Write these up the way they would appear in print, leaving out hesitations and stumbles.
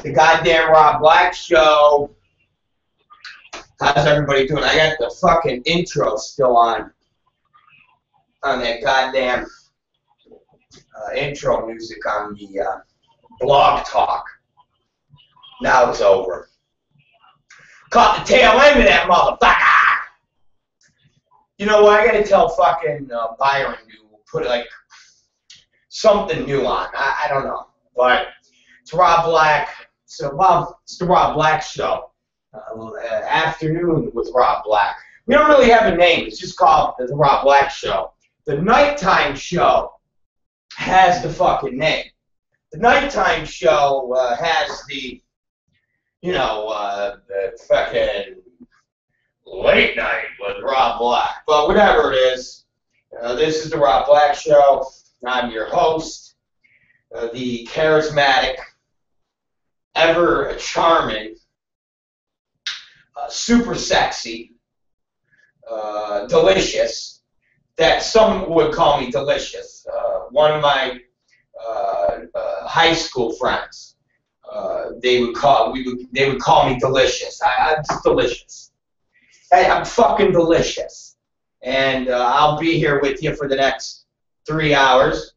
The goddamn Rob Black Show. How's everybody doing? I got the fucking intro still on that goddamn intro music on the blog talk. Now it's over. Caught the tail end of that motherfucker. You know what? I gotta tell fucking Byron to put like something new on. I don't know, but it's Rob Black. So, well, it's the Rob Black Show. Afternoon with Rob Black. We don't really have a name. It's just called the Rob Black Show. The nighttime show has the fucking name. The nighttime show has the, you know, the fucking late night with Rob Black. But whatever it is, this is the Rob Black Show. I'm your host, the charismatic, ever charming, super sexy, delicious, that some would call me delicious. One of my high school friends they would call me delicious. I'm just delicious. Hey, I'm fucking delicious. And I'll be here with you for the next 3 hours,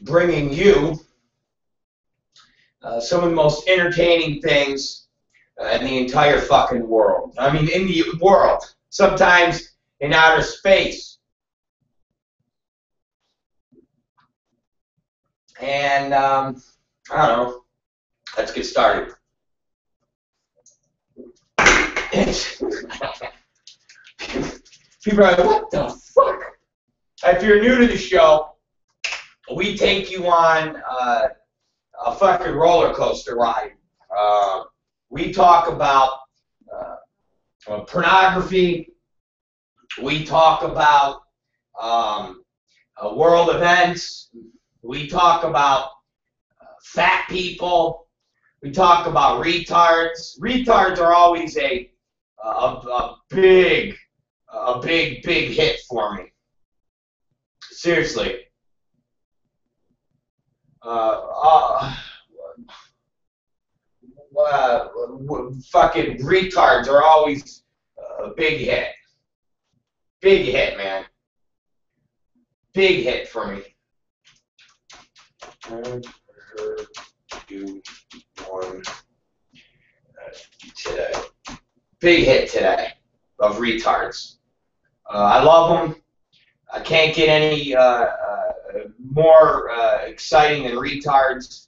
bringing you some of the most entertaining things in the entire fucking world. I mean, in the world. Sometimes in outer space. And, I don't know. Let's get started. People are like, what the fuck? If you're new to the show, we take you on a fucking roller coaster ride. We talk about pornography. We talk about world events. We talk about fat people. We talk about retards. Retards are always a big hit for me. Seriously. Fucking retards are always a big hit. Big hit, man. Big hit for me. Do one today. Big hit today of retards. I love them. I can't get any more exciting than retards.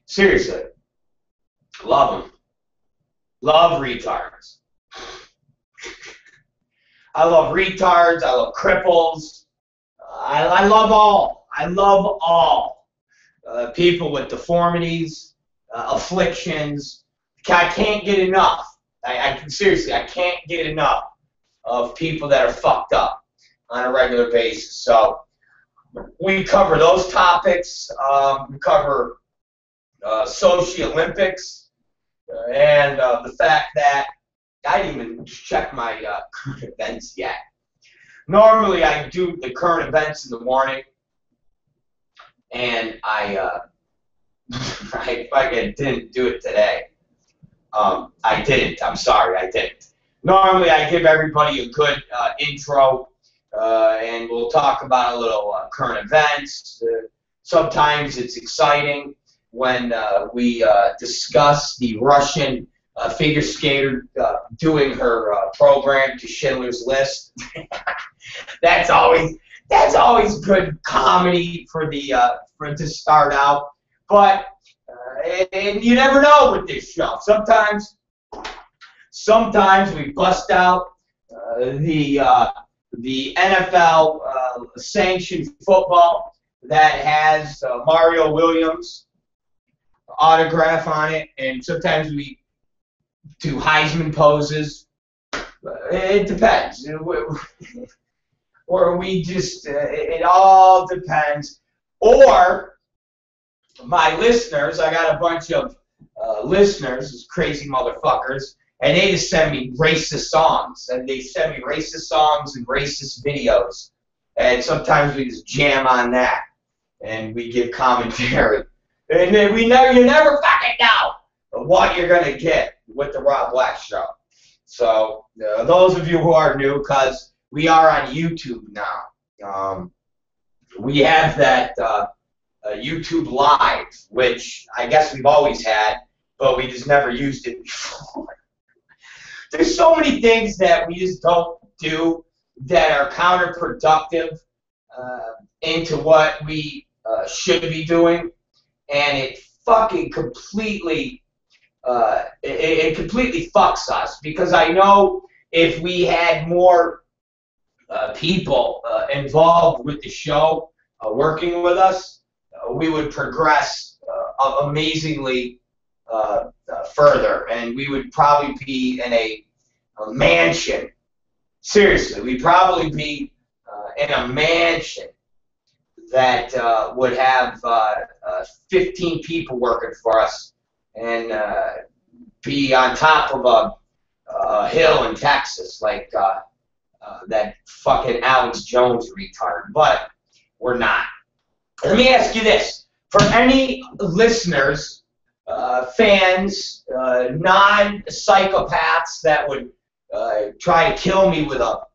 Seriously. Love them. Love retards. I love retards. I love cripples. I love all. I love all. People with deformities, afflictions. I can't get enough. Seriously, I can't get enough of people that are fucked up on a regular basis. So we cover those topics. We cover Sochi Olympics and the fact that I didn't even check my current events yet. Normally I do the current events in the morning, and I fucking didn't do it today. I didn't. I'm sorry, I didn't. Normally I give everybody a good intro, and we'll talk about a little current events. Sometimes it's exciting when we discuss the Russian figure skater doing her program to Schindler's List. That's always good comedy for to start out. But and you never know with this show. Sometimes we bust out the NFL sanctioned football that has Mario Williams autograph on it, and sometimes we do Heisman poses. It depends. Or we just, it all depends. Or my listeners, I got a bunch of listeners, these crazy motherfuckers, and they just send me racist songs. And they send me racist songs and racist videos. And sometimes we just jam on that. And we give commentary. And then you never fucking know what you're going to get with the ROB Black Show. So, those of you who are new, because we are on YouTube now. We have that YouTube Live, which I guess we've always had, but we just never used it before. There's so many things that we just don't do that are counterproductive into what we should be doing, and it fucking completely it completely fucks us, because I know if we had more people involved with the show, working with us, we would progress amazingly further, and we would probably be in a mansion. Seriously, we'd probably be in a mansion that would have 15 people working for us, and be on top of a hill in Texas, like that fucking Alex Jones retard. But we're not. Let me ask you this. For any listeners, fans, non-psychopaths that would try to kill me with a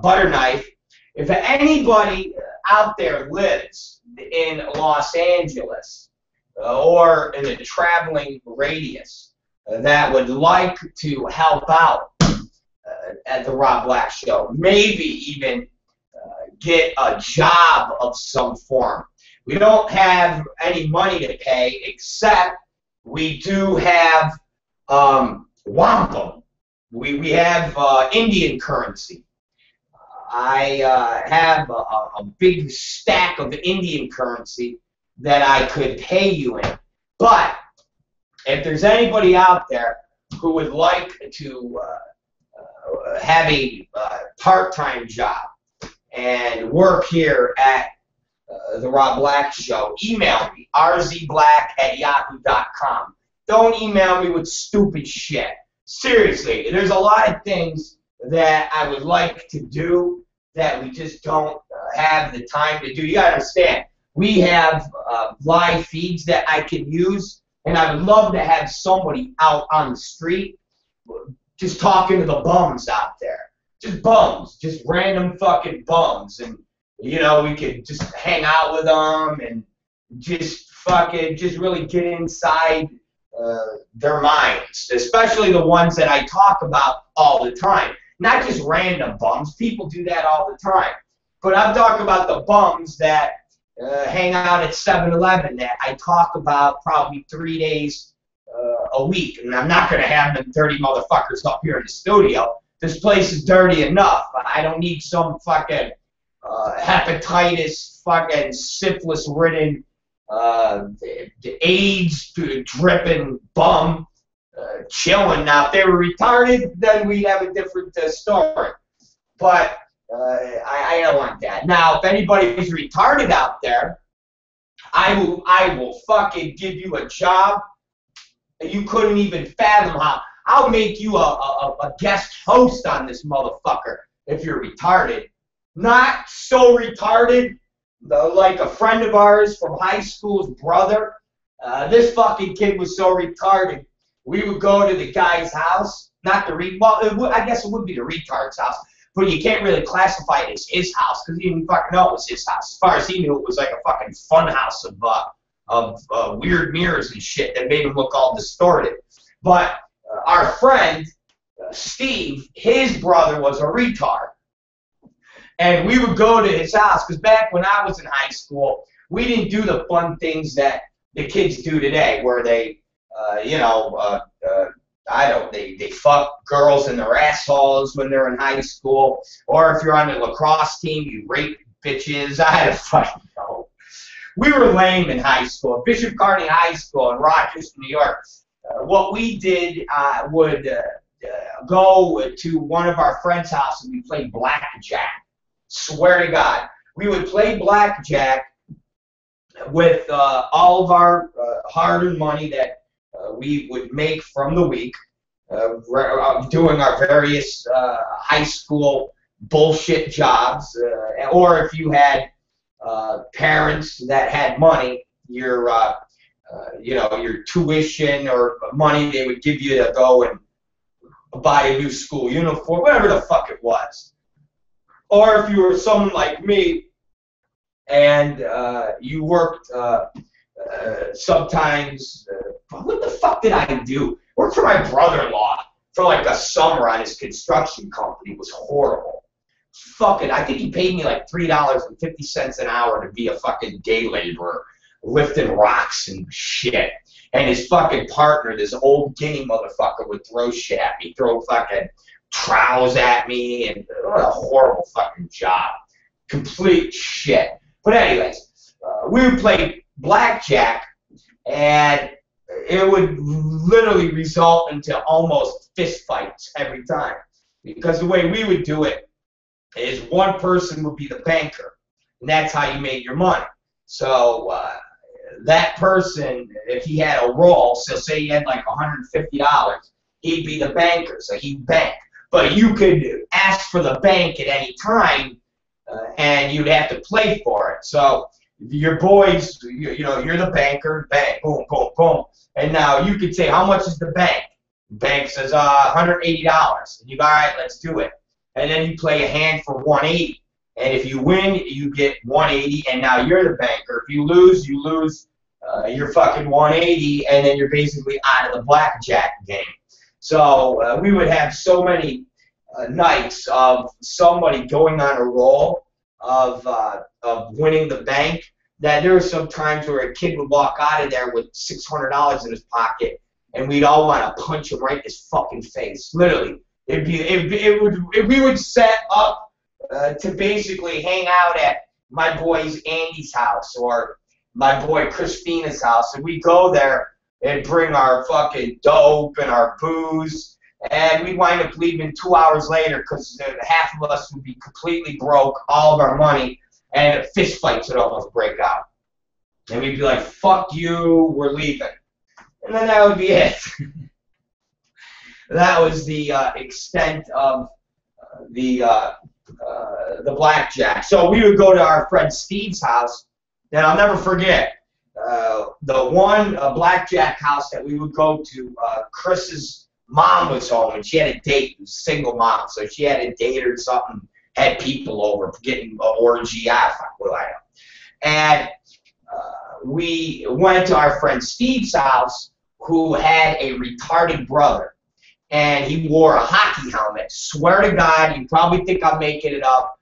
butter knife, if anybody out there lives in Los Angeles or in a traveling radius that would like to help out at the Rob Black Show, maybe even get a job of some form. We don't have any money to pay, except we do have wampum. We have Indian currency. I have a big stack of Indian currency that I could pay you in. But if there's anybody out there who would like to have a part-time job and work here at the Rob Black Show, email me, rzblack@yahoo.com. Don't email me with stupid shit. Seriously, there's a lot of things that I would like to do that we just don't have the time to do. You gotta understand, we have live feeds that I can use, and I would love to have somebody out on the street just talking to the bums out there. Just bums, just random fucking bums, and you know, we could just hang out with them and just fucking just really get inside their minds, especially the ones that I talk about all the time. Not just random bums. People do that all the time. But I'm talking about the bums that hang out at 7-Eleven that I talk about probably 3 days a week. And I'm not going to have them dirty motherfuckers up here in the studio. This place is dirty enough. I don't need some fucking hepatitis, fucking syphilis-ridden, AIDS-dripping bum chilling. Now, if they were retarded, then we'd have a different story. But I don't want that. Now, if anybody's retarded out there, I will fucking give you a job that you couldn't even fathom how. I'll make you a guest host on this motherfucker if you're retarded. Not so retarded, like a friend of ours from high school's brother. This fucking kid was so retarded. We would go to the guy's house, not the I guess it would be the retard's house, but you can't really classify it as his house because he didn't fucking know it was his house. As far as he knew, it was like a fucking fun house of weird mirrors and shit that made him look all distorted. But our friend, Steve, his brother was a retard. And we would go to his house, because back when I was in high school, we didn't do the fun things that the kids do today, where they, they fuck girls in their assholes when they're in high school, or if you're on the lacrosse team, you rape bitches. I had a fucking know. We were lame in high school. Bishop Kearney High School in Rochester, New York. What we did would go to one of our friends' house and we played blackjack. Swear to God. We would play blackjack with all of our hard-earned money that we would make from the week, doing our various high school bullshit jobs, or if you had parents that had money, your tuition or money they would give you to go and buy a new school uniform, whatever the fuck it was. Or if you were someone like me and you worked sometimes, what the fuck did I do? Worked for my brother-in-law for like a summer on his construction company. It was horrible. Fuck it. I think he paid me like $3.50 an hour to be a fucking day laborer, lifting rocks and shit. And his fucking partner, this old Guinea motherfucker, would throw shit at me, throw fucking trowels at me, and what a horrible fucking job. Complete shit. But anyways, we would play blackjack, and it would literally result into almost fist fights every time. Because the way we would do it is one person would be the banker, and that's how you made your money. So that person, if he had a roll, so say he had like $150, he'd be the banker, so he'd bank. But you could ask for the bank at any time, and you'd have to play for it. So your boys, you know, you're the banker, bang, boom, boom, boom. And now you could say, how much is the bank? Bank says, $180. And you go, all right, let's do it. And then you play a hand for 180. And if you win, you get 180, and now you're the banker. If you lose your fucking 180, and then you're basically out of the blackjack game. So we would have so many nights of somebody going on a roll of winning the bank that there were some times where a kid would walk out of there with $600 in his pocket, and we'd all want to punch him right in his fucking face. Literally, we would set up to basically hang out at my boy's Andy's house or my boy Christina's house, and we'd go there and bring our fucking dope and our booze, and we'd wind up leaving 2 hours later because half of us would be completely broke, all of our money, and fist fights would almost break out. And we'd be like, fuck you, we're leaving. And then that would be it. That was the extent of the blackjack. So we would go to our friend Steve's house, and I'll never forget the one blackjack house that we would go to. Chris's mom was home, and she had a date. It was a single mom, so she had a date or something, had people over, getting an orgy out. What do I know? And we went to our friend Steve's house, who had a retarded brother. And he wore a hockey helmet. Swear to God, you probably think I'm making it up.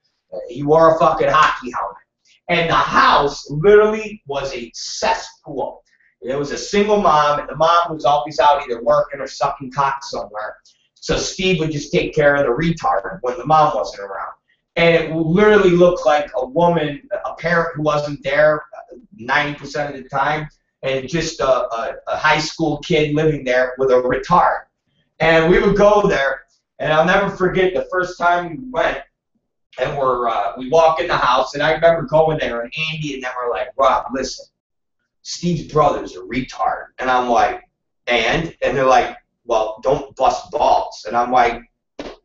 He wore a fucking hockey helmet. And the house literally was a cesspool. There was a single mom, and the mom was always out either working or sucking cock somewhere. So Steve would just take care of the retard when the mom wasn't around. And it literally looked like a woman, a parent who wasn't there 90% of the time, and just a high school kid living there with a retard. And we would go there, and I'll never forget the first time we went, and we walk in the house, and I remember going there, and Andy and them were like, Rob, listen, Steve's brother's a retard. And I'm like, and they're like, well, don't bust balls. And I'm like,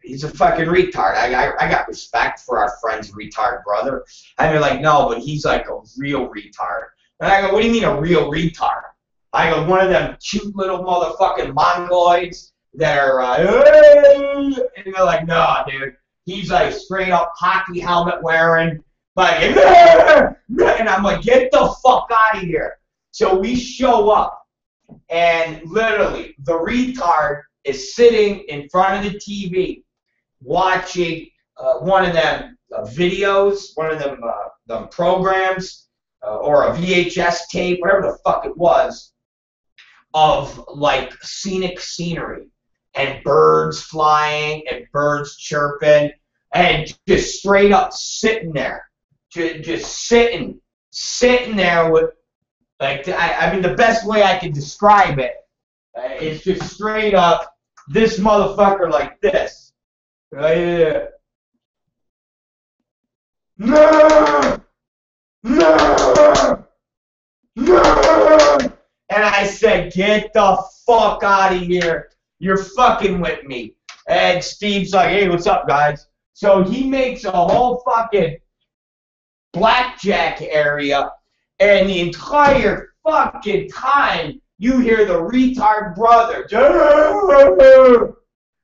he's a fucking retard. I got respect for our friend's retard brother. And they're like, no, but he's like a real retard. And I go, what do you mean a real retard? I go, one of them cute little motherfucking mongoloids that are, and they're like, no, dude. He's like straight up hockey helmet wearing, like, and I'm like, get the fuck out of here. So we show up, and literally the retard is sitting in front of the TV watching one of them videos, one of them programs, or a VHS tape, whatever the fuck it was, of like scenic scenery and birds flying and birds chirping, and just straight up sitting there, just sitting there with, like, I mean, the best way I can describe it is just straight up this motherfucker like this, right here. No! No! No! And I said, get the fuck out of here. You're fucking with me. And Steve's like, hey, what's up, guys? So he makes a whole fucking blackjack area, and the entire fucking time you hear the retard brother.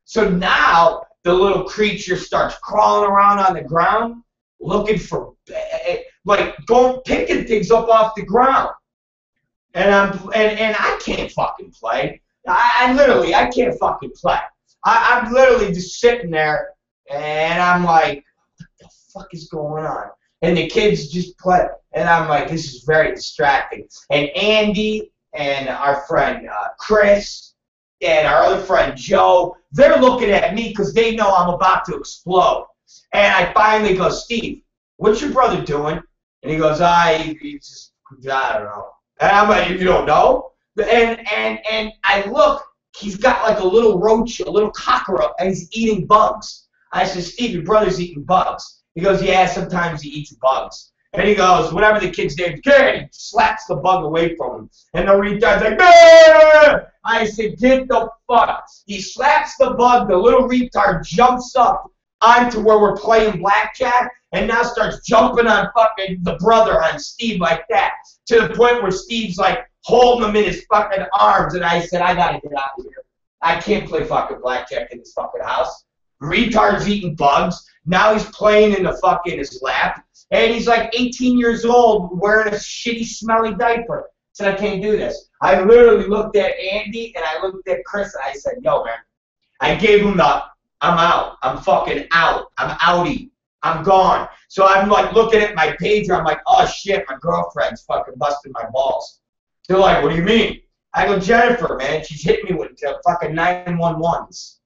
So now the little creature starts crawling around on the ground, looking for, like, going picking things up off the ground. And I can't fucking play. I can't fucking play. I'm literally just sitting there, and I'm like, what the fuck is going on? And the kids just play, and I'm like, this is very distracting. And Andy and our friend Chris and our other friend Joe, they're looking at me because they know I'm about to explode. And I finally go, Steve, what's your brother doing? And he goes, he's just, I don't know. And I'm like, you don't know? And I look, he's got like a little roach, a little cockroach, and he's eating bugs. I said, Steve, your brother's eating bugs. He goes, yeah, sometimes he eats bugs. And he goes, whatever the kid's name, he slaps the bug away from him. And the retard's like, nah! I said, get the fuck. He slaps the bug, the little retard jumps up onto where we're playing blackjack, and now starts jumping on fucking the brother, on Steve, like that, to the point where Steve's like holding him in his fucking arms, and I said, I gotta get out of here. I can't play fucking blackjack in this fucking house. Retard's eating bugs. Now he's playing in the fucking his lap, and he's like 18 years old wearing a shitty, smelly diaper. I said, I can't do this. I literally looked at Andy and I looked at Chris and I said, yo, man. I gave him the, I'm out. I'm fucking out. I'm outie. I'm gone. So I'm like looking at my pager. I'm like, oh shit, my girlfriend's fucking busting my balls. They're like, what do you mean? I go, Jennifer, man, she's hit me with fucking 911s.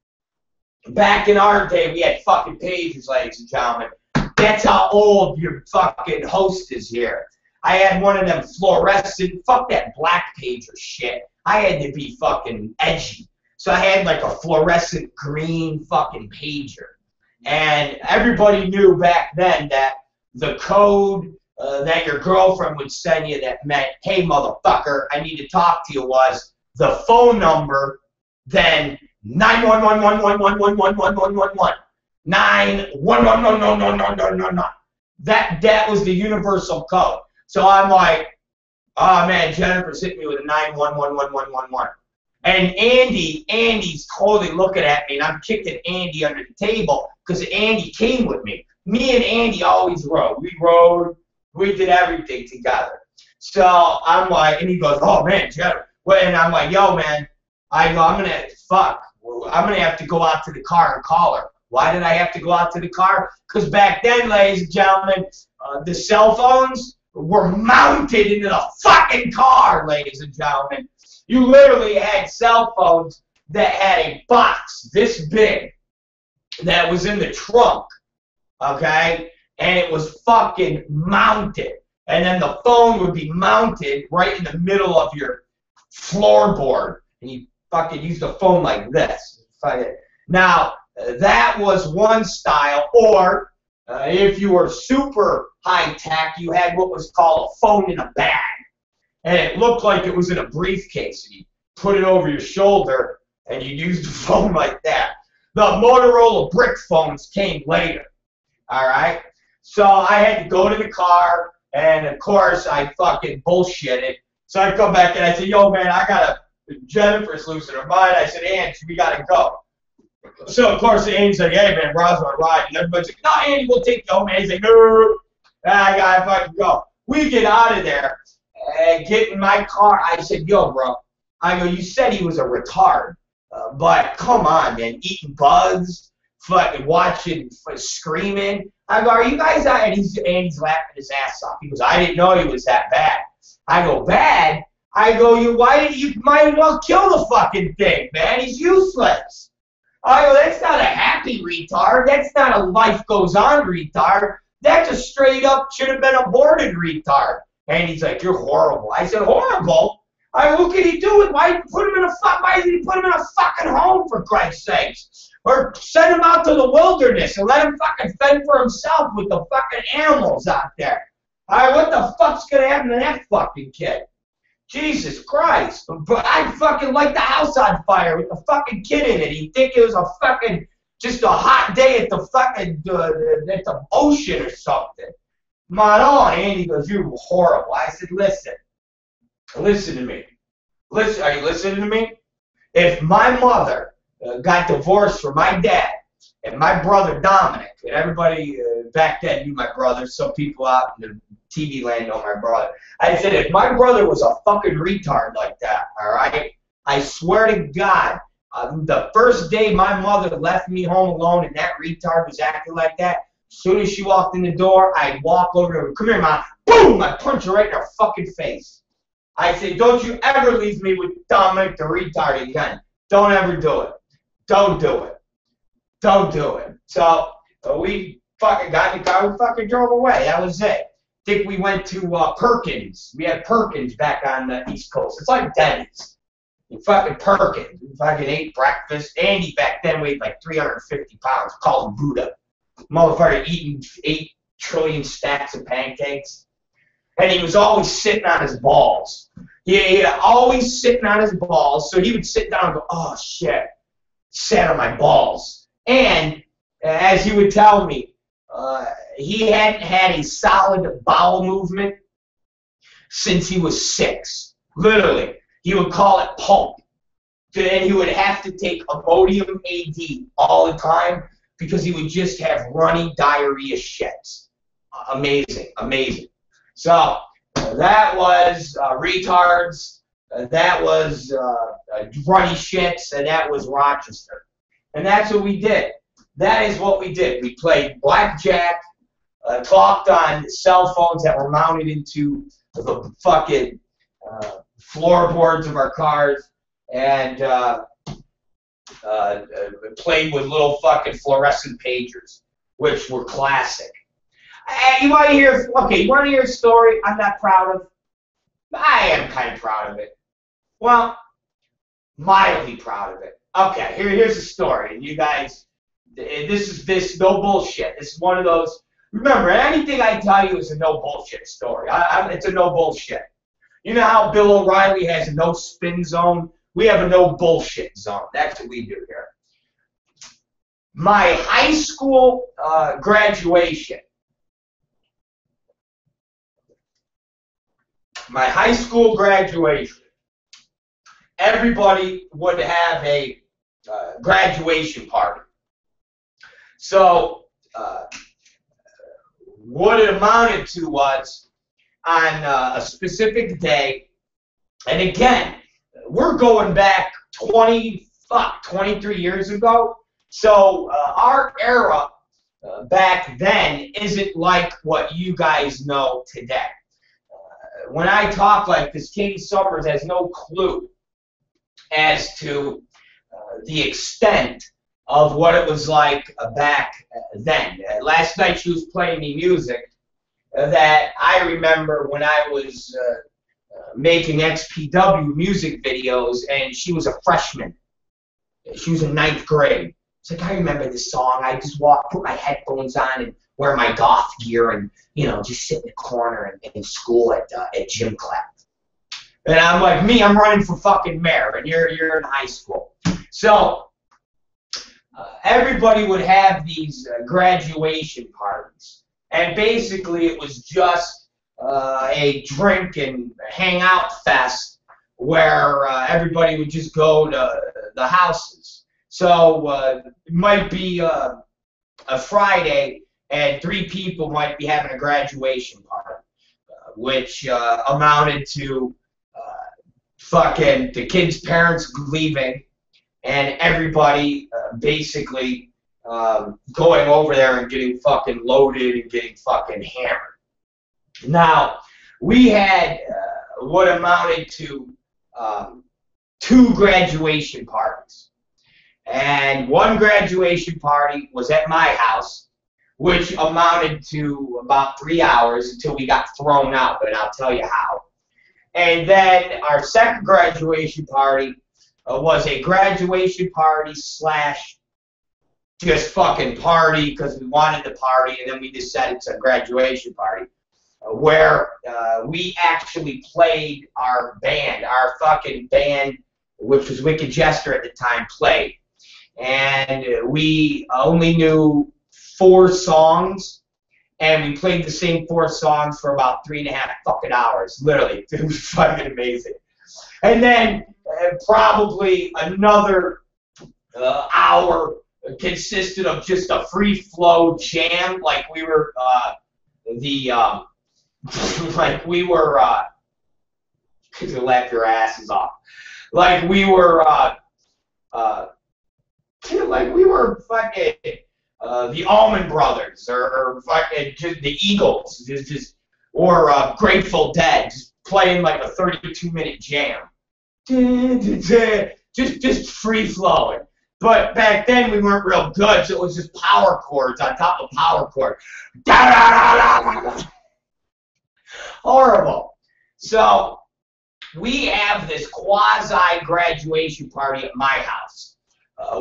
Back in our day, we had fucking pagers, ladies and gentlemen. That's how old your fucking host is here. I had one of them fluorescent, fuck that black pager shit. I had to be fucking edgy. So I had like a fluorescent green fucking pager. And everybody knew back then that the code that your girlfriend would send you that meant, hey, motherfucker, I need to talk to you, was the phone number, then 91111111111. 911111111. That was the universal code. So I'm like, oh man, Jennifer's hit me with a 9111111. And Andy's totally looking at me, and I'm kicking Andy under the table because Andy came with me. Me and Andy always rode. We rode. We did everything together. So I'm like, and he goes, oh man, Jennifer. And I'm like, yo, man. I go, I'm going to have to go out to the car and call her. Why did I have to go out to the car? Because back then, ladies and gentlemen, the cell phones were mounted into the fucking car, ladies and gentlemen. You literally had cell phones that had a box this big that was in the trunk, okay? And it was fucking mounted. And then the phone would be mounted right in the middle of your floorboard. And you fucking use the phone like this. Now, that was one style. Or if you were super high-tech, you had what was called a phone in a bag. And it looked like it was in a briefcase. And you put it over your shoulder, and you used the phone like that. The Motorola brick phones came later. All right? So I had to go to the car, and of course, I fucking bullshitted. So I come back, and I said, yo, man, Jennifer's losing her mind. I said, Andy, we got to go. So, of course, Andy's like, hey, man, Rob's on a ride. And everybody's like, no, Andy, we'll take you home. And he's like, no, I got to fucking go. We get out of there. And get in my car. I said, yo, bro. I go, you said he was a retard. But come on, man. Eating bugs, fucking watching, screaming. I go, are you guys out? And Andy's laughing his ass off. He goes, I didn't know he was that bad. I go, bad? I go, you might as well kill the fucking thing, man. He's useless. I go, that's not a happy retard. That's not a life goes on retard. That's a straight up should have been aborted retard. And he's like, you're horrible. I said, horrible? What can he do? Why did he put him in a fucking home, for Christ's sakes? Or send him out to the wilderness and let him fucking fend for himself with the fucking animals out there. What the fuck's gonna happen to that fucking kid? Jesus Christ. But I'd fucking light the house on fire with the fucking kid in it. He'd think it was a fucking, just a hot day at the fucking, at the ocean or something. On, Andy goes, you're horrible. I said, listen to me. Are you listening to me? If my mother got divorced from my dad and my brother Dominic, and everybody back then knew my brother, some people out in the TV land know my brother. I said, if my brother was a fucking retard like that, all right, I swear to God, the first day my mother left me home alone and that retard was acting like that, as soon as she walked in the door, I'd walk over to her, come here, Mom, boom, I'd punch her right in her fucking face. I say, don't you ever leave me with Dominic the retard again. Don't ever do it. Don't do it. Don't do it. So we fucking got in the car, we fucking drove away. That was it. I think we went to Perkins. We had Perkins back on the East Coast. It's like Denny's. Fucking Perkins. We fucking ate breakfast. Andy back then weighed like 350 pounds. Called him Buddha. Motherfucker eating 8 trillion stacks of pancakes. And he was always sitting on his balls. He always sitting on his balls. So he would sit down and go, oh shit. Sat on my balls. And as he would tell me, he hadn't had a solid bowel movement since he was 6. Literally, he would call it pulp. And he would have to take Imodium AD all the time because he would just have runny diarrhea shits. Amazing, amazing. So that was retards. That was runny shits, and that was Rochester. And that's what we did. That is what we did. We played blackjack, talked on cell phones that were mounted into the fucking floorboards of our cars, and played with little fucking fluorescent pagers, which were classic. You want to hear? Okay, you want to hear a story I'm not proud of? I am kind of proud of it. Well, mildly proud of it. Okay, here's a story, and you guys, this is no bullshit. This is one of those. Remember, anything I tell you is a no bullshit story. It's a no bullshit. You know how Bill O'Reilly has a no spin zone? We have a no bullshit zone. That's what we do here. My high school graduation. My high school graduation. Everybody would have a graduation party. So what it amounted to was on a specific day, and again, we're going back 23 years ago. So our era back then isn't like what you guys know today. When I talk like this, Katie Summers has no clue as to the extent of what it was like back then. Last night she was playing me music that I remember when I was making XPW music videos, and she was a freshman. She was in 9th grade. It's like, I remember this song. I just put my headphones on and wear my goth gear and, you know, just sit in the corner in school at gym class. And I'm like, I'm running for fucking mayor, and you're in high school. So everybody would have these graduation parties, and basically it was just a drink and hangout fest where everybody would just go to the houses. So it might be a Friday, and 3 people might be having a graduation party, which amounted to fucking the kids' parents leaving, and everybody basically going over there and getting fucking loaded and getting fucking hammered. Now, we had what amounted to 2 graduation parties. And one graduation party was at my house, which amounted to about 3 hours until we got thrown out, and I'll tell you how. And then our second graduation party was a graduation party / just fucking party because we wanted to party, and then we decided it's a graduation party where we actually played our band, our fucking band, which was Wicked Jester at the time, played. And we only knew 4 songs, and we played the same 4 songs for about 3.5 fucking hours. Literally, it was fucking amazing. And then probably another hour consisted of just a free flow jam, like we were you laugh your asses off. Like we were fucking the Allman Brothers, or fucking just the Eagles, or Grateful Dead, just playing like a 32-minute jam, just free flowing. But back then we weren't real good, so it was just power chords on top of power chords. Horrible. So we have this quasi-graduation party at my house,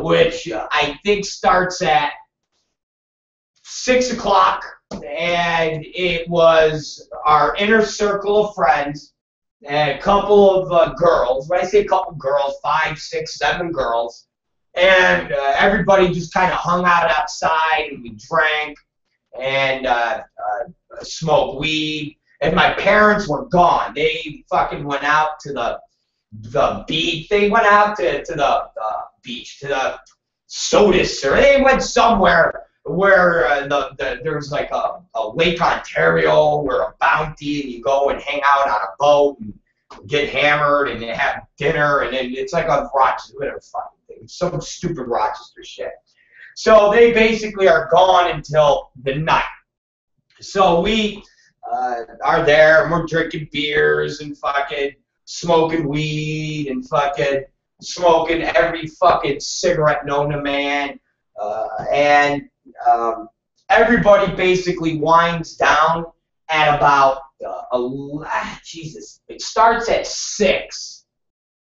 which I think starts at 6 o'clock, and it was our inner circle of friends and a couple of girls. When I say a couple girls, 5, 6, 7 girls, and everybody just kind of hung out outside, and we drank, and smoke weed. And my parents were gone. They fucking went out to the beach. They went out to the beach, to the Sodas, or they went somewhere where there was like a Lake Ontario where a bounty, and you go and hang out on a boat and get hammered and have dinner, and then it's like a Rochester, whatever fucking thing, some stupid Rochester shit. So they basically are gone until the night. So we are there, and we're drinking beers and fucking smoking weed and fucking smoking every fucking cigarette known to man, and everybody basically winds down at about Jesus. It starts at 6,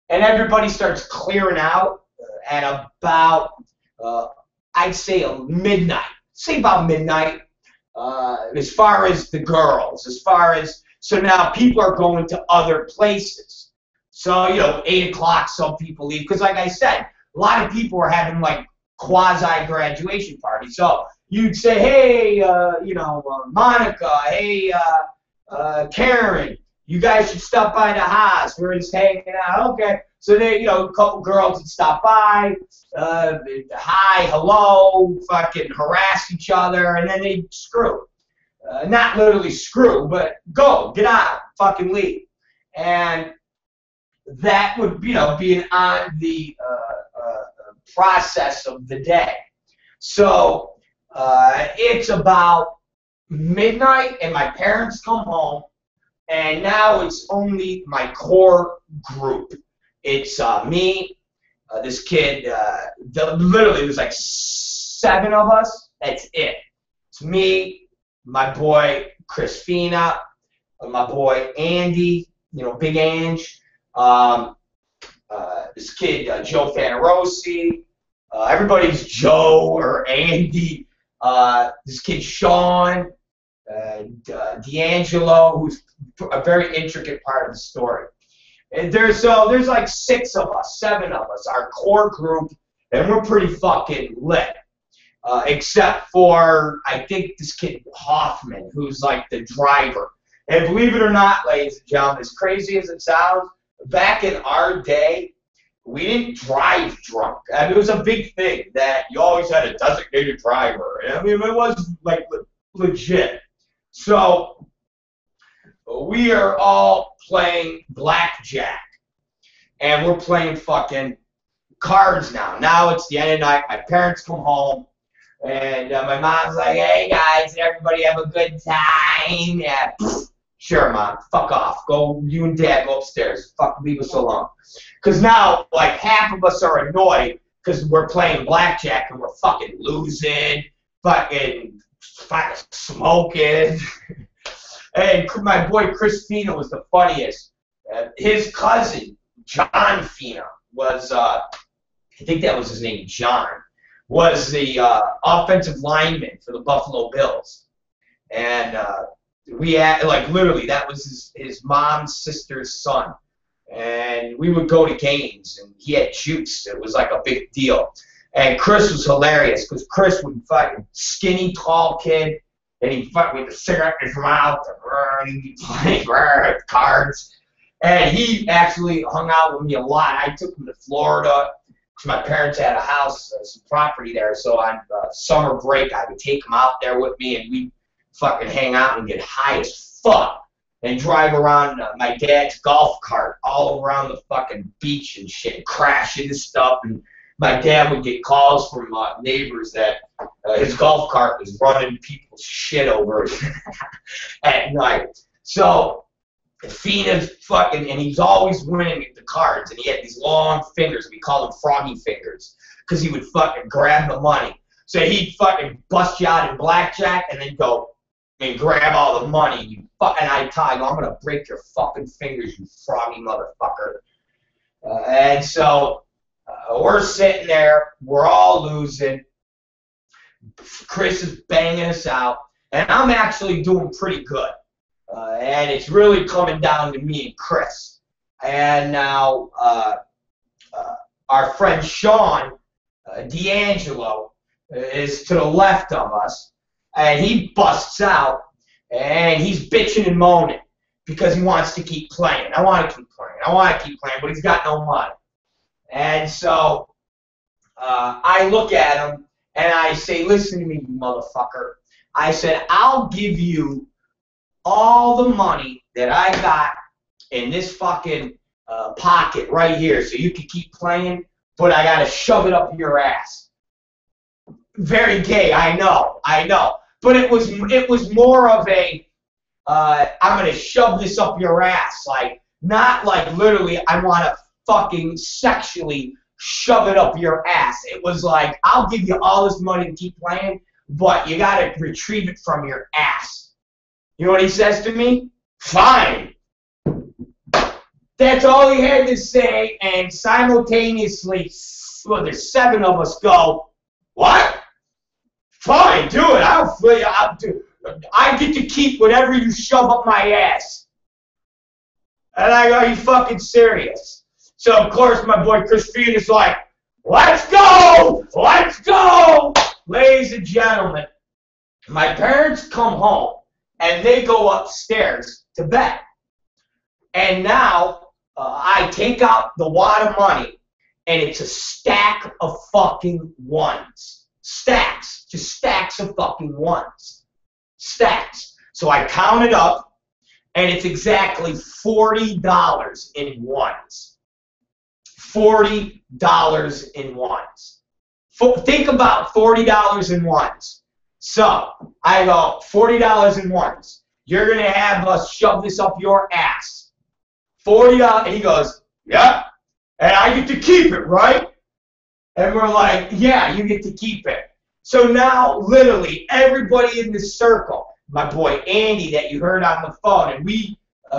and everybody starts clearing out at about I'd say midnight. Say about midnight. As far as the girls, so now people are going to other places. So, 8 o'clock, some people leave. Because like I said, a lot of people are having like quasi-graduation parties. So you'd say, hey, Monica, hey, Karen, you guys should stop by the house. We're just hanging out. Okay. So they, a couple girls would stop by, hi, hello, fucking harass each other, and then they'd screw. Not literally screw, but go, get out, fucking leave. And that would, be on the process of the day. So it's about midnight, and my parents come home, and now it's only my core group. It's me, this kid, literally there's like 7 of us, that's it. It's me, my boy Christina, my boy Andy, Big Ange, this kid Joe Fanarosi, everybody's Joe or Andy, this kid Sean, D'Angelo, who's a very intricate part of the story. And there's like 6 of us, 7 of us, our core group, and we're pretty fucking lit. Except for, I think, this kid Hoffman, who's like the driver. And believe it or not, ladies and gentlemen, as crazy as it sounds, back in our day, we didn't drive drunk. I mean, it was a big thing that you always had a designated driver. I mean, it was like legit. So we are all playing blackjack, and we're playing fucking cards now. Now it's the end of the night. My parents come home, and my mom's like, "Hey guys, everybody have a good time?" Yeah, sure, Mom. Fuck off. Go, you and Dad go upstairs. Fuck, leave us alone. Because now, like, half of us are annoyed because we're playing blackjack and we're fucking losing, fucking smoking. And my boy Chris Fina was the funniest. His cousin, John Fina, was, I think that was his name, John, was the offensive lineman for the Buffalo Bills. And we had, like, literally, that was his mom's sister's son. And we would go to games, and he had juice. It was like a big deal. And Chris was hilarious because Chris would fucking skinny, tall kid, and he'd fuck with a cigarette in his mouth, and he'd be playing cards. And he actually hung out with me a lot. I took him to Florida because my parents had a house, some property there. So on summer break, I would take him out there with me, and we'd fucking hang out and get high as fuck and drive around my dad's golf cart all around the fucking beach and shit, crash into stuff. And my dad would get calls from neighbors that his golf cart was running people's shit over at night. So Fina's fucking, and he's always winning at the cards, and he had these long fingers. We called them froggy fingers because he would fucking grab the money. So he'd fucking bust you out in blackjack and then go and grab all the money. You fucking, I'm gonna break your fucking fingers, you froggy motherfucker. And so we're sitting there, we're all losing. Chris is banging us out, and I'm actually doing pretty good. And it's really coming down to me and Chris. And now our friend Sean D'Angelo is to the left of us. And he busts out, and he's bitching and moaning because he wants to keep playing. I want to keep playing. I want to keep playing, but he's got no money. And so I look at him, and I say, listen to me, you motherfucker. I said, I'll give you all the money that I got in this fucking pocket right here so you can keep playing, but I got to shove it up your ass. Very gay, I know. But it was more of a, I'm going to shove this up your ass. Like, not like literally I want to fucking sexually shove it up your ass. It was like, I'll give you all this money to keep playing, but you got to retrieve it from your ass. You know what he says to me? Fine. That's all he had to say, and simultaneously, well, there's 7 of us go, what? Fine, do it. I'll do it. I get to keep whatever you shove up my ass. And I go, are you fucking serious? So, of course, my boy Chris Field is like, let's go! Let's go! Ladies and gentlemen, my parents come home, and they go upstairs to bed. And now, I take out the wad of money, and it's a stack of fucking ones. Stacks. Just stacks of fucking ones. Stacks. So I count it up, and it's exactly $40 in ones. $40 in ones. Think about $40 in ones. So I go, $40 in ones. You're going to have us shove this up your ass. $40. And he goes, yeah. And I get to keep it, right? And we're like, yeah, you get to keep it. So now, literally, everybody in this circle, my boy Andy that you heard on the phone, and we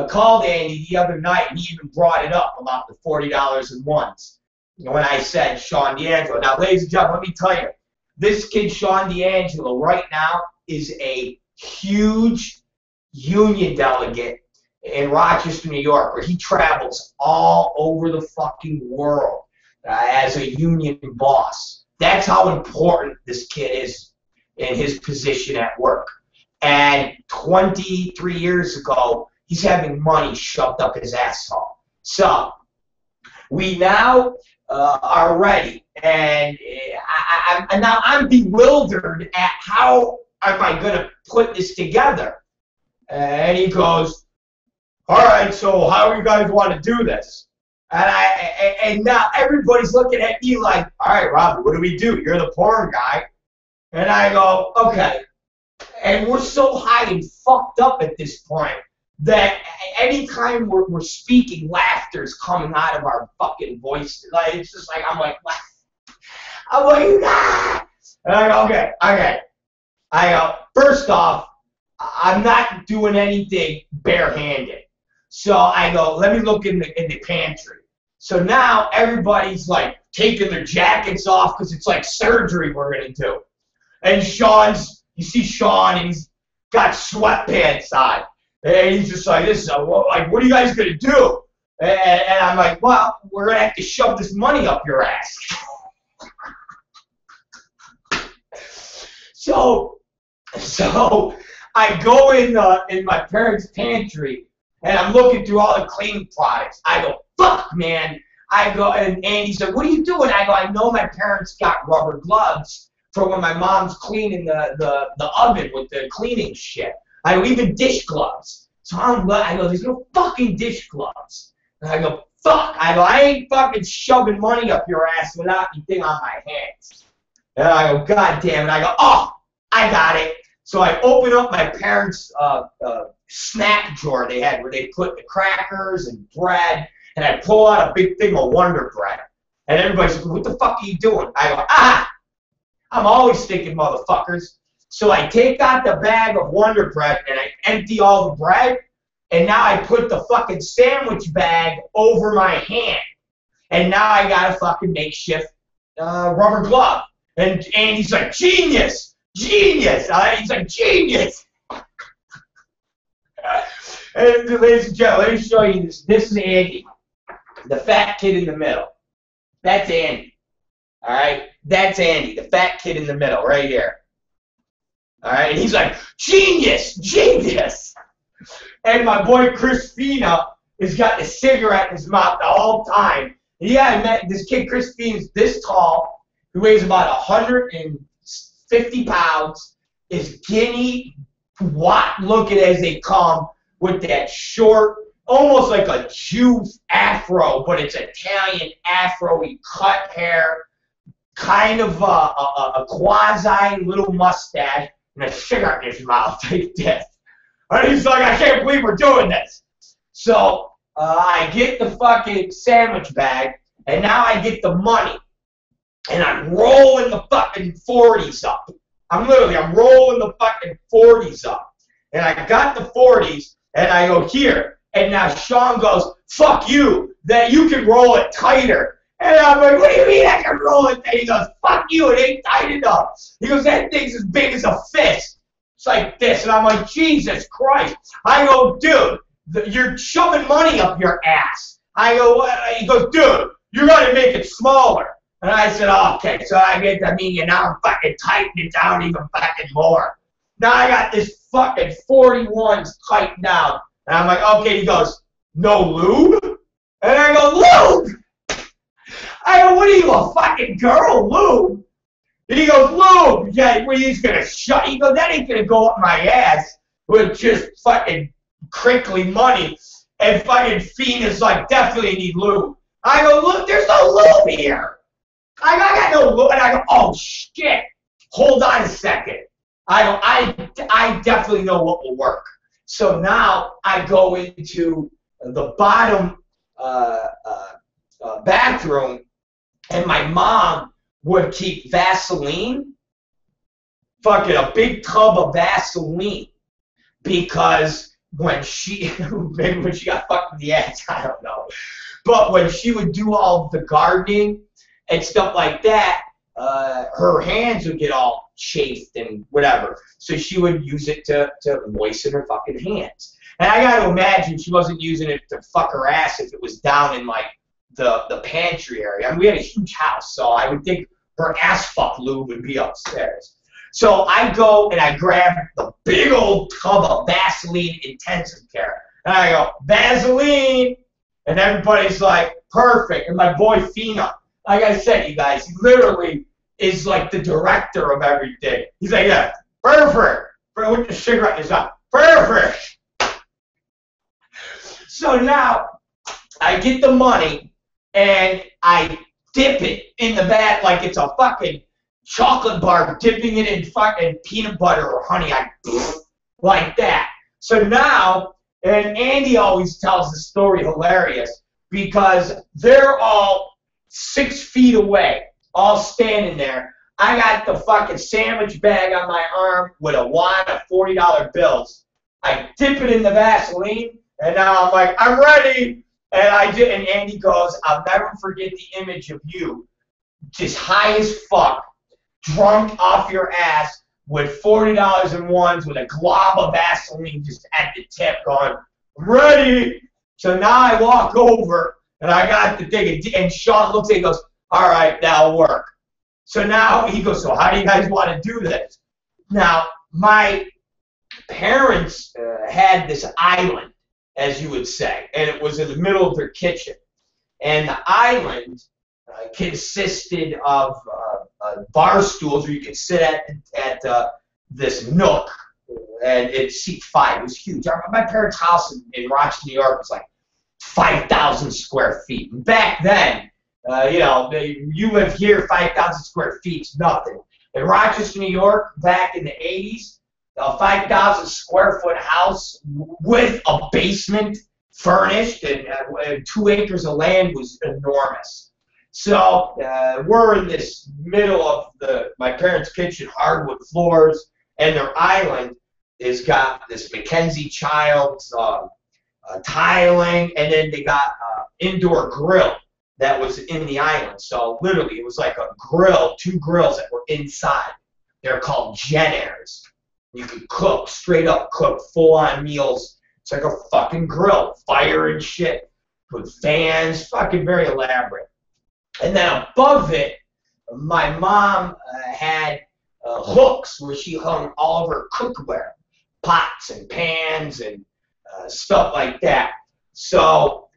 called Andy the other night, and he even brought it up about the $40 in ones. When I said Sean D'Angelo. Now, ladies and gentlemen, let me tell you, this kid, Sean D'Angelo, right now is a huge union delegate in Rochester, New York, where he travels all over the fucking world as a union boss. That's how important this kid is in his position at work. And 23 years ago, he's having money shoved up his asshole. So we now are ready, and now I'm bewildered at how am I going to put this together. And he goes, all right, so how do you guys want to do this? And now everybody's looking at me like, all right, Robbie, what do we do? You're the porn guy. And I go, okay. And we're so high and fucked up at this point that anytime we're speaking, laughter's coming out of our fucking voices. Like, it's just like, I'm like, ah! And I go, okay. I go, first off, I'm not doing anything barehanded. So I go, let me look in the pantry. So now everybody's like taking their jackets off because it's like surgery we're going to do. And you see Sean, and he's got sweatpants on. And he's just like, what are you guys going to do? And I'm like, well, we're going to have to shove this money up your ass. So I go in my parents' pantry, and I'm looking through all the cleaning products. I go, fuck, man. I go, and Andy said, what are you doing? I go, I know my parents got rubber gloves for when my mom's cleaning the oven with the cleaning shit. I go, even dish gloves. So I go, there's no fucking dish gloves. And I go, fuck. I go, I ain't fucking shoving money up your ass without anything on my hands. And I go, God damn it. I go, oh, I got it. So I open up my parents' snack drawer they had where they put the crackers and bread, and I pull out a big thing of Wonder Bread. And everybody's like, what the fuck are you doing? I go, I'm always thinking, motherfuckers. So I take out the bag of Wonder Bread, and I empty all the bread, and now I put the fucking sandwich bag over my hand. And now I got a fucking makeshift rubber glove. And Andy's like, genius! Genius! He's like, genius! And ladies and gentlemen, let me show you this. This is Andy, the fat kid in the middle. That's Andy. All right? That's Andy, the fat kid in the middle, right here. All right, and he's like, genius, genius. And my boy Chris Fina has got the cigarette in his mouth the whole time. And yeah, I met this kid, Chris Fina's this tall. He weighs about 150 pounds. Is skinny, Watt looking as they come, with that short, almost like a Jew afro, but it's Italian afro-y cut hair, kind of a quasi little mustache, and a cigarette in his mouth like this. And he's like, I can't believe we're doing this. So I get the fucking sandwich bag, and now I get the money, and I'm rolling the fucking 40s up. I'm rolling the fucking 40s up. And I got the 40s, and I go, here. And now Sean goes, fuck you, that you can roll it tighter. And I'm like, what do you mean I can roll it tighter? He goes, fuck you, it ain't tight enough. He goes, that thing's as big as a fist. It's like this. And I'm like, Jesus Christ. I go, dude, you're shoving money up your ass. I go, what? He goes, dude, you're going to make it smaller. And I said, oh, okay, so now I'm fucking tightening it down even fucking more. Now I got this fucking 41s tightened down. And I'm like, okay, he goes, no lube? And I go, lube? I go, what are you, a fucking girl, lube? And he goes, lube? Yeah, well, he's going to shut. He goes, that ain't going to go up my ass with just fucking crinkly money. And fucking Fina's like, definitely need lube. I go, look, there's no lube here. I got no lube. And I go, oh, shit. Hold on a second. I go, I definitely know what will work. So now I go into the bottom bathroom, and my mom would keep Vaseline, fucking a big tub of Vaseline, because when she, maybe when she got fucked in the ass, I don't know, but when she would do all the gardening and stuff like that, her hands would get all chafed and whatever. So she would use it to moisten her fucking hands. And I got to imagine she wasn't using it to fuck her ass if it was down in like the pantry area. I mean, we had a huge house, so I would think her ass fuck lube would be upstairs. So I go and I grab the big old tub of Vaseline intensive care. And I go, Vaseline! And everybody's like, perfect. And my boy Fina, like I said, you guys, he literally is like the director of everything. He's like, yeah, perfect. With the cigarette in his mouth. Perfect. So now I get the money and I dip it in the vat like it's a fucking chocolate bar, dipping it in fucking peanut butter or honey. Like that. So now, and Andy always tells the story hilarious because they're all 6 feet away, all standing there. I got the fucking sandwich bag on my arm with a wad of $40 bills. I dip it in the Vaseline, and now I'm like, I'm ready. And I did, and Andy goes, I'll never forget the image of you, just high as fuck, drunk off your ass, with $40 in ones, with a glob of Vaseline just at the tip, going, I'm ready. So now I walk over, and I got the thing, and Sean looks at it and goes, all right, that'll work. So now he goes, so how do you guys want to do this? Now, my parents had this island, as you would say, and it was in the middle of their kitchen. And the island consisted of bar stools where you could sit at this nook, and it's seat 5. It was huge. My parents' house in Rochester, New York was like 5,000 square feet. And back then, you know, you live here, 5,000 square feet's nothing. In Rochester, New York, back in the 80s, a 5,000 square foot house with a basement furnished and 2 acres of land was enormous. So we're in this middle of my parents' kitchen, hardwood floors, and their island has got this Mackenzie Childs tiling, and then they got indoor grill that was in the island. So literally, it was like a grill, 2 grills that were inside. They're called Jenairs. You could cook, straight up cook, full-on meals. It's like a fucking grill, fire and shit, with fans, fucking very elaborate. And then above it, my mom had hooks where she hung all of her cookware, pots and pans and stuff like that. So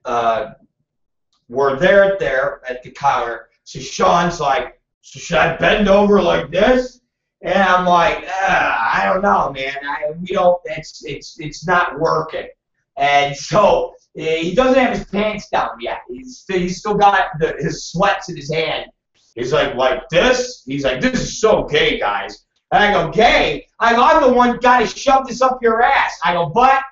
we're there at the counter. So Sean's like, so should I bend over like this? And I'm like, I don't know, man. We don't. It's not working. And so he doesn't have his pants down yet. He's still got his sweats in his hand. He's like this. He's like, this is so gay, guys. And I go, gay? I go, I'm the one guy to shove this up your ass. I go, but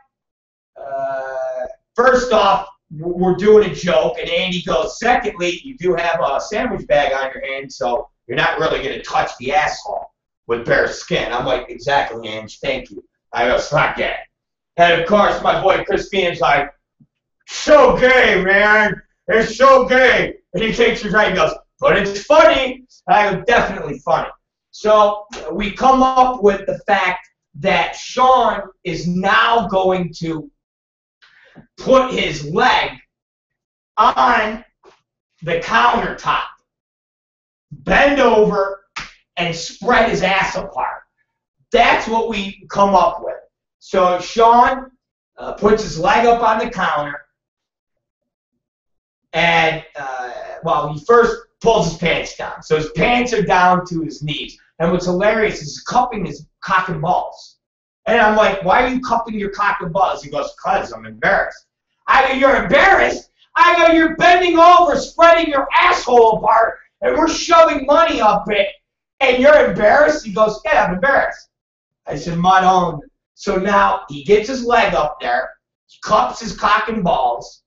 first off, we're doing a joke. And Andy goes, secondly, you do have a sandwich bag on your hand, so you're not really going to touch the asshole with bare skin. I'm like, exactly, Ange, thank you. I go, it's not gay. And of course, my boy Christine's like, so gay, man. It's so gay. And he takes his right and goes, but it's funny. I go, definitely funny. So we come up with the fact that Sean is now going to put his leg on the countertop, bend over, and spread his ass apart. That's what we come up with. So Sean puts his leg up on the counter, and, well, he first pulls his pants down. So his pants are down to his knees. And what's hilarious is he's cupping his cock and balls. And I'm like, why are you cupping your cock and balls? He goes, because I'm embarrassed. I go, you're embarrassed? I go, you're bending over, spreading your asshole apart, and we're shoving money up it, and you're embarrassed? He goes, yeah, I'm embarrassed. I said, my own. So now he gets his leg up there, he cups his cock and balls,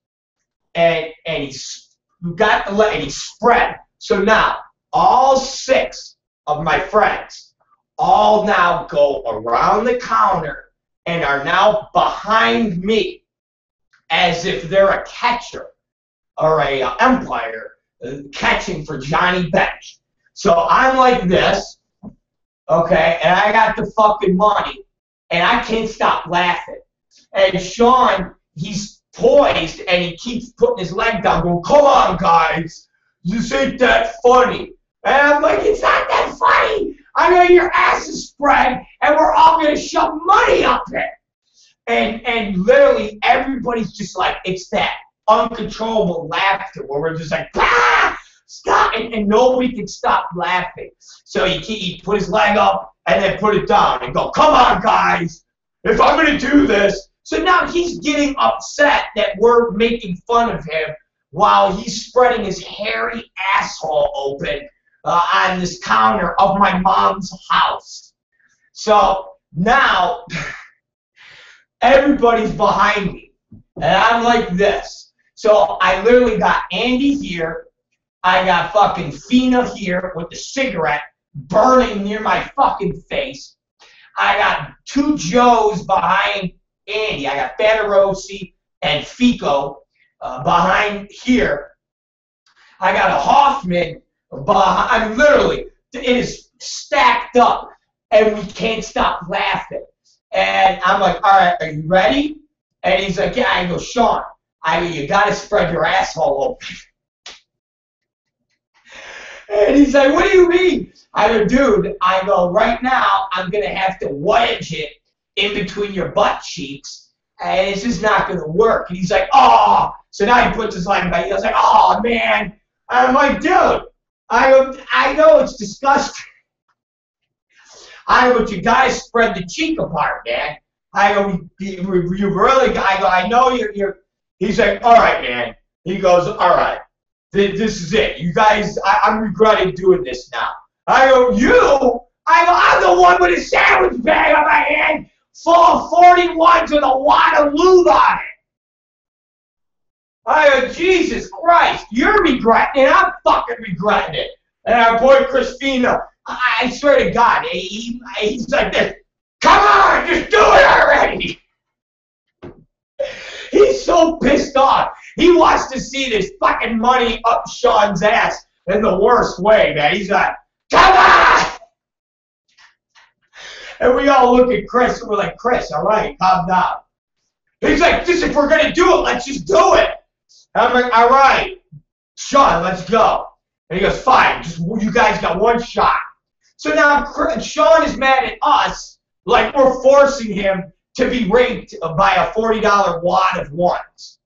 and he's got the leg, and he's spread. So now all 6 of my friends all now go around the counter and are now behind me as if they're a catcher or a umpire catching for Johnny Bench. So I'm like this, okay, and I got the fucking money, and I can't stop laughing. And Sean, he's poised, and he keeps putting his leg down, going, come on, guys, this ain't that funny. And I'm like, it's not that funny. I know your ass is spread, and we're all going to shove money up it. And literally everybody's just like, it's that uncontrollable laughter where we're just like, ah, stop, and nobody can stop laughing. So he put his leg up and then put it down and go, come on, guys, if I'm going to do this. So now he's getting upset that we're making fun of him while he's spreading his hairy asshole open on this counter of my mom's house. So now everybody's behind me, and I'm like this. So I literally got Andy here. I got fucking Fina here with the cigarette burning near my fucking face. I got 2 Joes behind Andy. I got Fanarosi and Fico behind here. I got a Hoffman behind. I mean, literally, it is stacked up, and we can't stop laughing. And I'm like, all right, are you ready? And he's like, yeah. I go, Sean, you got to spread your asshole open. And he's like, what do you mean? I go, dude, right now, I'm going to have to wedge it in between your butt cheeks, and it's just not going to work. And he's like, oh. So now he puts his leg back. He was like, oh, man. I'm like, dude, I know it's disgusting. But you got to spread the cheek apart, man. You really, I know you're, he's like, all right, man. He goes, all right, this is it. You guys, I'm regretting doing this now. I'm the one with a sandwich bag on my hand full of 41s with a wad of lube on it. Jesus Christ, you're regretting it, I'm fucking regretting it. And our boy Christina, I swear to God, he's like this, come on, just do it already. He's so pissed off. He wants to see this fucking money up Sean's ass in the worst way, man. He's like, come on! And we all look at Chris, and we're like, Chris, all right, calm down. He's like, if we're going to do it, let's just do it. And I'm like, all right, Sean, let's go. And he goes, fine, you guys got 1 shot. So now Sean is mad at us like we're forcing him to be raped by a $40 wad of ones.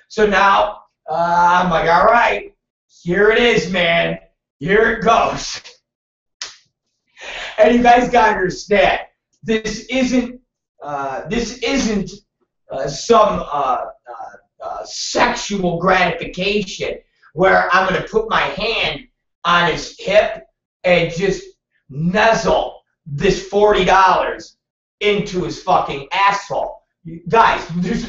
So now I'm like, all right, here it is, man. Here it goes. And you guys gotta understand, this isn't some sexual gratification where I'm gonna put my hand on his hip and just nuzzle this $40 into his fucking asshole. Guys,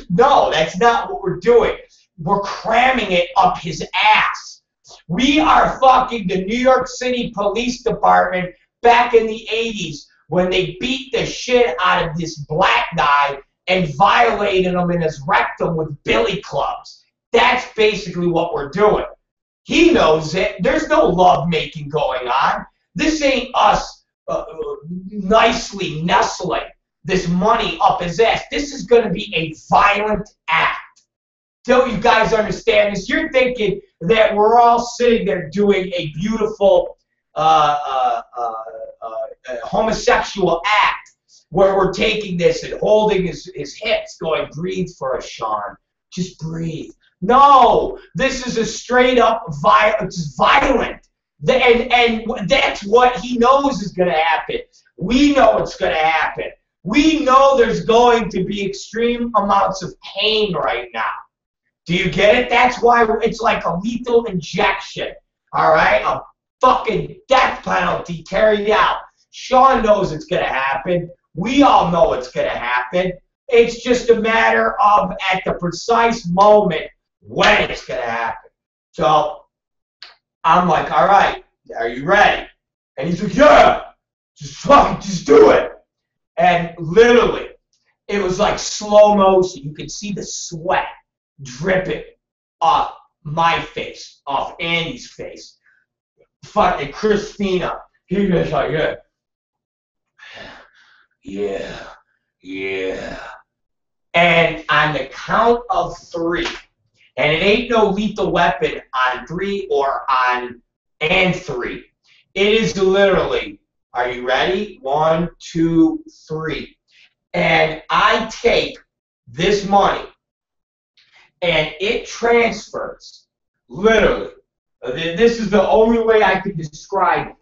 no, that's not what we're doing. We're cramming it up his ass. We are fucking the New York City Police Department back in the 80s when they beat the shit out of this black guy and violated him in his rectum with billy clubs. That's basically what we're doing. He knows it. There's no love making going on. This ain't us nicely nestling this money up his ass. This is going to be a violent act. Don't you guys understand this? You're thinking that we're all sitting there doing a beautiful homosexual act where we're taking this and holding his hips going, breathe for us, Sean. Just breathe. No, this is a straight up violent. And that's what he knows is going to happen. We know it's going to happen. We know there's going to be extreme amounts of pain right now. Do you get it? That's why it's like a lethal injection. All right? A fucking death penalty carried out. Sean knows it's going to happen. We all know it's going to happen. It's just a matter of at the precise moment when it's going to happen. So I'm like, all right, are you ready? And he's like, yeah, just do it. And literally, it was like slow motion. You could see the sweat dripping off my face, off Andy's face. Fucking Christina, he was like, yeah. And on the count of 3, and it ain't no lethal weapon on 3 or on and 3. It is literally, are you ready? 1, 2, 3. And I take this money and it transfers, literally. This is the only way I could describe it.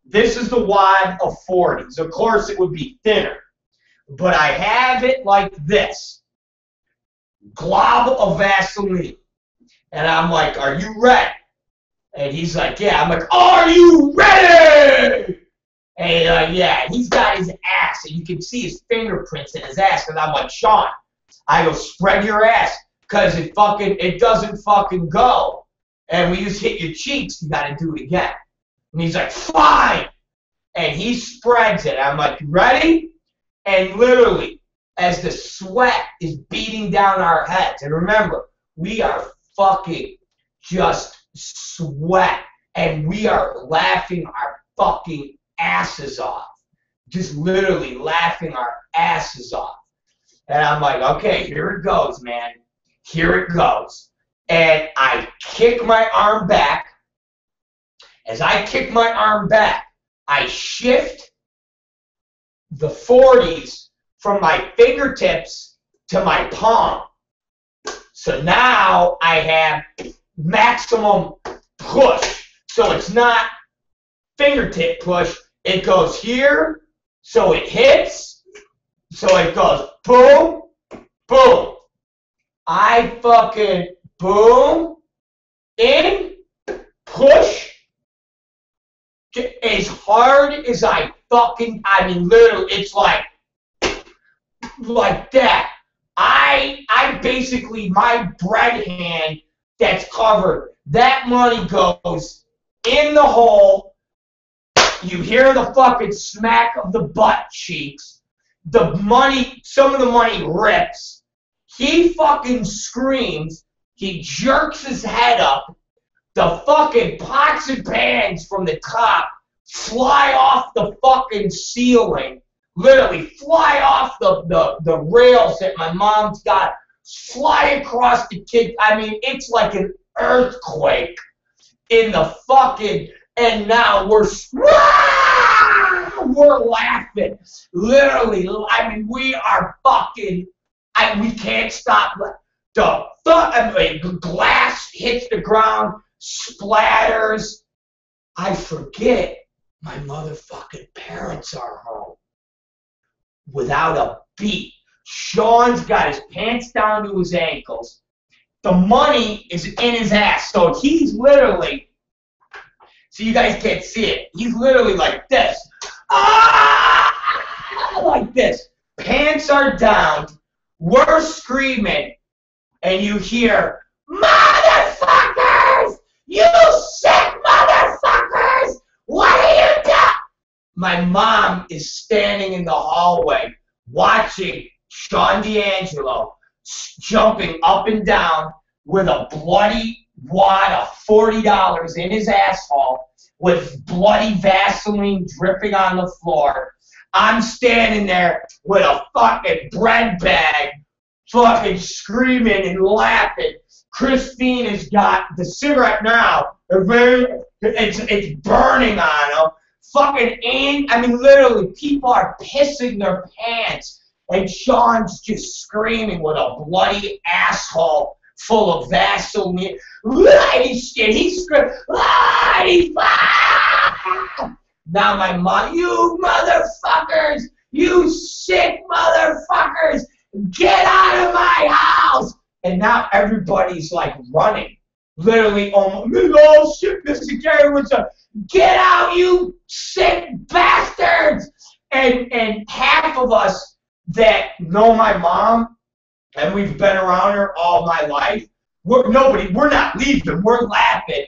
This is the wad of 40s. Of course, it would be thinner. But I have it like this. Glob of Vaseline. And I'm like, are you ready? And he's like, yeah. I'm like, are you ready? And he's like, yeah. He's got his ass, and you can see his fingerprints in his ass. And I'm like, Sean, I go, spread your ass, because it doesn't fucking go. And when you just hit your cheeks, you got to do it again. And he's like, fine. And he spreads it. I'm like, you ready? And literally, as the sweat is beating down our heads, and remember, we are fucking just sweat, and we are laughing our fucking asses off. Just literally laughing our asses off. And I'm like, okay, here it goes, man. Here it goes. And I kick my arm back. As I kick my arm back, I shift the 40s from my fingertips to my palm. So now I have maximum push. So it's not fingertip push. It goes here, so it hits. So it goes boom, boom. I fucking boom, in, push. As hard as I mean, literally, it's like that. I basically, my bread hand that's covered, that money goes in the hole. You hear the fucking smack of the butt cheeks. The money, some of the money rips. He fucking screams. He jerks his head up. The fucking pots and pans from the top fly off the fucking ceiling. Literally fly off the rails that my mom's got. Fly across the kid. I mean, it's like an earthquake in the fucking, and now we're, we're laughing. Literally, I mean, we are fucking, we can't stop. The glass hits the ground, splatters. I forget my motherfucking parents are home without a beat. Sean's got his pants down to his ankles. The money is in his ass. So he's literally, so you guys can't see it, he's literally like this. Ah! Like this. Pants are down. We're screaming. And you hear, motherfuckers! You sick motherfuckers! What are you doing? My mom is standing in the hallway watching Sean D'Angelo jumping up and down with a bloody wad of $40 in his asshole with bloody Vaseline dripping on the floor. I'm standing there with a fucking bread bag, fucking screaming and laughing. Christine has got the cigarette now. It's burning on him. Fucking, I mean, literally, people are pissing their pants. And Sean's just screaming with a bloody asshole full of Vaseline. He's screaming. Now my mom, you motherfuckers, you sick motherfuckers, get out of my house. And now everybody's like running. Literally, oh shit, Mr. Gary, what's up? Get out, you sick bastards. And half of us that know my mom, and we've been around her all my life, we're not leaving, we're laughing.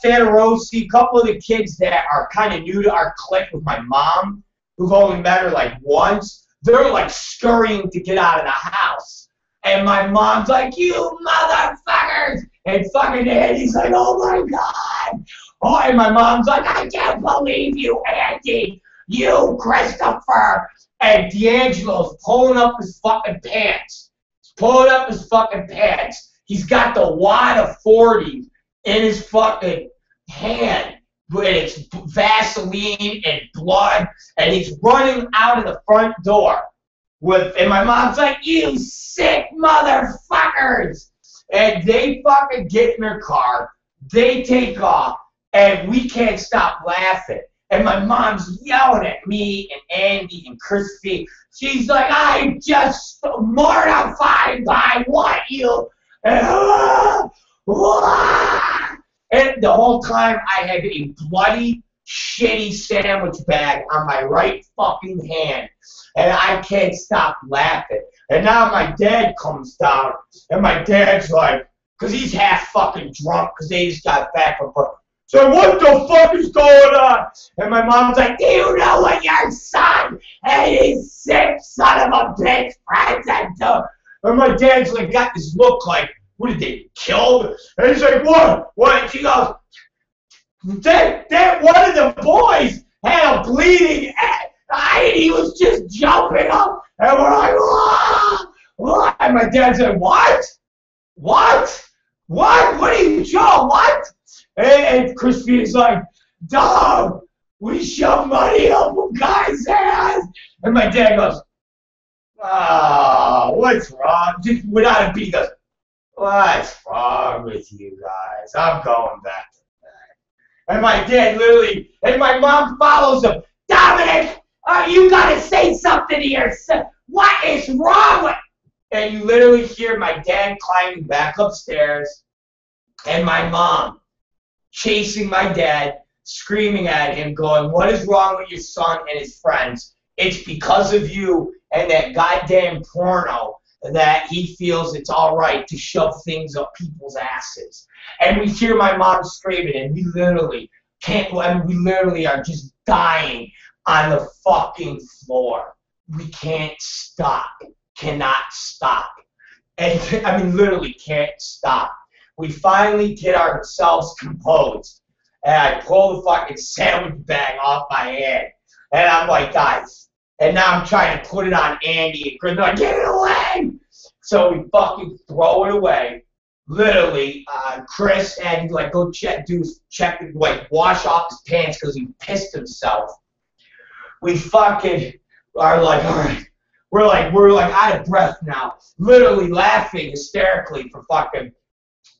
Federosi, a couple of the kids that are kind of new to our clique with my mom, who've only met her like once, they're like scurrying to get out of the house. And my mom's like, you motherfuckers! And fucking Andy's like, oh my God! Oh, and my mom's like, I can't believe you, Andy! You, Christopher! And D'Angelo's pulling up his fucking pants. He's pulling up his fucking pants. He's got the wad of 40s in his fucking hand. And it's Vaseline and blood. And he's running out of the front door. And my mom's like, you sick motherfuckers! And they fucking get in their car. They take off. And we can't stop laughing. And my mom's yelling at me and Andy and Christy. She's like, I'm just mortified by what you... And the whole time I had a bloody, shitty sandwich bag on my right fucking hand. And I can't stop laughing. And now my dad comes down. And my dad's like, because he's half fucking drunk because they just got back from... So what the fuck is going on? And my mom's like, do you know what your son and his sick son of a bitch friends are doing? And my dad's like, got this look like, what did they kill? And he's like, what? What? And she goes, that one of the boys had a bleeding eye and he was just jumping up. And we're like, what? And my dad's like, what? What? What? What are you doing? What? And Christina's like, dog, we shove money up a guy's ass. And my dad goes, oh, what's wrong? Just without a beat, he goes, what's wrong with you guys? I'm going back to bed. And my dad literally, and my mom follows him. Dominic, you got to say something to your son. What is wrong with? And you literally hear my dad climbing back upstairs and my mom chasing my dad, screaming at him, going, what is wrong with your son and his friends? It's because of you and that goddamn porno that he feels it's all right to shove things up people's asses. And we hear my mom screaming, and we literally can't, I mean, we literally are just dying on the fucking floor. We can't stop, cannot stop. And I mean, literally can't stop. We finally get ourselves composed, and I pull the fucking sandwich bag off my hand, and I'm like, guys, and now I'm trying to put it on Andy and Chris, like, get it away! So we fucking throw it away. Literally, Chris had to like go check, like wash off his pants because he pissed himself. We fucking are like, all right. We're like out of breath now. Literally laughing hysterically for fucking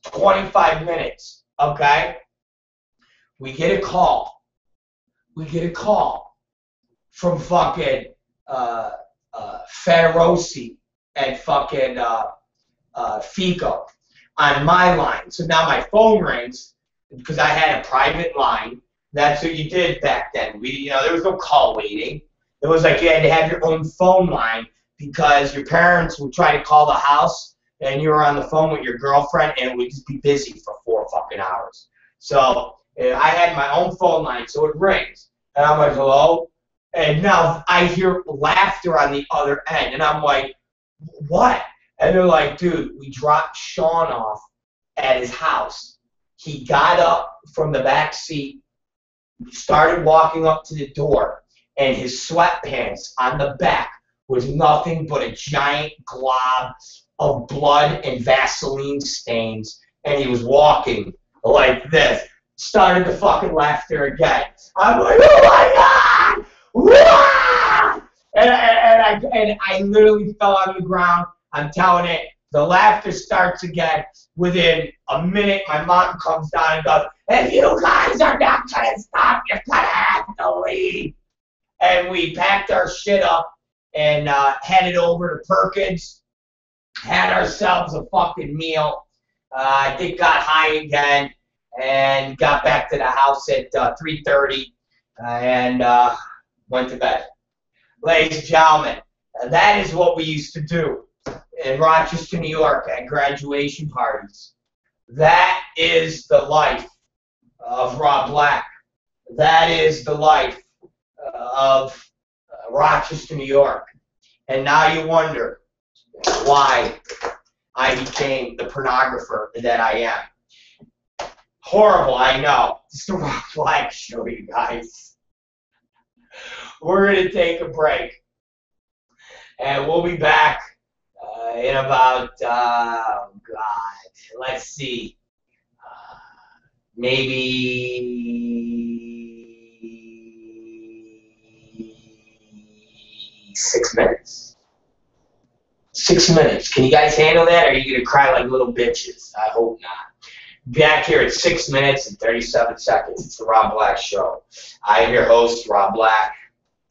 25 minutes. Okay? We get a call. From fucking Federosi and fucking Fico on my line. So now my phone rings because I had a private line. That's what you did back then. There was no call waiting. It was like you had to have your own phone line because your parents would try to call the house and you were on the phone with your girlfriend and it would just be busy for 4 fucking hours. So I had my own phone line, so it rings. And I'm like, hello? And now I hear laughter on the other end. And I'm like, what? And they're like, dude, we dropped Sean off at his house. He got up from the back seat, started walking up to the door, and his sweatpants on the back was nothing but a giant glob of blood and Vaseline stains. And he was walking like this. Started the fucking laughter again. I'm like, oh my God! Wah! And I literally fell on the ground. I'm telling it. The laughter starts again. Within a minute, my mom comes down and goes, if you guys are not going to stop, you're going to have to leave. And we packed our shit up and headed over to Perkins. Had ourselves a fucking meal. I think got high again. And got back to the house at 3:30 and went to bed. Ladies and gentlemen, that is what we used to do in Rochester, New York at graduation parties. That is the life of Rob Black. That is the life of Rochester, New York. And now you wonder why I became the pornographer that I am. Horrible, I know. It's the ROB BLACK Show, you guys. We're going to take a break. And we'll be back in about, oh God, let's see, maybe 6 minutes. 6 minutes. Can you guys handle that, or are you going to cry like little bitches? I hope not. Back here at 6 minutes and 37 seconds. It's the ROB BLACK Show. I am your host, Rob Black.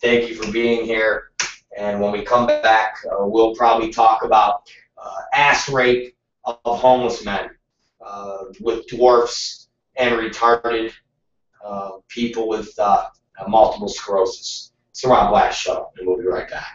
Thank you for being here. And when we come back, we'll probably talk about ass rape of homeless men with dwarfs and retarded people with multiple sclerosis. It's the ROB BLACK Show, and we'll be right back.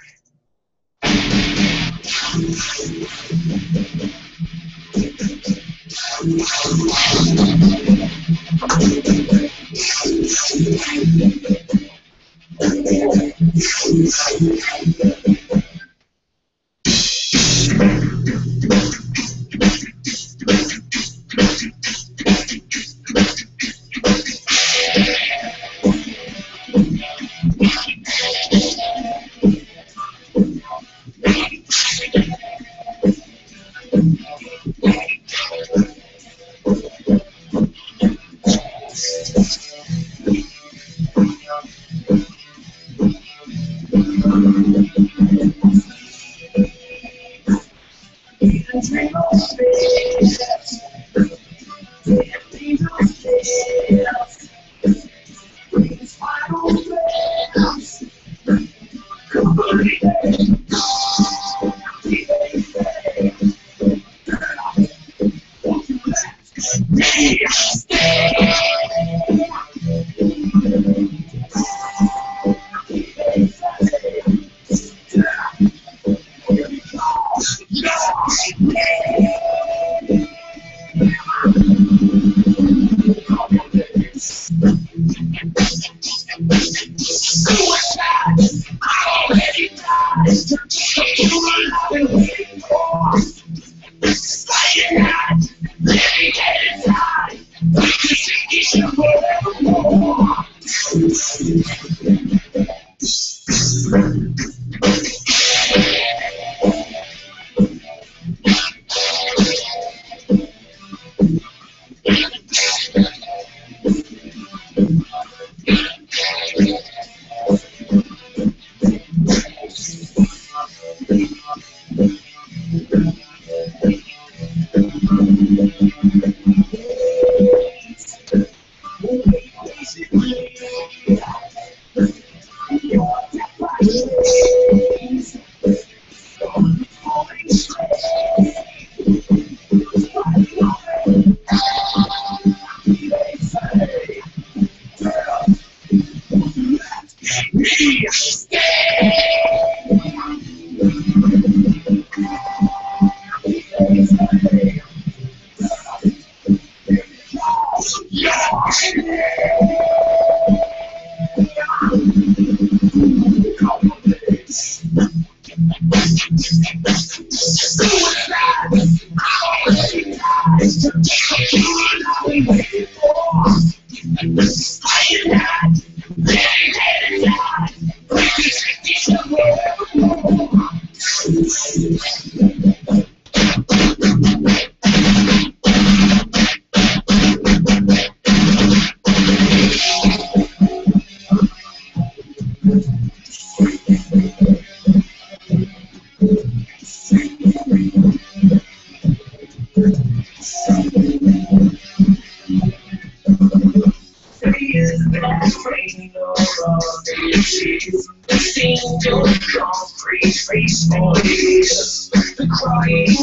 The crying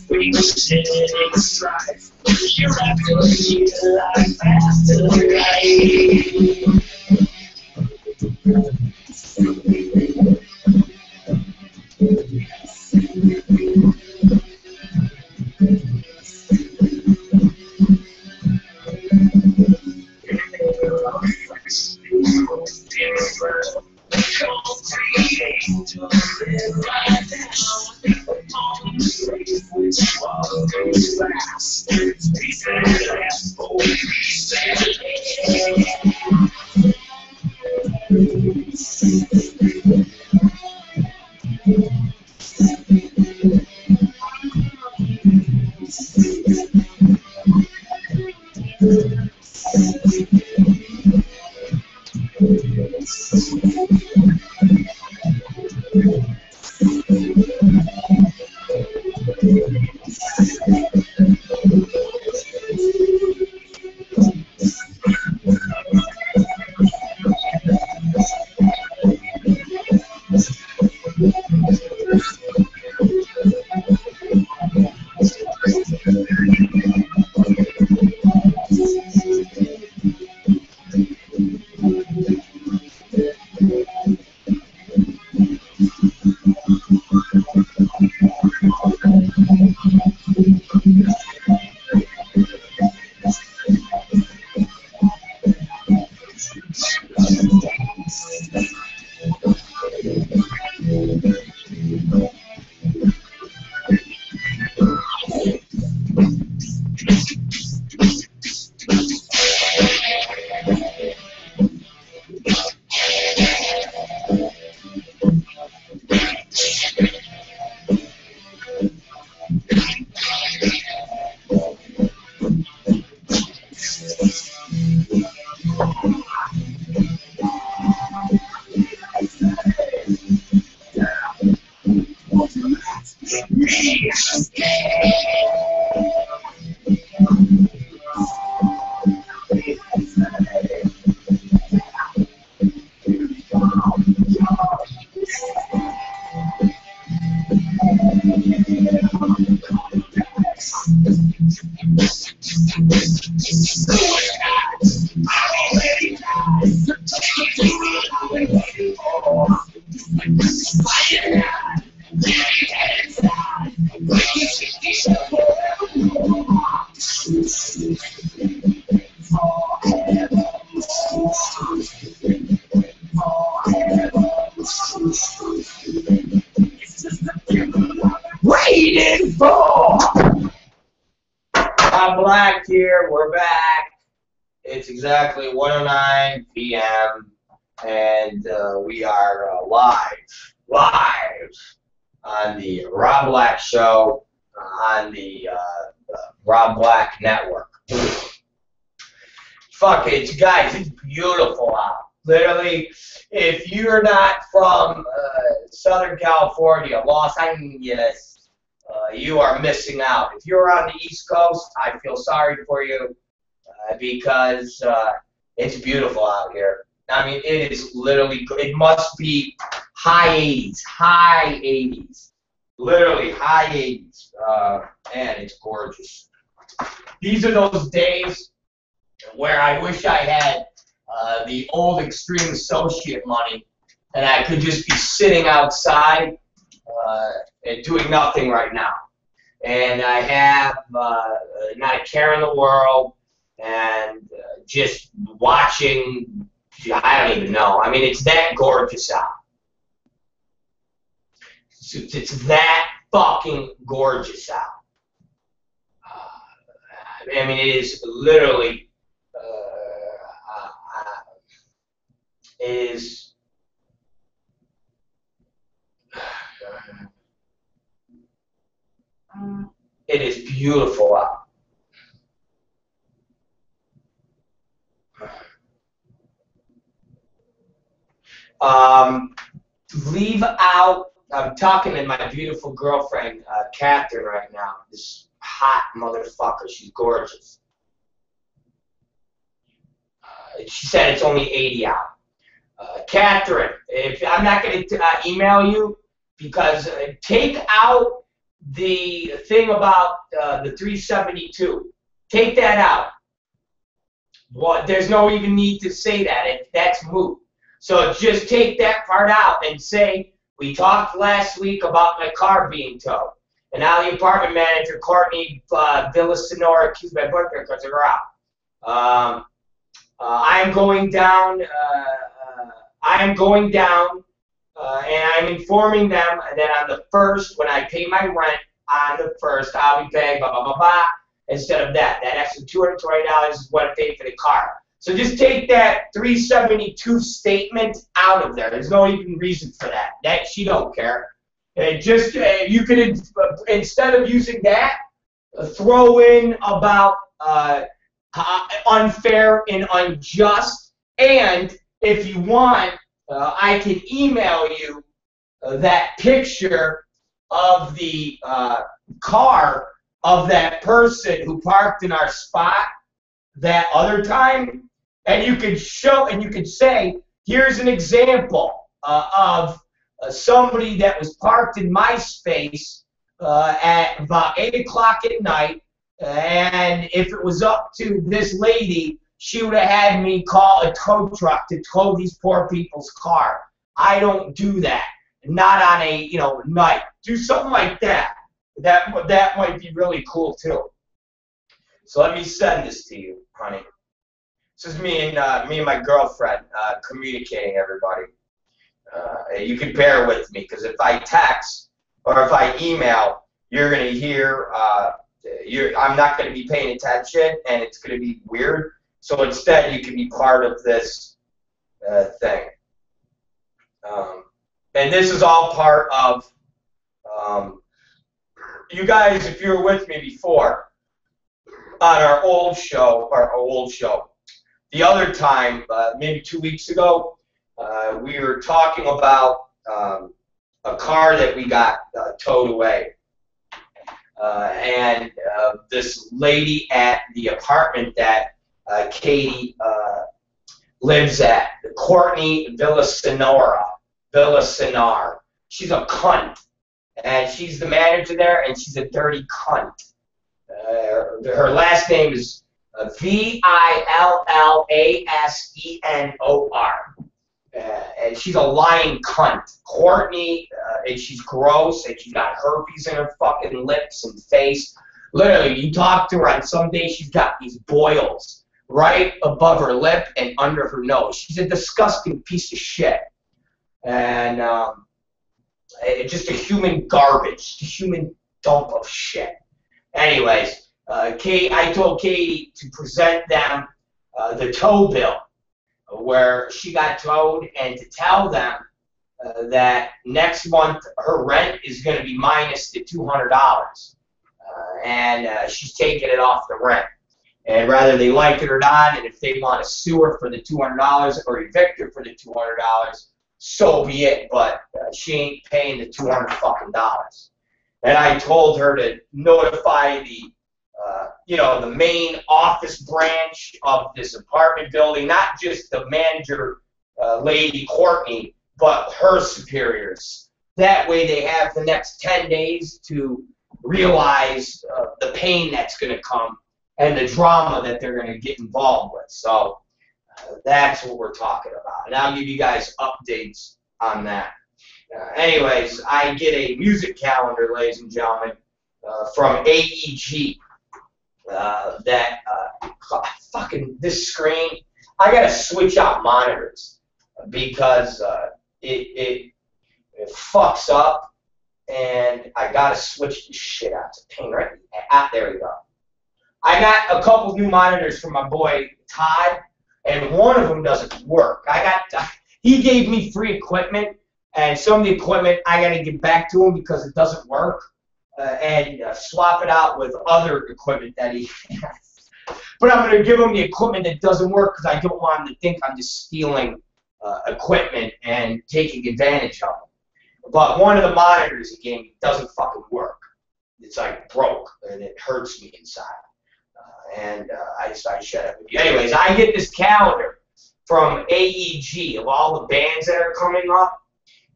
weeping, shedding strife. You're after your life after life. Waiting for. I'm Black here. We're back. It's exactly 1:09 p.m. and we are live on the Rob Black Show on the Rob Black Network. Fuck it, guys. It's beautiful out. Literally, if you're not from Southern California, Los Angeles, you are missing out. If you're on the East Coast, I feel sorry for you because It's beautiful out here. I mean, it is literally, it must be high 80s, literally high 80s, and it's gorgeous. These are those days where I wish I had the old Extreme Associate money, and I could just be sitting outside and doing nothing right now. And I have not a care in the world, and just watching, I don't even know. I mean, it's that gorgeous out. It's that fucking gorgeous out. I mean, it is literally, it is beautiful out. Leave out, I'm talking to my beautiful girlfriend, Catherine, right now. This hot motherfucker, she's gorgeous. She said it's only 80 out. Catherine, if I'm not going to email you, because take out the thing about the 372. Take that out. Well, there's no even need to say that. That's moot. So just take that part out and say, we talked last week about my car being towed. And now the apartment manager, Courtney Villasenora, accused my boyfriend because of her out. I am going down, and I'm informing them that on the 1st, when I pay my rent on the 1st, I'll be paying blah, blah, blah, blah, instead of that. That extra $220 is what I paid for the car. So just take that 372 statement out of there. There's no even reason for that. That she don't care. Just you could, instead of using that, throw in about unfair and unjust. And if you want, I can email you that picture of the car of that person who parked in our spot that other time. And you could show, and you could say, here's an example of somebody that was parked in my space at about 8 o'clock at night, and if it was up to this lady, she would have had me call a tow truck to tow these poor people's car. I don't do that. Not on a night. Do something like that. That might be really cool too. So let me send this to you, honey. This is me and my girlfriend communicating, everybody. You can bear with me, because if I text or if I email, you're going to hear, I'm not going to be paying attention, and it's going to be weird. So instead, you can be part of this thing. And this is all part of, you guys, if you were with me before, on our old show, the other time, maybe 2 weeks ago, we were talking about a car that we got towed away. And this lady at the apartment that Katie lives at, Courtney Villasenar. She's a cunt. And she's the manager there, and she's a dirty cunt. Her last name is Villasenor. And she's a lying cunt. Courtney, and she's gross, and she's got herpes in her fucking lips and face. Literally, you talk to her, and some days she's got these boils right above her lip and under her nose. She's a disgusting piece of shit. And just a human garbage, a human dump of shit. Anyways, I told Katie to present them the tow bill where she got towed, and to tell them that next month her rent is going to be minus the $200, and she's taking it off the rent. And whether they like it or not, and if they want to sue her for the $200 or evict her for the $200, so be it. But she ain't paying the $200 fucking dollars. And I told her to notify the you know, the main office branch of this apartment building, not just the manager, Lady Courtney, but her superiors. That way they have the next 10 days to realize the pain that's going to come and the drama that they're going to get involved with. So that's what we're talking about. And I'll give you guys updates on that. Anyways, I get a music calendar, ladies and gentlemen, from AEG. Fucking this screen, I got to switch out monitors because it fucks up, and I got to switch this shit out. It's a pain, right? There we go. I got a couple new monitors from my boy Todd, and one of them doesn't work. He gave me free equipment, and some of the equipment I got to get back to him because it doesn't work, and swap it out with other equipment that he has. But I'm going to give him the equipment that doesn't work because I don't want him to think I'm just stealing equipment and taking advantage of him. But one of the monitors he gave me doesn't fucking work. It's like broke, and it hurts me inside. I decided to shut up with you. Anyways, I get this calendar from AEG of all the bands that are coming up,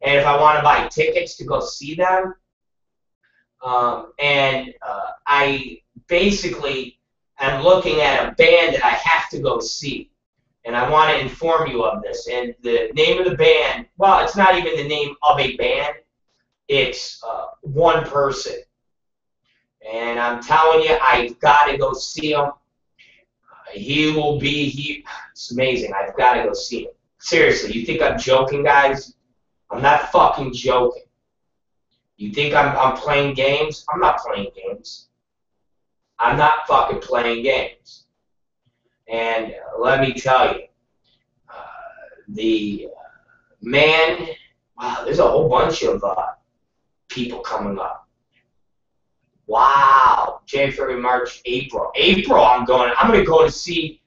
and if I want to buy tickets to go see them. I basically am looking at a band that I have to go see, and I want to inform you of this. And the name of the band, well, it's not even the name of a band. It's one person. And I'm telling you, I've got to go see him. He will be here. It's amazing. I've got to go see him. Seriously, you think I'm joking, guys? I'm not fucking joking. You think I'm playing games? I'm not playing games. I'm not fucking playing games. And let me tell you, the man, wow, there's a whole bunch of people coming up. Wow, January, February, March, April. April, I'm going to go to see.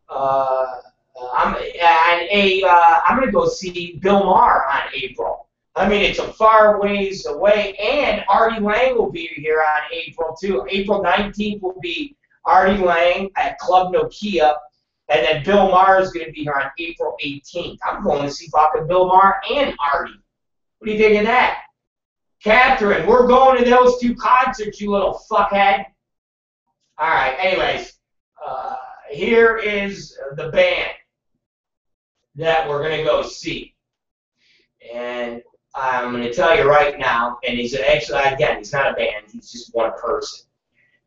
I'm going to go see Bill Maher on April. I mean, it's a far ways away, and Artie Lang will be here on April too. April 19th will be Artie Lang at Club Nokia, and then Bill Maher is going to be here on April 18th. I'm going to see fucking Bill Maher and Artie. What do you think of that? Catherine, we're going to those two concerts, you little fuckhead. All right, anyways, here is the band that we're going to go see. And I'm going to tell you right now, and he's actually, again, he's not a band, he's just one person.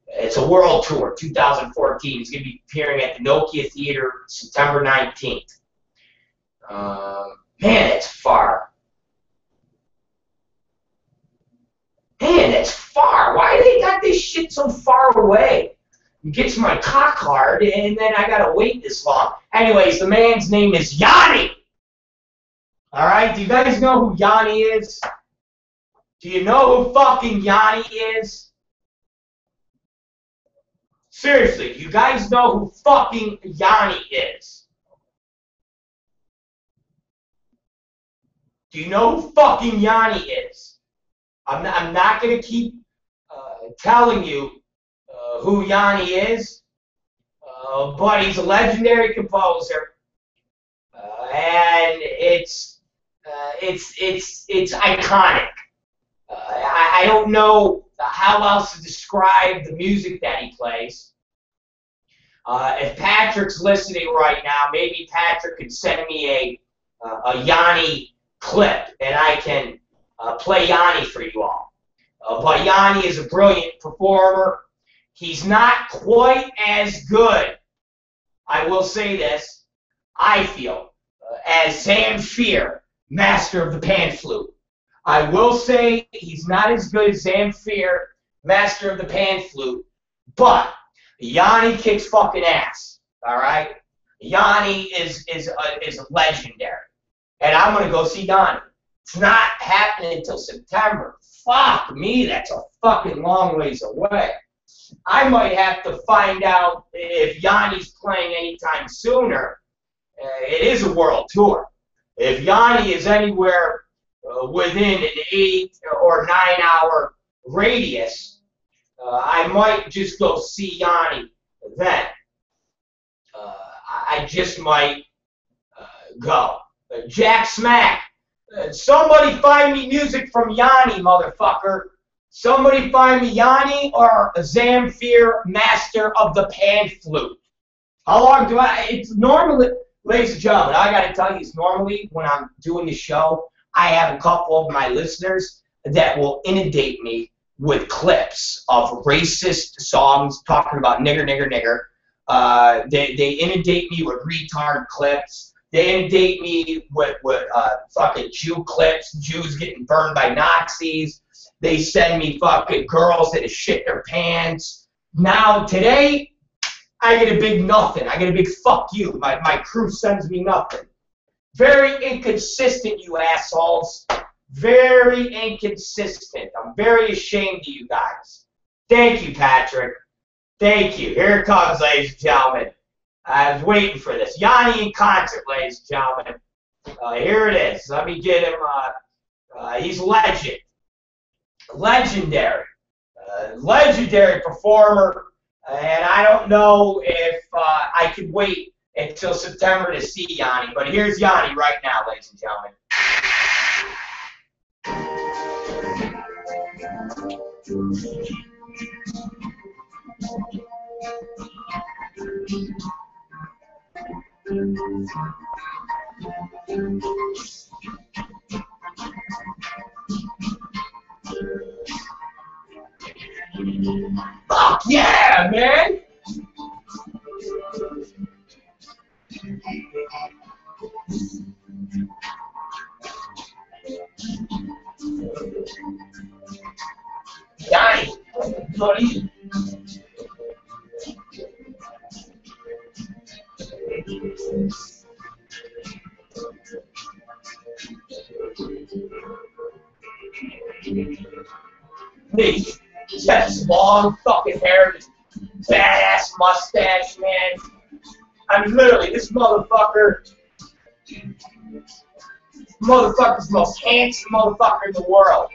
It's a world tour, 2014. He's going to be appearing at the Nokia Theater September 19th. Man, it's far. Man, that's far. Why do they got this shit so far away? It gets my cock hard, and then I gotta wait this long. Anyways, the man's name is Yanni. Alright, do you guys know who Yanni is? Do you know who fucking Yanni is? Seriously, do you guys know who fucking Yanni is? Do you know who fucking Yanni is? I'm not going to keep telling you who Yanni is, but he's a legendary composer, and it's iconic. I don't know how else to describe the music that he plays. If Patrick's listening right now, maybe Patrick could send me a Yanni clip, and I can play Yanni for you all. But Yanni is a brilliant performer. He's not quite as good, I will say this, I feel, as Zamfir, master of the pan flute. I will say he's not as good as Zamfir, master of the pan flute, but Yanni kicks fucking ass, all right? Yanni is legendary, and I'm going to go see Yanni. It's not happening until September. Fuck me, that's a fucking long ways away. I might have to find out if Yanni's playing anytime sooner. It is a world tour. If Yanni is anywhere within an 8 or 9 hour radius, I might just go see Yanni then. I just might go. Jack Smack. Somebody find me music from Yanni, motherfucker. Somebody find me Yanni or Zamfir, master of the pan flute. How long do it's normally, ladies and gentlemen, I got to tell you, it's normally when I'm doing the show, I have a couple of my listeners that will inundate me with clips of racist songs talking about nigger, nigger, nigger. They inundate me with retard clips. They inundate me with fucking Jew clips, Jews getting burned by Nazis. They send me fucking girls that have shit their pants. Now, today, I get a big nothing. I get a big fuck you. My crew sends me nothing. Very inconsistent, you assholes. Very inconsistent. I'm very ashamed of you guys. Thank you, Patrick. Thank you. Here it comes, ladies and gentlemen. I was waiting for this. Yanni in concert, ladies and gentlemen. Here it is. Let me get him. He's legend. Legendary. Legendary performer. And I don't know if I can wait until September to see Yanni. But here's Yanni right now, ladies and gentlemen. Fuck yeah, man! Yanni, buddy. Me, that's long fucking hair, this badass mustache, man. I mean, literally, this motherfucker's the most handsome motherfucker in the world.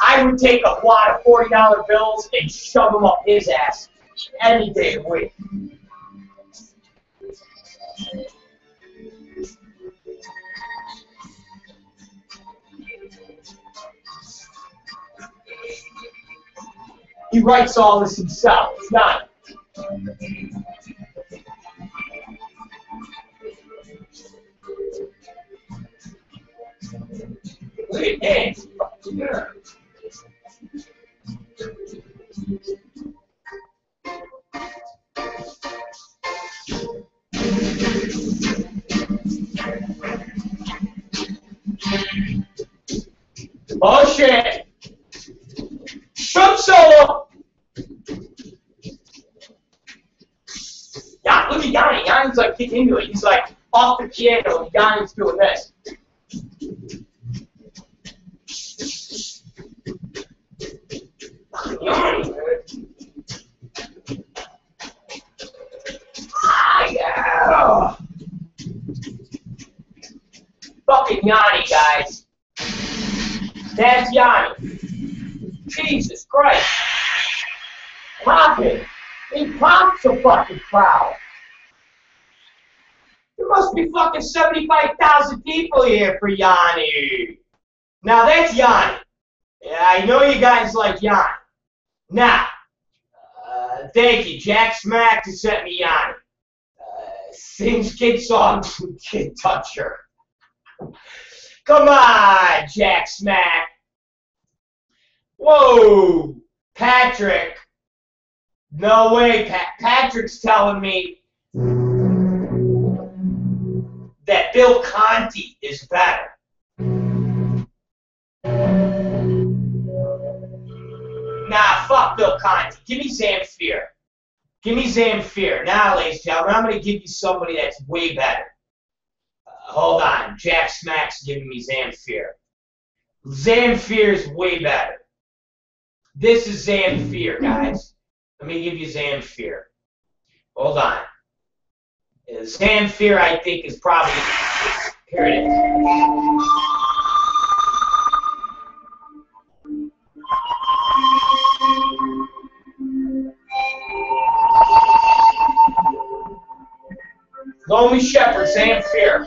I would take a wad of $40 bills and shove them up his ass any day of the week. He writes all this himself. It's not. Look at that. Yeah. Oh shit! Drum solo! Yeah, look at Yanni. Yanni's like getting into it. He's like off the piano and Yanni's doing this. Yanni! Ah, yeah! Fucking Yanni, guys. That's Yanni. Jesus Christ. Popping. He pops a fucking crowd. There must be fucking 75,000 people here for Yanni. Now that's Yanni. Yeah, I know you guys like Yanni. Now, thank you, Jack Smack, to sent me Yanni. Sings kid songs from Kid Toucher. Come on, Jack Smack. Whoa, Patrick. No way, Patrick's telling me that Bill Conti is better. Nah, fuck Bill Conti. Give me Zamfir. Give me Zamfir. Now, ladies and gentlemen, I'm going to give you somebody that's way better. Hold on. Jack Smack's giving me Zamfir. Zamfir is way better. This is Zamfir, guys. Let me give you Zamfir. Hold on. Zamfir, I think, is probably... Here it is. Lonely Shepherd, Sam Fear.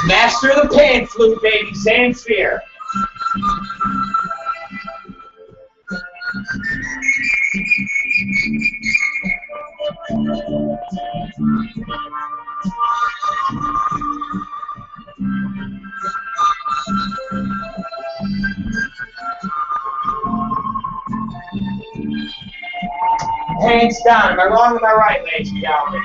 Master of the pan flute, baby, Sam Fear. Hands down, am I wrong or am I right, ladies and gentlemen?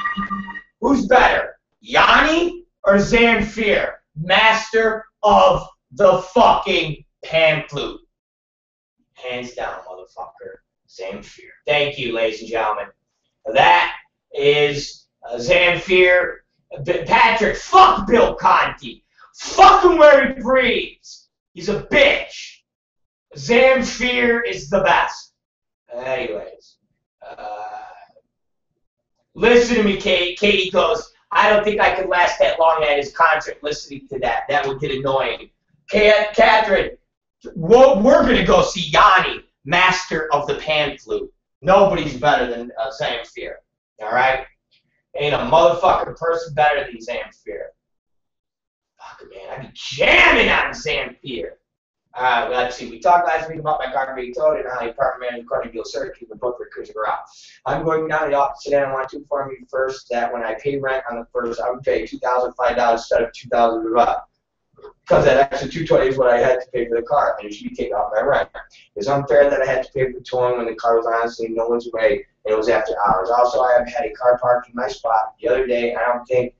Who's better, Yanni or Zamfir, master of the fucking pan flute? Hands down, motherfucker, Zamfir. Thank you, ladies and gentlemen. That is Zamfir. Patrick, fuck Bill Conti. Fuck him where he breathes. He's a bitch. Zamfir is the best. Anyways. Listen to me, Katie. Katie goes, I don't think I could last that long at his concert listening to that. That would get annoying. Catherine, we're going to go see Yanni, master of the pan flute. Nobody's better than Zamfir. All right? Ain't a motherfucking person better than Zamfir. Fuck, man, I be jamming on Zamfir. Let's see. We talked last week about my car being towed and how the apartment manager according to search keep the book for cruising around. I'm going down to the office today and I want to inform you first that when I pay rent on the first, I would pay $2,005 instead of $2,000 because that extra $220 is what I had to pay for the car, and it should be taken off my rent. It's unfair that I had to pay for towing when the car was honestly in no one's way and it was after hours. Also, I have had a car parked in my spot the other day. I don't think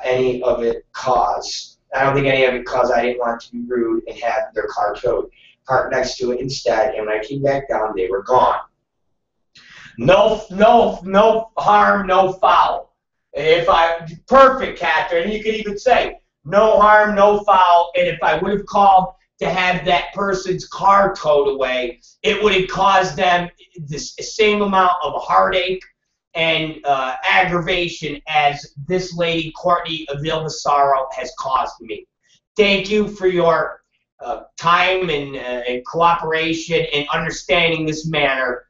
any of it caused I didn't want to be rude and have their car towed. Parked next to it instead, and when I came back down, they were gone. No harm, no foul. Perfect, Catherine. You could even say, no harm, no foul, and if I would have called to have that person's car towed away, it would have caused them the same amount of heartache and aggravation as this lady, Courtney Villasaro, has caused me. Thank you for your time and cooperation and understanding this manner.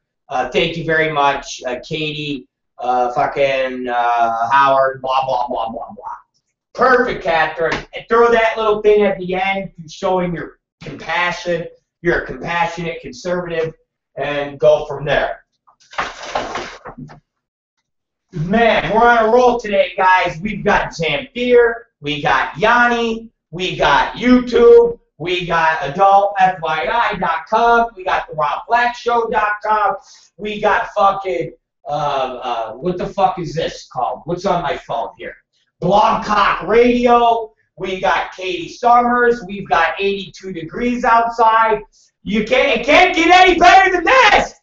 Thank you very much, Katie, fucking Howard, blah, blah, blah, blah, blah. Perfect, Catherine. And throw that little thing at the end showing your compassion. You're a compassionate conservative, and go from there. Man, we're on a roll today, guys. We've got Zamfir, we got Yanni, we got YouTube, we got AdultFYI.com, we got the ROBBlackShow.com, we got fucking, what the fuck is this called? What's on my phone here? Blog Talk Radio, we got Katie Summers, we've got 82 degrees outside. It can't get any better than this!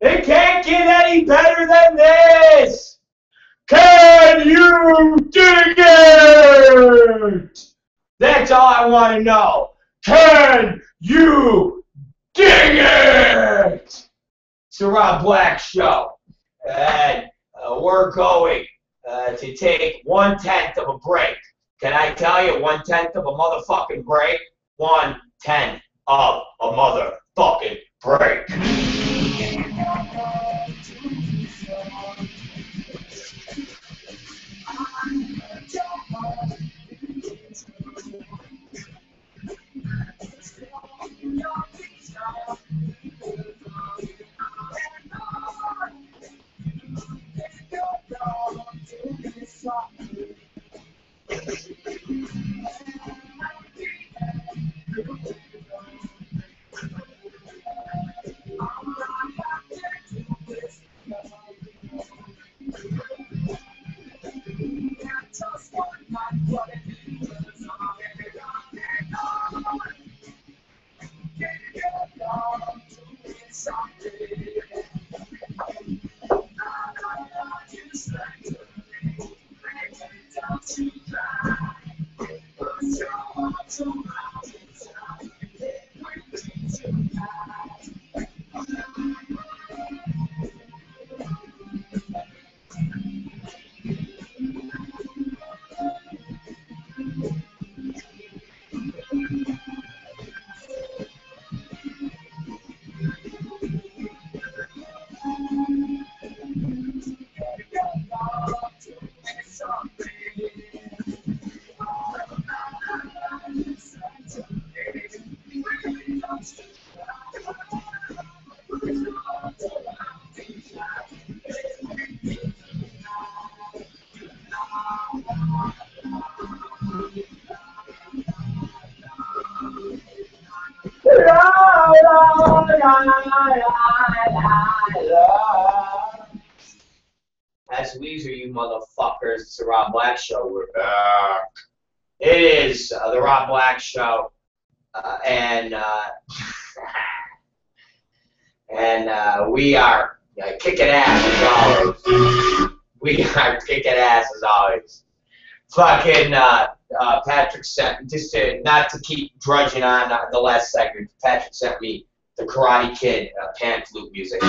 It can't get any better than this! Can you dig it? That's all I want to know. Can you dig it? It's the Rob Black Show. And we're going to take 1/10 of a break. Can I tell you 1/10 of a motherfucking break? 1/10 of a motherfucking break. That's Weezer, you motherfuckers. It's the Rob Black Show. We're back. It is the Rob Black Show, and we are kicking ass as always. We are kicking ass as always. Fucking Patrick sent, just to, not to keep drudging on the last segment, Patrick sent me the Karate Kid pan flute music.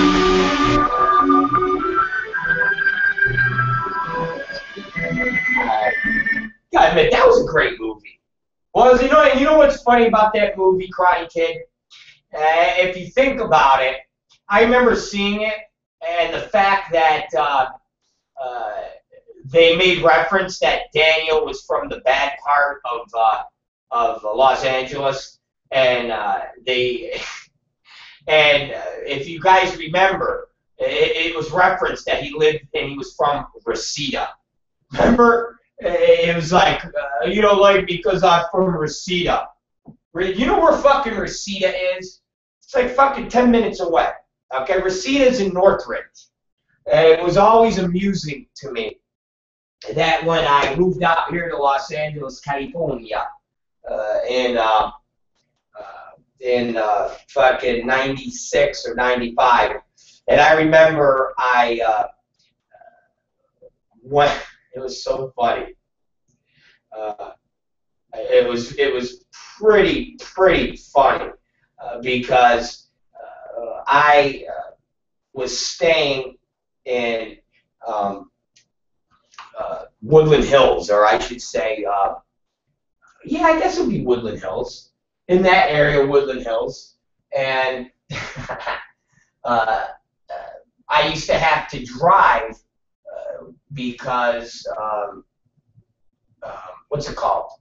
Gotta admit, that was a great movie. Well, you know what's funny about that movie, Karate Kid? If you think about it, I remember seeing it, and the fact that they made reference that Daniel was from the bad part of Los Angeles, and if you guys remember, it was referenced that he lived and he was from Reseda. Remember? It was like, because I'm from Reseda. You know where fucking Reseda is? It's like fucking 10 minutes away. Okay, Reseda's in Northridge. And it was always amusing to me that when I moved out here to Los Angeles, California, in fucking 96 or 95, and I remember it was so funny. It was pretty funny because I was staying in Woodland Hills, or I should say, yeah, I guess it would be Woodland Hills, in that area, Woodland Hills, and I used to have to drive because what's it called?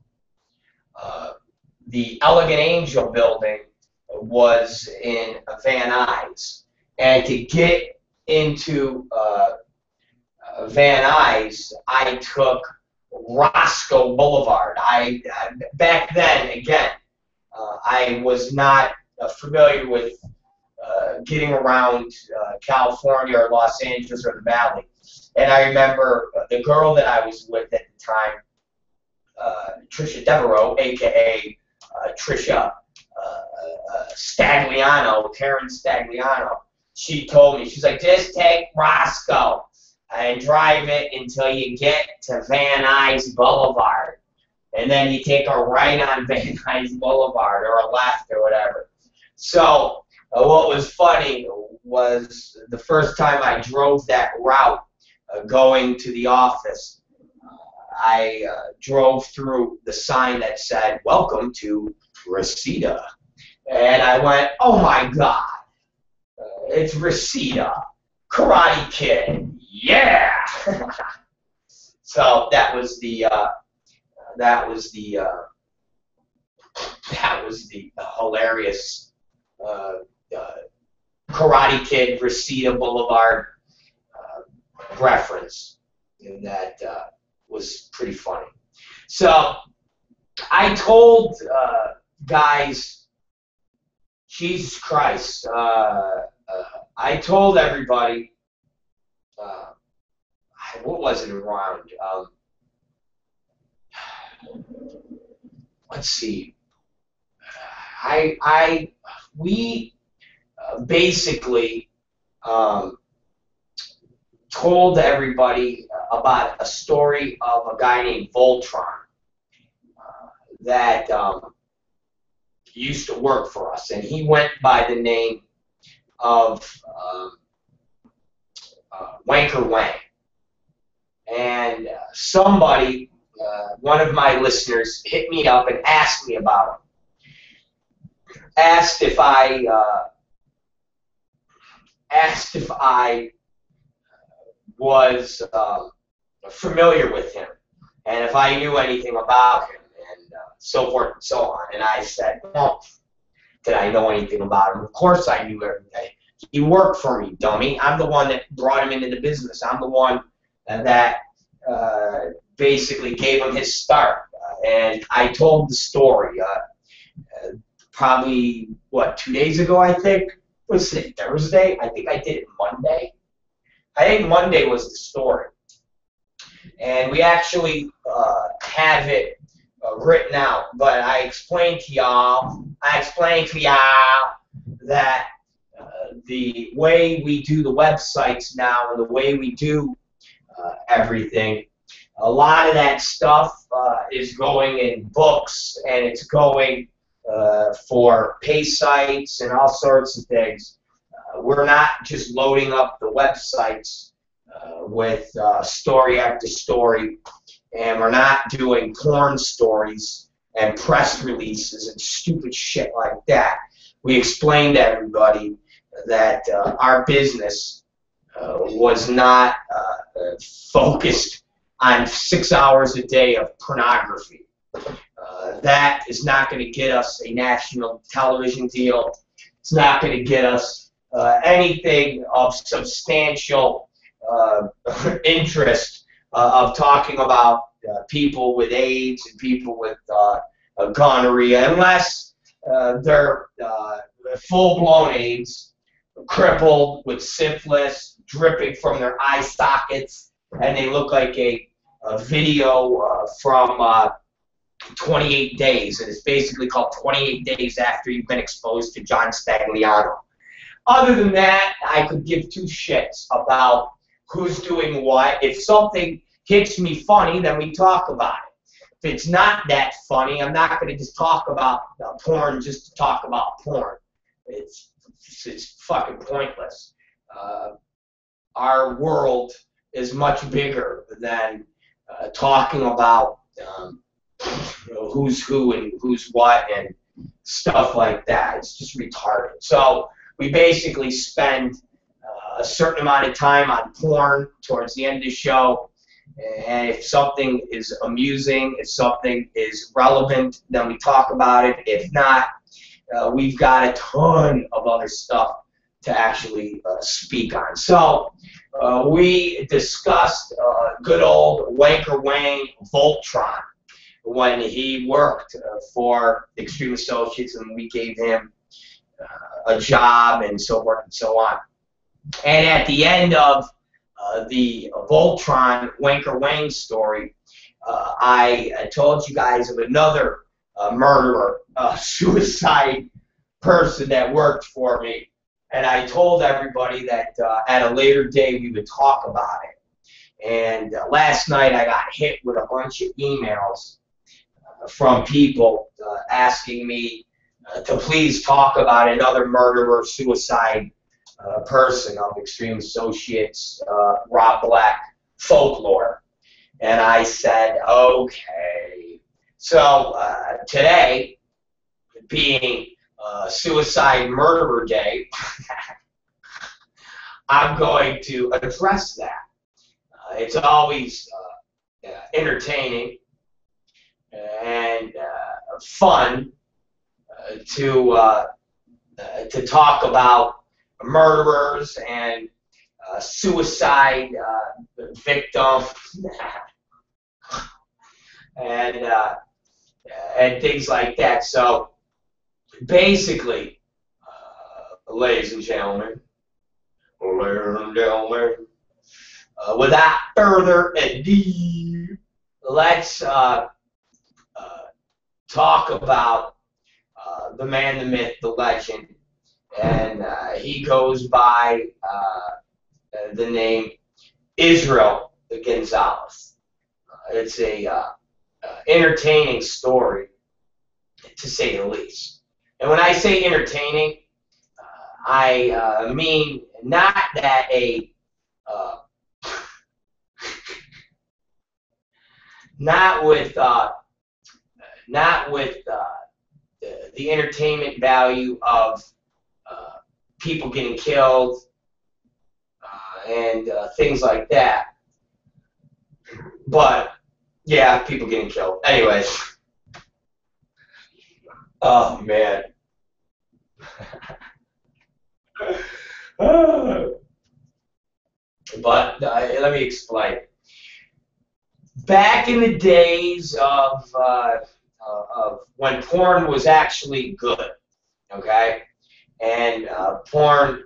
The Elegant Angel building was in Van Nuys, and to get into Van Nuys, I took Roscoe Boulevard. Back then, again, I was not familiar with getting around California or Los Angeles or the Valley. And I remember the girl that I was with at the time, Trisha Devereaux, a.k.a. Trisha Stagliano, Karen Stagliano, she told me, she's like, just take Roscoe and drive it until you get to Van Nuys Boulevard. And then you take a right on Van Nuys Boulevard, or a left, or whatever. So what was funny was the first time I drove that route going to the office, I drove through the sign that said, "Welcome to Reseda." And I went, oh my God, it's Reseda, Karate Kid, yeah! So that was the hilarious Karate Kid Reseda Boulevard reference, and that was pretty funny. So I told guys, Jesus Christ, I told everybody, what was it around? Let's see. We basically told everybody about a story of a guy named Voltron that used to work for us, and he went by the name of Wanker Wang. And somebody, one of my listeners, hit me up and asked me about him. Asked if I was familiar with him, and if I knew anything about him, and so forth and so on. And I said, no. Did I know anything about him? Of course I knew everything. He worked for me, dummy. I'm the one that brought him into the business. I'm the one that basically gave him his start. And I told the story probably, what, 2 days ago, I think? Was it Thursday? I think I did it Monday. I think Monday was the story. And we actually have it written out. But I explained to y'all that the way we do the websites now and the way we do everything, a lot of that stuff is going in books, and it's going for pay sites and all sorts of things. We're not just loading up the websites with story after story, and we're not doing porn stories and press releases and stupid shit like that. We explained to everybody that our business was not focused on 6 hours a day of pornography. That is not going to get us a national television deal. It's not going to get us anything of substantial interest of talking about people with AIDS and people with gonorrhea, unless they're full-blown AIDS, crippled with syphilis, dripping from their eye sockets, and they look like a video from 28 Days, and it's basically called 28 Days After You've Been Exposed to John Stagliano. Other than that, I could give two shits about who's doing what. If something hits me funny, then we talk about it. If it's not that funny, I'm not going to just talk about porn just to talk about porn. It's fucking pointless. Our world is much bigger than talking about who's who and who's what and stuff like that. It's just retarded. So we basically spend a certain amount of time on porn towards the end of the show, and if something is amusing, if something is relevant, then we talk about it. If not, we've got a ton of other stuff to actually speak on. So we discussed good old Wanker Wang Voltron when he worked for Extreme Associates, and we gave him a job and so forth and so on. And at the end of the Voltron Wanker Wang story, I told you guys of another murderer, suicide person that worked for me, and I told everybody that at a later day we would talk about it. And last night I got hit with a bunch of emails from people asking me to please talk about another murderer, suicide person of Extreme Associates, ROB Black folklore. And I said, okay. So today, being Suicide Murderer Day, I'm going to address that. It's always entertaining and fun to talk about murderers and suicide victims and things like that. So basically, ladies and gentlemen, without further ado, let's talk about the man, the myth, the legend, and he goes by the name Israel Gonzalez. It's a entertaining story, to say the least. And when I say entertaining, I mean not that not with the entertainment value of people getting killed and things like that. But yeah, people getting killed. Anyways, oh man. But let me explain. Back in the days of when porn was actually good, okay, and porn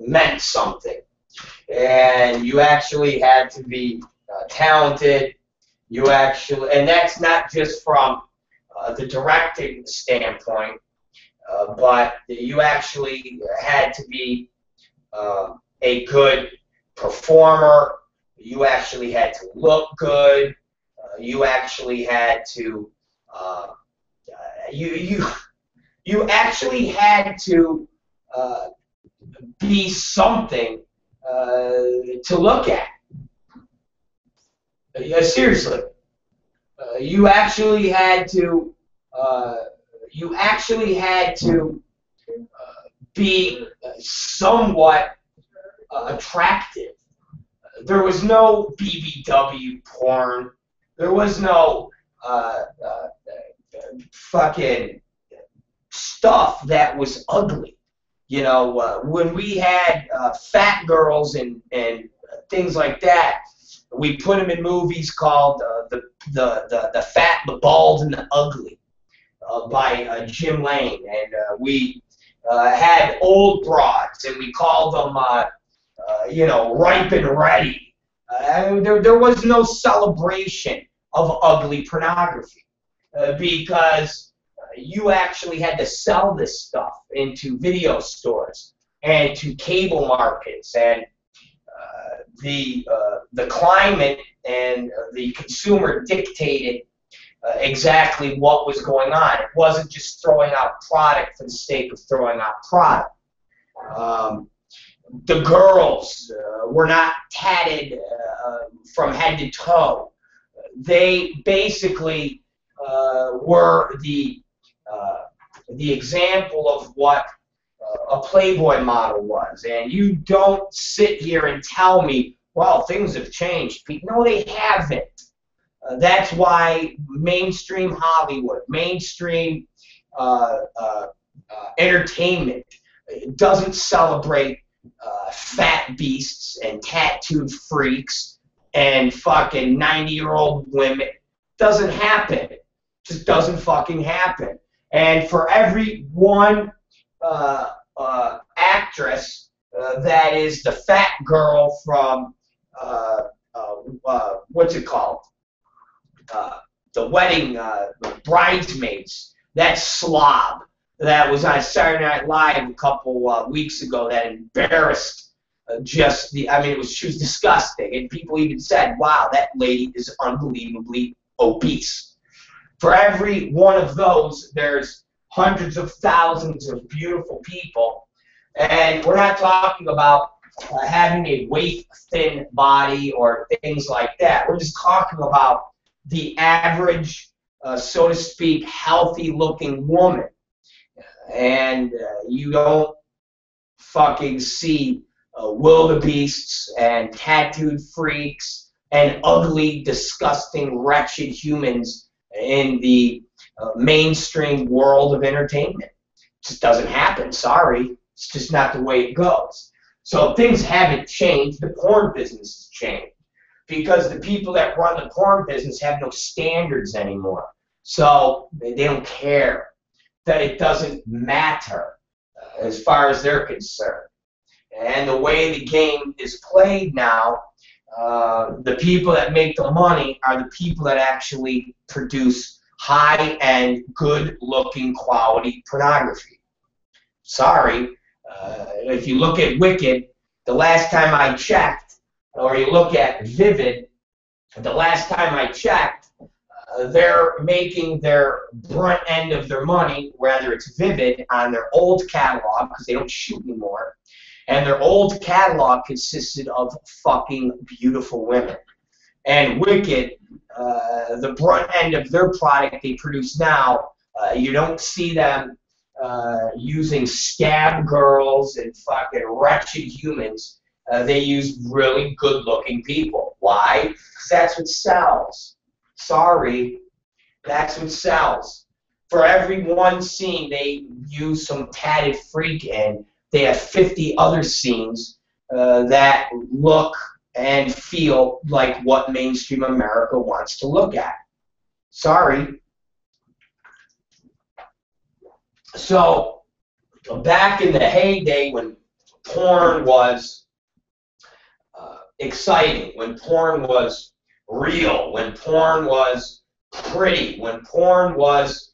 meant something, and you actually had to be talented. You actually, and that's not just from the directing standpoint, but you actually had to be a good performer. You actually had to look good. You actually had to you actually had to be something to look at. Yeah, seriously, you actually had to be somewhat attractive. There was no BBW porn. There was no fucking stuff that was ugly. You know, when we had fat girls and things like that, we put them in movies called the Fat, the Bald, and the Ugly by Jim Lane, and we had old broads, and we called them you know, ripe and ready. There was no celebration of ugly pornography because you actually had to sell this stuff into video stores and to cable markets, and the climate and the consumer dictated exactly what was going on. It wasn't just throwing out product for the sake of throwing out product. The girls were not tatted from head to toe. They basically were the example of what a Playboy model was. And you don't sit here and tell me, well, things have changed. No, they haven't. That's why mainstream Hollywood, mainstream entertainment doesn't celebrate fat beasts and tattooed freaks and fucking 90-year-old women. Doesn't happen. Just doesn't fucking happen. And for every one actress that is the fat girl from what's it called? The wedding bridesmaids. That slob that was on Saturday Night Live a couple weeks ago that embarrassed just the. I mean, she was disgusting, and people even said, "Wow, that lady is unbelievably obese." For every one of those, there's hundreds of thousands of beautiful people, and we're not talking about having a waif-thin body or things like that. We're just talking about the average, so to speak, healthy-looking woman. And you don't fucking see wildebeests and tattooed freaks and ugly, disgusting, wretched humans in the mainstream world of entertainment. It just doesn't happen. Sorry. It's just not the way it goes. So things haven't changed. The porn business has changed because the people that run the porn business have no standards anymore. So they don't care. That it doesn't matter as far as they're concerned. And the way the game is played now, the people that make the money are the people that actually produce high-end, good-looking, quality pornography. Sorry. If you look at Wicked, the last time I checked, or you look at Vivid, the last time I checked, they're making their brunt end of their money, whether it's Vivid, on their old catalog, because they don't shoot anymore. And their old catalog consisted of fucking beautiful women. And Wicked, the brunt end of their product they produce now, you don't see them using scab girls and fucking wretched humans. They use really good-looking people. Why? Because that's what sells. Sorry, that's what sells. For every one scene they use some tatted freak in, they have 50 other scenes that look and feel like what mainstream America wants to look at. Sorry. So, back in the heyday when porn was exciting, when porn was real, when porn was pretty, when porn was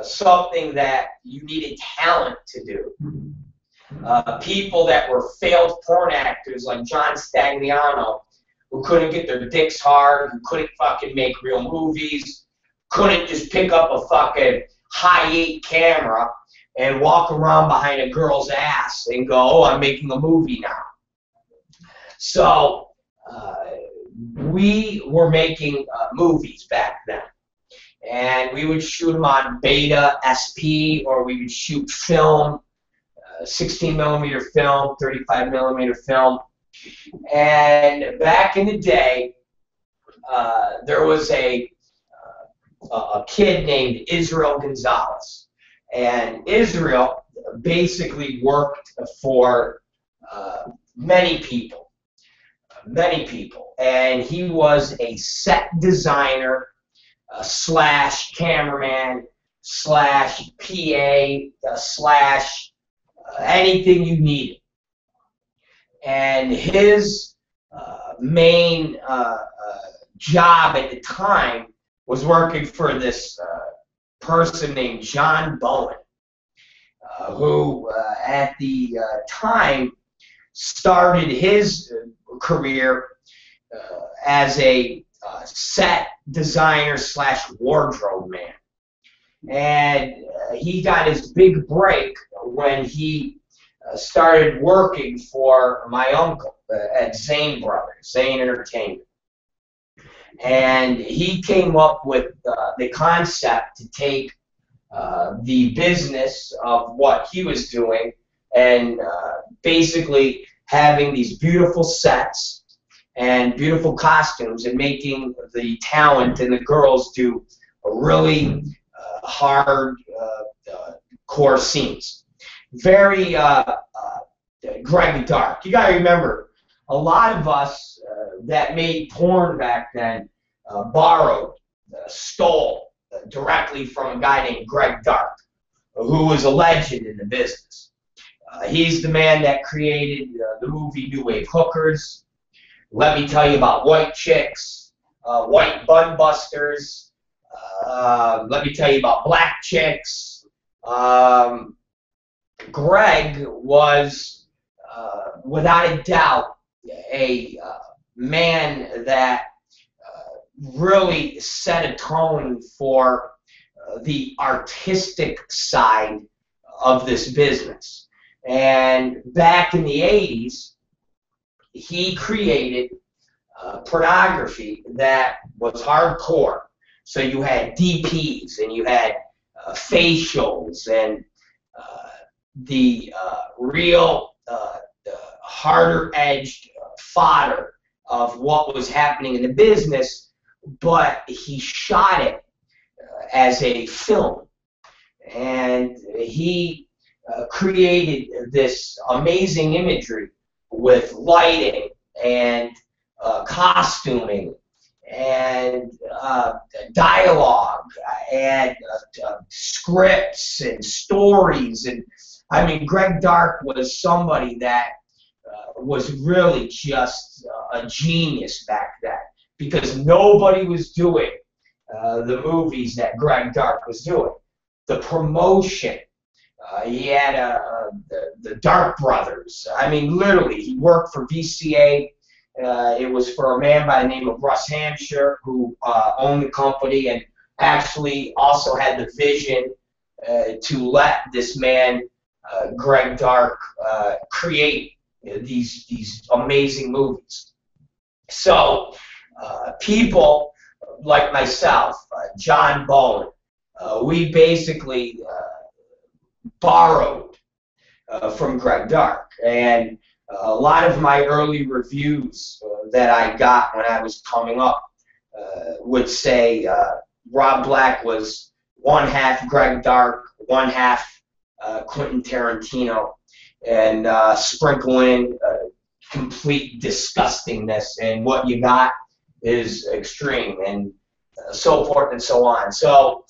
something that you needed talent to do. People that were failed porn actors like John Stagliano, who couldn't get their dicks hard, who couldn't fucking make real movies, couldn't just pick up a fucking high-8 camera and walk around behind a girl's ass and go, oh, I'm making a movie now. So we were making movies back then. And we would shoot them on Beta SP, or we would shoot film, 16mm film, 35mm film. And back in the day, there was a kid named Israel Gonzalez. And Israel basically worked for many people. And he was a set designer slash cameraman slash PA slash anything you needed. And his main job at the time was working for this person named John Bowen, who at the time started his career as a set designer slash wardrobe man. And he got his big break when he started working for my uncle at Zane Brothers, Zane Entertainment. And he came up with the concept to take the business of what he was doing and basically having these beautiful sets and beautiful costumes and making the talent and the girls do really hard core scenes. Very Greg Dark. You got to remember, a lot of us that made porn back then borrowed, stole directly from a guy named Greg Dark, who was a legend in the business. He's the man that created the movie New Wave Hookers. Let Me Tell You About White Chicks, White Bun Busters. Let Me Tell You About Black Chicks. Greg was, without a doubt, a man that really set a tone for the artistic side of this business. And back in the 80s, he created pornography that was hardcore. So you had DPs and you had facials and the real harder-edged fodder of what was happening in the business, but he shot it as a film. And he created this amazing imagery with lighting and costuming and dialogue and scripts and stories. And I mean, Greg Dark was somebody that was really just a genius back then, because nobody was doing the movies that Greg Dark was doing. The promotion, He had the Dark Brothers. I mean, literally, he worked for VCA. It was for a man by the name of Russ Hampshire, who owned the company and actually also had the vision to let this man, Greg Dark, create these amazing movies. So people like myself, John Bowen, we basically borrowed from Greg Dark. And a lot of my early reviews that I got when I was coming up would say Rob Black was one half Greg Dark, one half Quentin Tarantino, and sprinkle in complete disgustingness, and what you got is extreme, and so forth and so on. So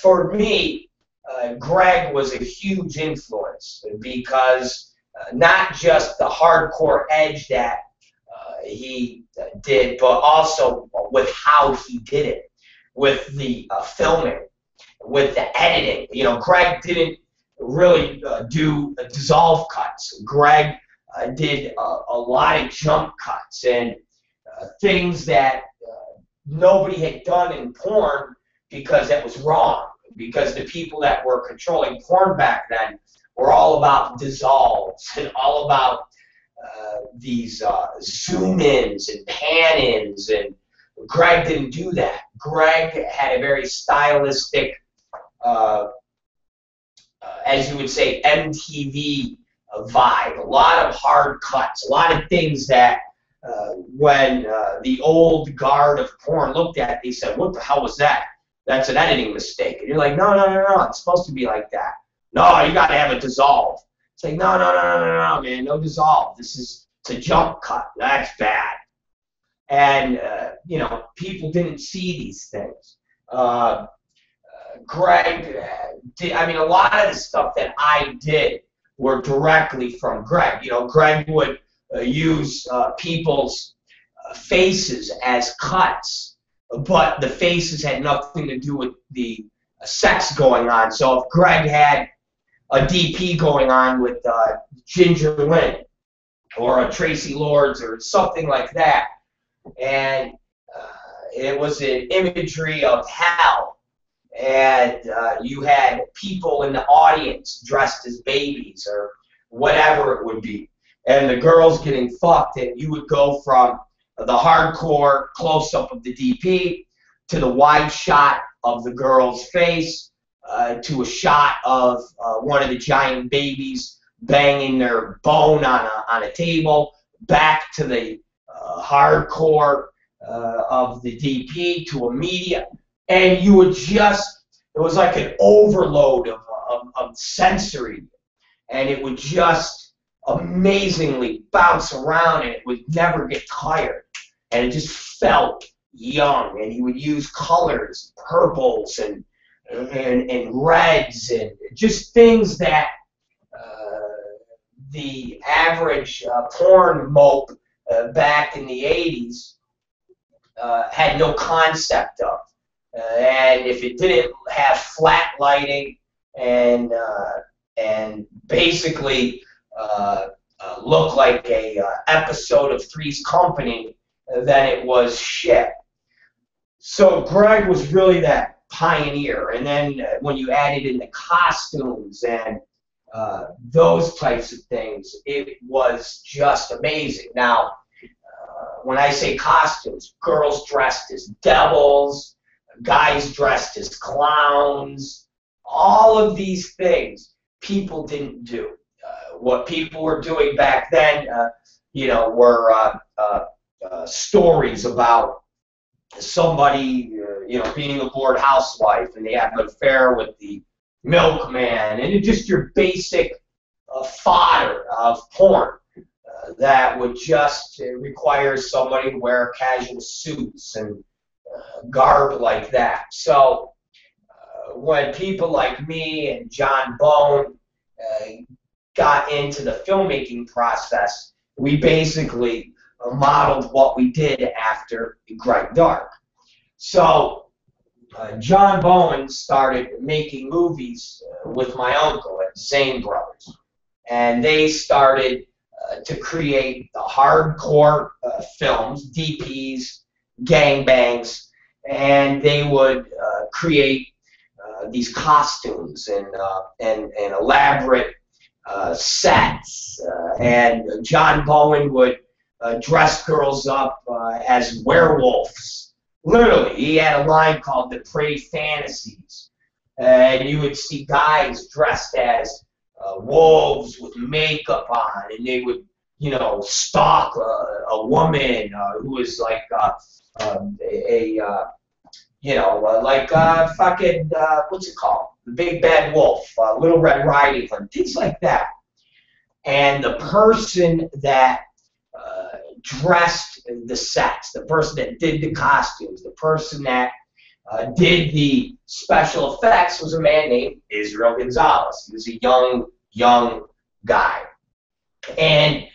for me, Greg was a huge influence because not just the hardcore edge that he did, but also with how he did it, with the filming, with the editing. You know, Greg didn't really do dissolve cuts. Greg did a lot of jump cuts and things that nobody had done in porn because that was wrong. Because the people that were controlling porn back then were all about dissolves and all about these zoom-ins and pan-ins, and Greg didn't do that. Greg had a very stylistic, as you would say, MTV vibe. A lot of hard cuts, a lot of things that when the old guard of porn looked at, they said, "What the hell was that? That's an editing mistake." And you're like, no, no, no, no, it's supposed to be like that. No, you got to have it dissolve. It's like, no, no, no, no, no, no, man, no dissolve. It's a jump cut. That's bad. And, you know, people didn't see these things. Greg did, I mean, a lot of the stuff that I did were directly from Greg. You know, Greg would use people's faces as cuts, but the faces had nothing to do with the sex going on. So if Greg had a DP going on with Ginger Lynn or a Tracy Lords or something like that, and it was an imagery of hell, and you had people in the audience dressed as babies or whatever it would be, and the girls getting fucked, and you would go from the hardcore close-up of the DP to the wide shot of the girl's face to a shot of one of the giant babies banging their bone on a table, back to the hardcore of the DP to a media, and you would just, it was like an overload of sensory, and it would just amazingly bounce around, and it would never get tired, and it just felt young. And he would use colors, purples and reds, and just things that the average porn mope back in the 80s had no concept of. And if it didn't have flat lighting and basically look like a episode of Three's Company, then it was shit. So Greg was really that pioneer. And then when you added in the costumes and those types of things, it was just amazing. Now, when I say costumes, girls dressed as devils, guys dressed as clowns, all of these things people didn't do. What people were doing back then, you know, were stories about somebody, you know, being a bored housewife and they have an affair with the milkman, and it's just your basic fodder of porn that would just require somebody to wear casual suits and garb like that. So when people like me and John Bone got into the filmmaking process, we basically modeled what we did after Greg Dark. So John Bowen started making movies with my uncle at Zane Brothers. And they started to create the hardcore films, DPs, gangbangs, and they would create these costumes and elaborate sets. And John Bowen would dress girls up as werewolves. Literally, he had a line called The Prey Fantasies. And you would see guys dressed as wolves with makeup on, and they would, you know, stalk a woman who was like fucking, what's it called? The Big Bad Wolf, Little Red Riding Hood, things like that. And the person that dressed the sets, the person that did the costumes, the person that did the special effects was a man named Israel Gonzalez. He was a young guy. And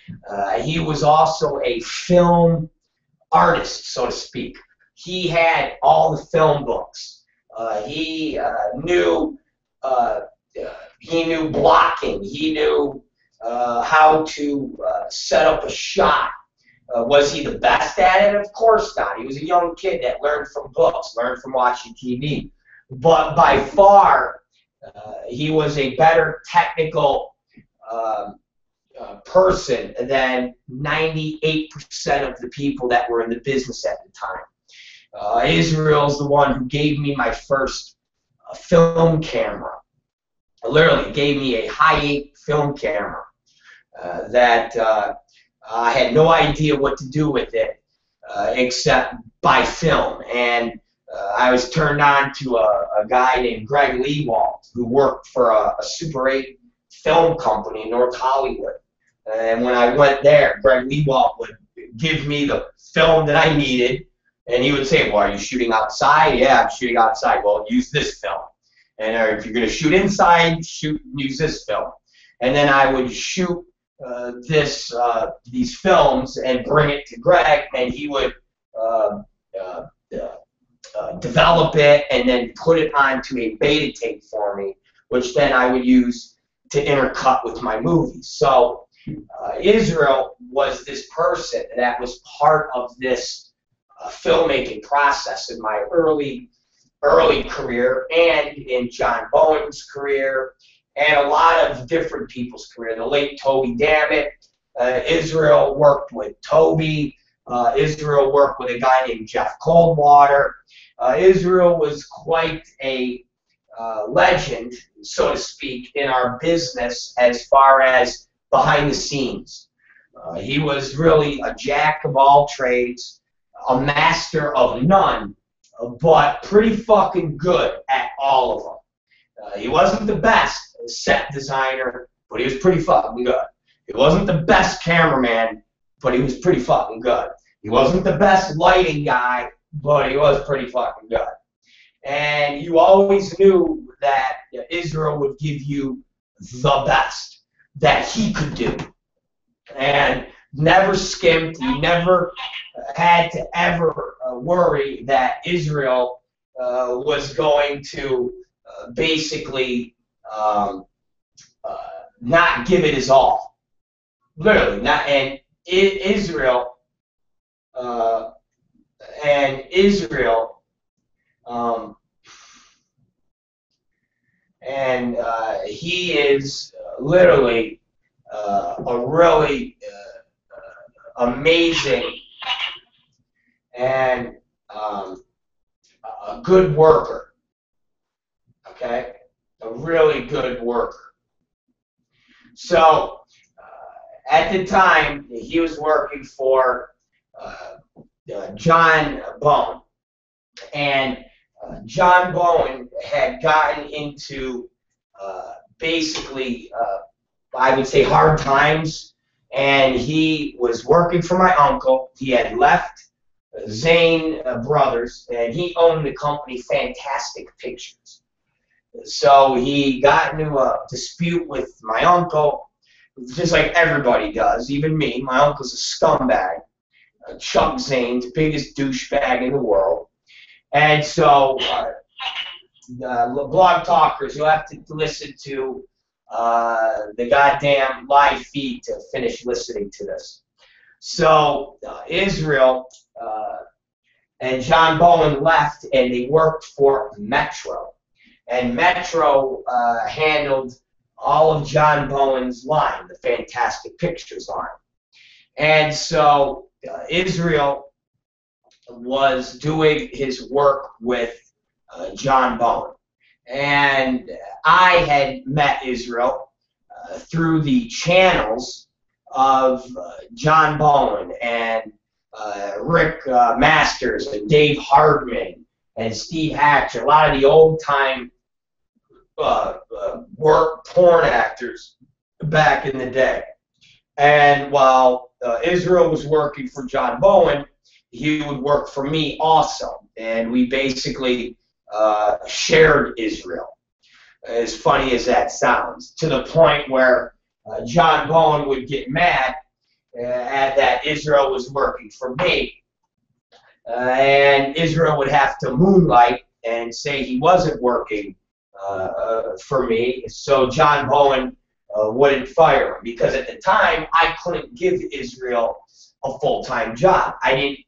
he was also a film artist, so to speak. He had all the film books. He knew blocking. He knew how to set up a shot. Was he the best at it? Of course not. He was a young kid that learned from books, learned from watching TV. But by far, he was a better technical person than 98% of the people that were in the business at the time. Israel's the one who gave me my first film camera. Literally gave me a high-8 film camera that I had no idea what to do with it except by film. And I was turned on to a guy named Greg Lewald who worked for a Super 8 film company in North Hollywood. And when I went there, Greg Lewald would give me the film that I needed, and he would say, well, are you shooting outside? Yeah, I'm shooting outside. Well, use this film. And if you're going to shoot inside, use this film. And then I would shoot these films and bring it to Greg, and he would develop it and then put it onto a beta tape for me, which then I would use to intercut with my movies. So Israel was this person that was part of this filmmaking process in my early career and in John Bowen's career and a lot of different people's career. The late Toby Dammit. Israel worked with Toby. Israel worked with a guy named Jeff Coldwater. Israel was quite a legend, so to speak, in our business as far as behind the scenes. He was really a jack of all trades, a master of none, but pretty fucking good at all of them. He wasn't the best set designer, but he was pretty fucking good. He wasn't the best cameraman, but he was pretty fucking good. He wasn't the best lighting guy, but he was pretty fucking good. And you always knew that Israel would give you the best that he could do. And never skimped. He never had to ever worry that Israel was going to basically not give it his all. Literally, not. And Israel he is literally a really amazing and a good worker. Okay, a really good worker. So at the time, he was working for John Bowen, and John Bowen had gotten into basically, I would say, hard times, and he was working for my uncle. He had left Zane Brothers, and he owned the company Fantastic Pictures. So he got into a dispute with my uncle, just like everybody does, even me. My uncle's a scumbag. Chuck Zane's biggest douchebag in the world. And so blog talkers, you'll have to listen to the goddamn live feed to finish listening to this. So Israel and John Bowen left, and they worked for Metro. And Metro handled all of John Bowen's line, the Fantastic Pictures line. And so Israel was doing his work with John Bowen. And I had met Israel through the channels of John Bowen and Rick Masters and Dave Hardman and Steve Hatcher, a lot of the old-time work porn actors back in the day. And while Israel was working for John Bowen, he would work for me also. And we basically shared Israel, as funny as that sounds, to the point where John Bowen would get mad at that Israel was working for me. And Israel would have to moonlight and say he wasn't working for me, so John Bowen wouldn't fire him, because at the time I couldn't give Israel a full-time job. I didn't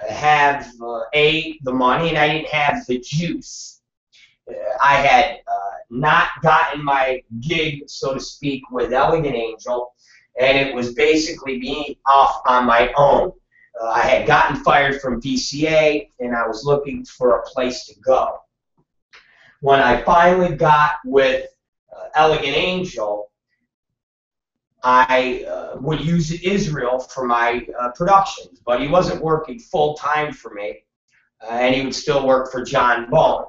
have the money, and I didn't have the juice. I had not gotten my gig, so to speak, with Elegant Angel, and it was basically me off on my own. I had gotten fired from VCA, and I was looking for a place to go. When I finally got with Elegant Angel, I would use Israel for my productions, but he wasn't working full-time for me, and he would still work for John Bowen,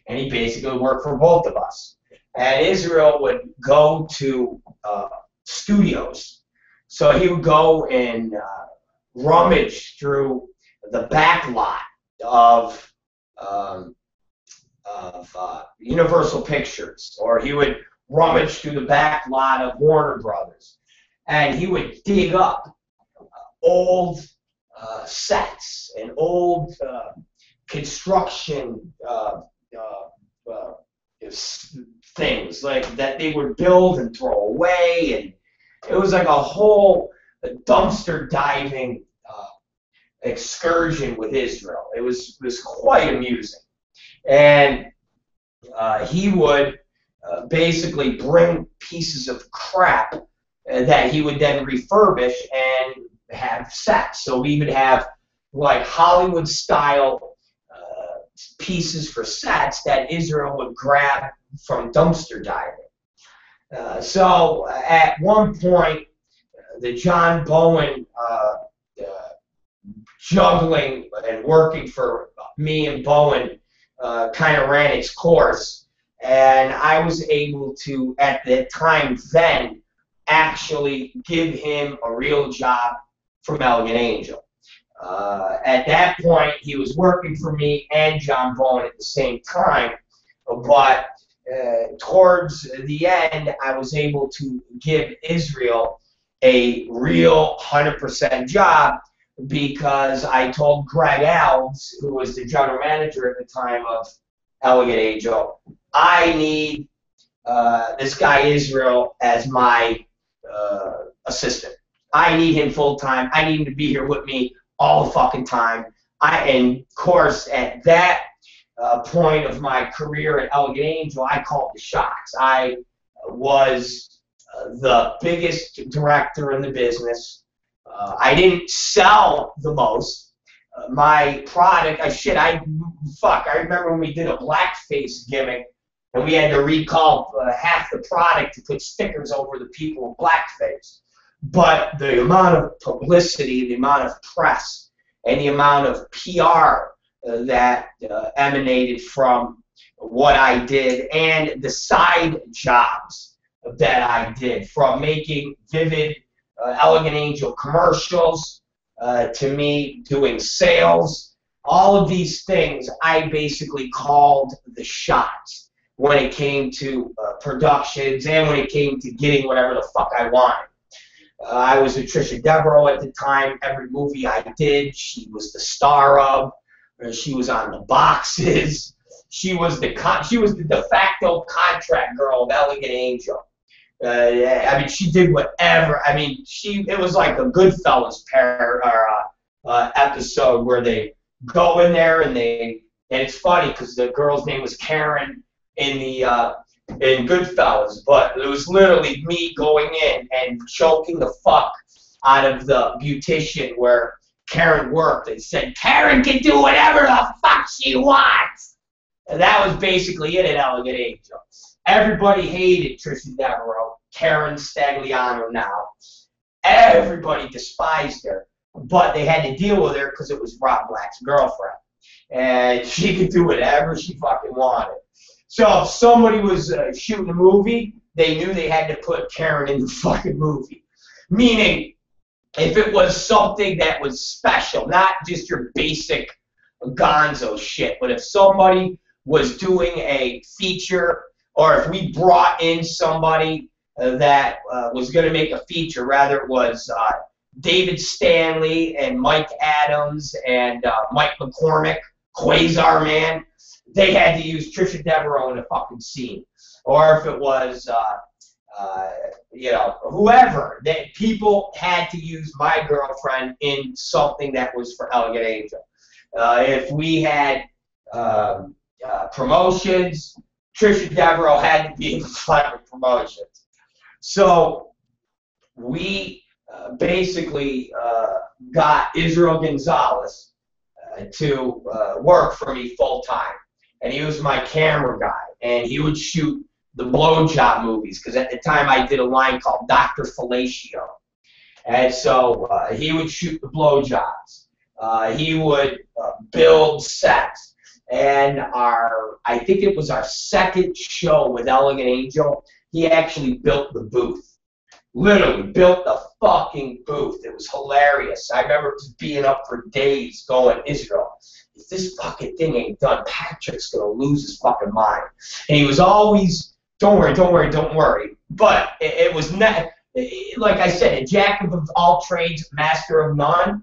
and he basically worked for both of us. And Israel would go to studios, so he would go and rummage through the back lot of Universal Pictures, or he would rummage through the back lot of Warner Brothers, and he would dig up old sets and old construction things like that they would build and throw away, and it was like a whole dumpster diving excursion with Israel. It was quite amusing. And he would basically bring pieces of crap that he would then refurbish and have sets. So we would have like Hollywood-style pieces for sets that Israel would grab from dumpster diving. So at one point, the John Bowen juggling and working for me and Bowen kind of ran its course, and I was able to, at the time then, actually give him a real job from Elegant Angel. At that point, he was working for me and John Bowen at the same time, but towards the end, I was able to give Israel a real 100% job, because I told Greg Alves, who was the general manager at the time of Elegant Angel, I need this guy Israel as my assistant. I need him full-time. I need him to be here with me all the fucking time. And of course, at that point of my career at Elegant Angel, I called the shots. I was the biggest director in the business. I didn't sell the most. My product, I remember when we did a blackface gimmick, and we had to recall half the product to put stickers over the people with blackface. But the amount of publicity, the amount of press, and the amount of PR that emanated from what I did, and the side jobs that I did, from making vivid Elegant Angel commercials to me doing sales, all of these things I basically called the shots when it came to productions and when it came to getting whatever the fuck I wanted. I was with Trisha Devereaux at the time. Every movie I did, she was the star of. She was on the boxes. she was the de facto contract girl of Elegant Angel. I mean, she did whatever. I mean, it was like a Goodfellas episode where they go in there and it's funny because the girl's name was Karen in Goodfellas, but it was literally me going in and choking the fuck out of the beautician where Karen worked and said, Karen can do whatever the fuck she wants. And that was basically it at Elegant Angel. Everybody hated Trisha Devereaux, Karen Stagliano now. Everybody despised her, but they had to deal with her because it was Rob Black's girlfriend. And she could do whatever she fucking wanted. So if somebody was shooting a movie, they knew they had to put Karen in the fucking movie. Meaning, if it was something that was special, not just your basic gonzo shit, but if somebody was doing a feature, or if we brought in somebody that was going to make a feature, rather it was David Stanley and Mike Adams and Mike McCormick, Quasar Man, they had to use Trisha Devereaux in a fucking scene. Or if it was, you know, whoever, that people had to use my girlfriend in something that was for Elegant Angel. If we had promotions, Trisha Devereaux had to be in the fucking promotions. So we basically got Israel Gonzalez to work for me full time. And he was my camera guy. And he would shoot the blowjob movies, because at the time I did a line called Dr. Fellatio. And so he would shoot the blowjobs. He would build sets. And I think it was our second show with Elegant Angel, he actually built the booth. Literally built the fucking booth. It was hilarious. I remember just being up for days going, Israel, if this fucking thing ain't done, Patrick's going to lose his fucking mind. And he was always, don't worry, don't worry, don't worry. But it was not, like I said, a jack of all trades, master of none.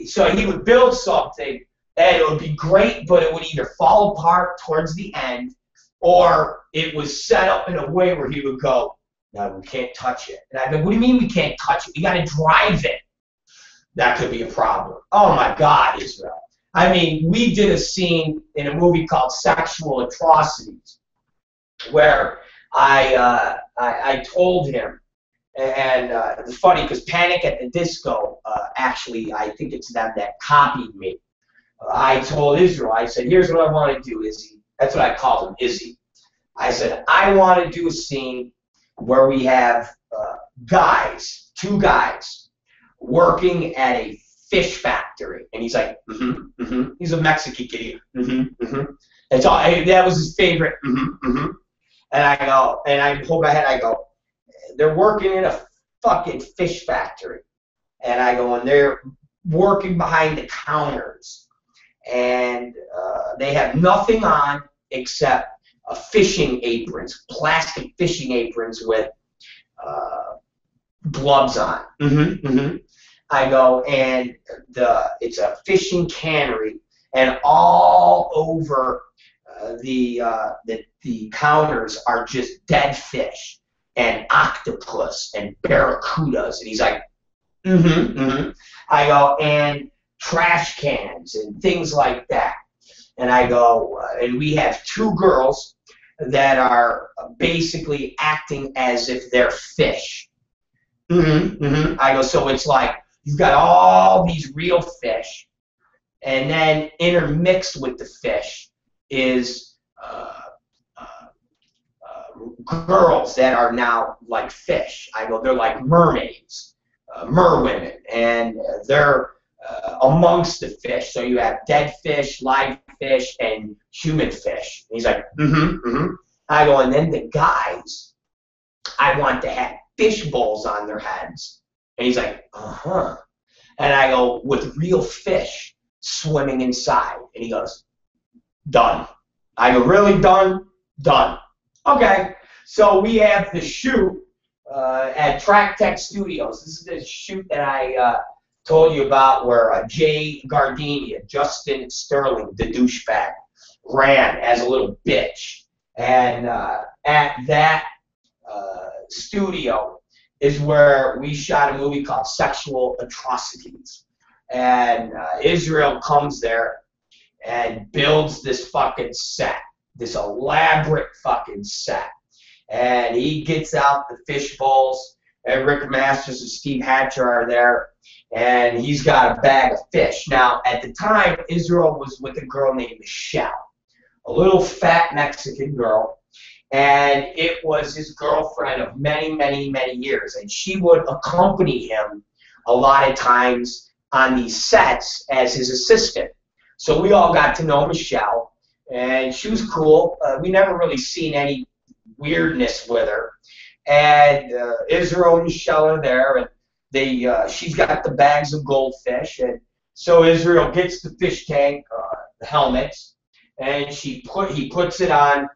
So he would build something, and it would be great, but it would either fall apart towards the end, or it was set up in a way where he would go, no, we can't touch it. And I go, what do you mean we can't touch it? We got to drive it. That could be a problem. Oh, my God, Israel. I mean, we did a scene in a movie called Sexual Atrocities where I told him, and it's funny because Panic at the Disco, actually, I think it's them that copied me. I told Israel, I said, here's what I want to do, Izzy. That's what I called him, Izzy. I said, I want to do a scene where we have guys, two guys, working at a fish factory. And he's like, He's a Mexican kid. That's all. That was his favorite. And I go, and I hold my head, I go, they're working in a fucking fish factory. And I go, and they're working behind the counters. And they have nothing on except fishing aprons, plastic fishing aprons with gloves on. I go, and it's a fishing cannery, and all over the counters are just dead fish and octopus and barracudas. And he's like, I go, and trash cans and things like that. And I go, and we have two girls that are basically acting as if they're fish. I go, so it's like you've got all these real fish, and then intermixed with the fish is girls that are now like fish. I go, they're like mermaids, merwomen, and they're amongst the fish. So you have dead fish, live fish, and human fish. And he's like, I go, and then the guys, I want to have fish bowls on their heads. And he's like, And I go, with real fish swimming inside. And he goes, done. I go, really done? Done. Okay. So we have the shoot at Track Tech Studios. This is the shoot that I told you about where Jay Gardenia, Justin Sterling, the douchebag, ran as a little bitch. And at that studio is where we shot a movie called Sexual Atrocities. And Israel comes there and builds this fucking set, this elaborate fucking set. And he gets out the fish bowls, and Rick Masters and Steve Hatcher are there, and he's got a bag of fish. Now, at the time, Israel was with a girl named Michelle, a little fat Mexican girl, and it was his girlfriend of many, many, many years, and she would accompany him a lot of times on these sets as his assistant. So we all got to know Michelle, and she was cool. We never really seen any weirdness with her. And Israel and Michelle are there, and she's got the bags of goldfish, and so Israel gets the fish tank, the helmets, and he puts it on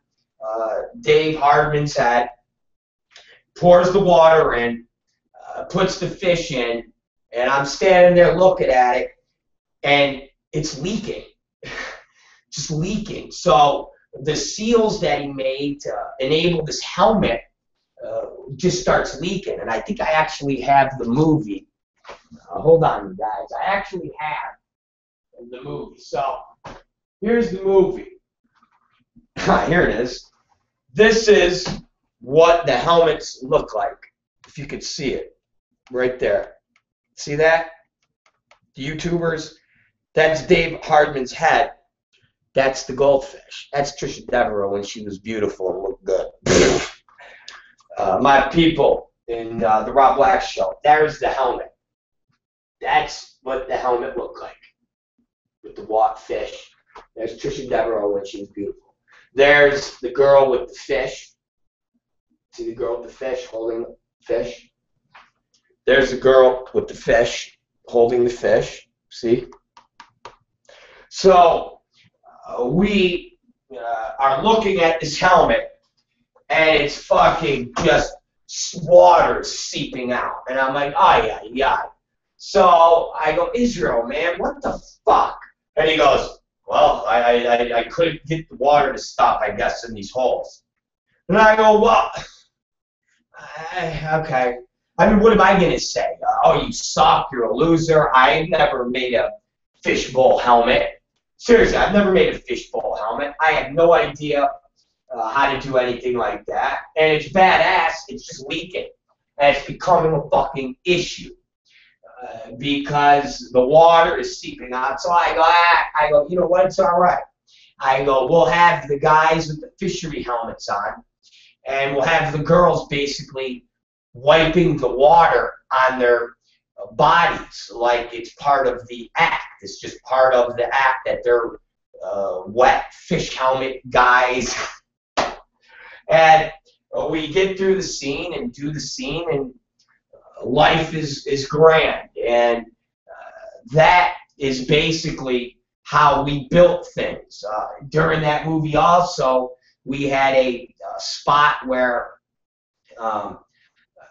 Dave Hardman's head, pours the water in, puts the fish in, and I'm standing there looking at it, and it's leaking, just leaking. So the seals that he made to enable this helmet just starts leaking, and I think I actually have the movie. Hold on, you guys. I actually have the movie. So here's the movie. Here it is. This is what the helmets look like, if you could see it right there. See that? The YouTubers, that's Dave Hardman's head. That's the goldfish. That's Trisha Devereaux when she was beautiful and looked good. My people in the Rob Black Show, there's the helmet. That's what the helmet looked like with the fish. There's Trisha Devereaux when she was beautiful. There's the girl with the fish. See the girl with the fish holding the fish? There's the girl with the fish holding the fish. See? So we are looking at this helmet, and it's fucking just water seeping out. And I'm like, ay, ay, ay. So I go, Israel, man, what the fuck? And he goes, well, I couldn't get the water to stop, I guess, in these holes. And I go, well, okay. I mean, what am I going to say? Oh, you suck, you're a loser. I never made a fishbowl helmet. Seriously, I've never made a fishbowl helmet. I have no idea how to do anything like that. And it's badass. It's just leaking. And it's becoming a fucking issue because the water is seeping out. So I go, you know what? It's all right. I go, we'll have the guys with the fishery helmets on, and we'll have the girls basically wiping the water on their bodies like it's part of the act. It's just part of the act that they're wet fish helmet guys. And we get through the scene and do the scene, and life is grand. And that is basically how we built things. During that movie also, we had a spot where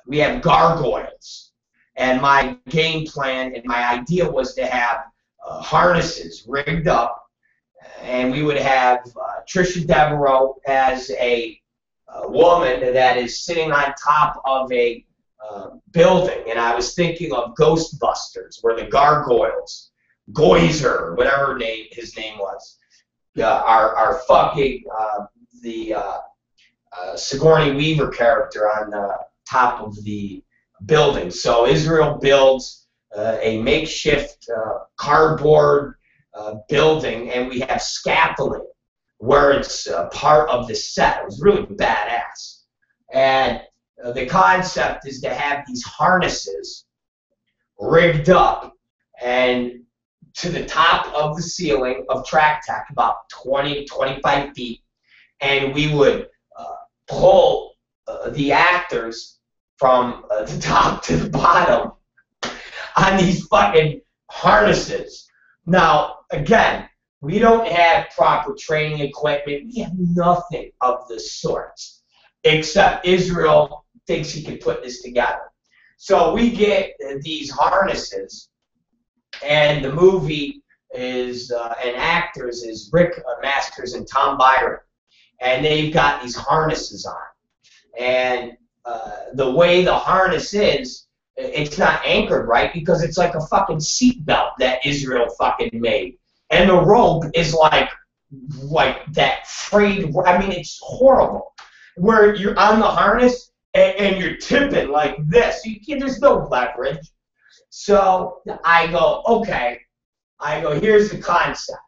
we have gargoyles. And my game plan and my idea was to have harnesses rigged up, and we would have Trisha Devereaux as a woman that is sitting on top of a building. And I was thinking of Ghostbusters, where the gargoyles, Goizer, whatever his name was, are fucking the Sigourney Weaver character on the top of the building. So Israel builds a makeshift cardboard building, and we have scaffolding where it's part of the set. It was really badass. And the concept is to have these harnesses rigged up and to the top of the ceiling of Track Tech, about 20, 25 feet, and we would pull the actors from the top to the bottom on these fucking harnesses. Now, again, we don't have proper training equipment. We have nothing of the sorts, except Israel thinks he can put this together. So we get these harnesses, and the movie is and actors is Rick Masters and Tom Byron, and they've got these harnesses on, and the way the harness is, it's not anchored right because it's like a fucking seat belt that Israel fucking made, and the rope is like that frayed. I mean, it's horrible. Where you're on the harness and you're tipping like this. There's no leverage. So I go, okay. I go, here's the concept.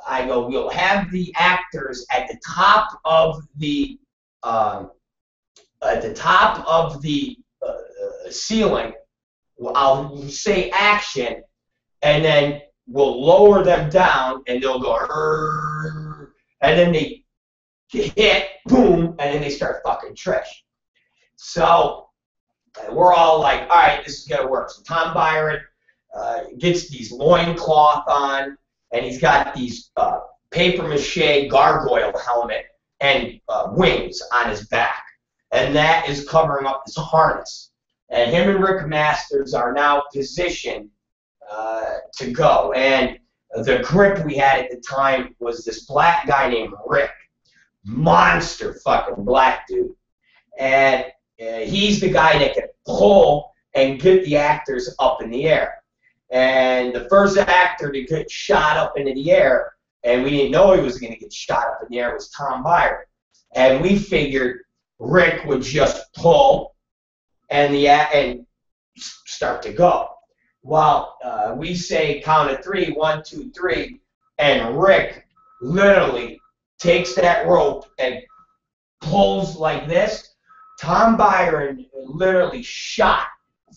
I go, we'll have the actors at the top of the ceiling. I'll say action, and then we'll lower them down, and they'll go, and then they hit, boom, and then they start fucking Trish. So we're all like, all right, this is gonna work. So Tom Byron gets these loincloth on, and he's got these paper mache gargoyle helmet and wings on his back, and that is covering up this harness. And him and Rick Masters are now positioned to go. And the grip we had at the time was this black guy named Rick. Monster fucking black dude. And he's the guy that can pull and get the actors up in the air. And the first actor to get shot up into the air, and we didn't know he was going to get shot up in the air, was Tom Byron. And we figured Rick would just pull and start to go. Well, we say count of 3, 1, 2, 3, and Rick literally takes that rope and pulls like this. Tom Byron literally shot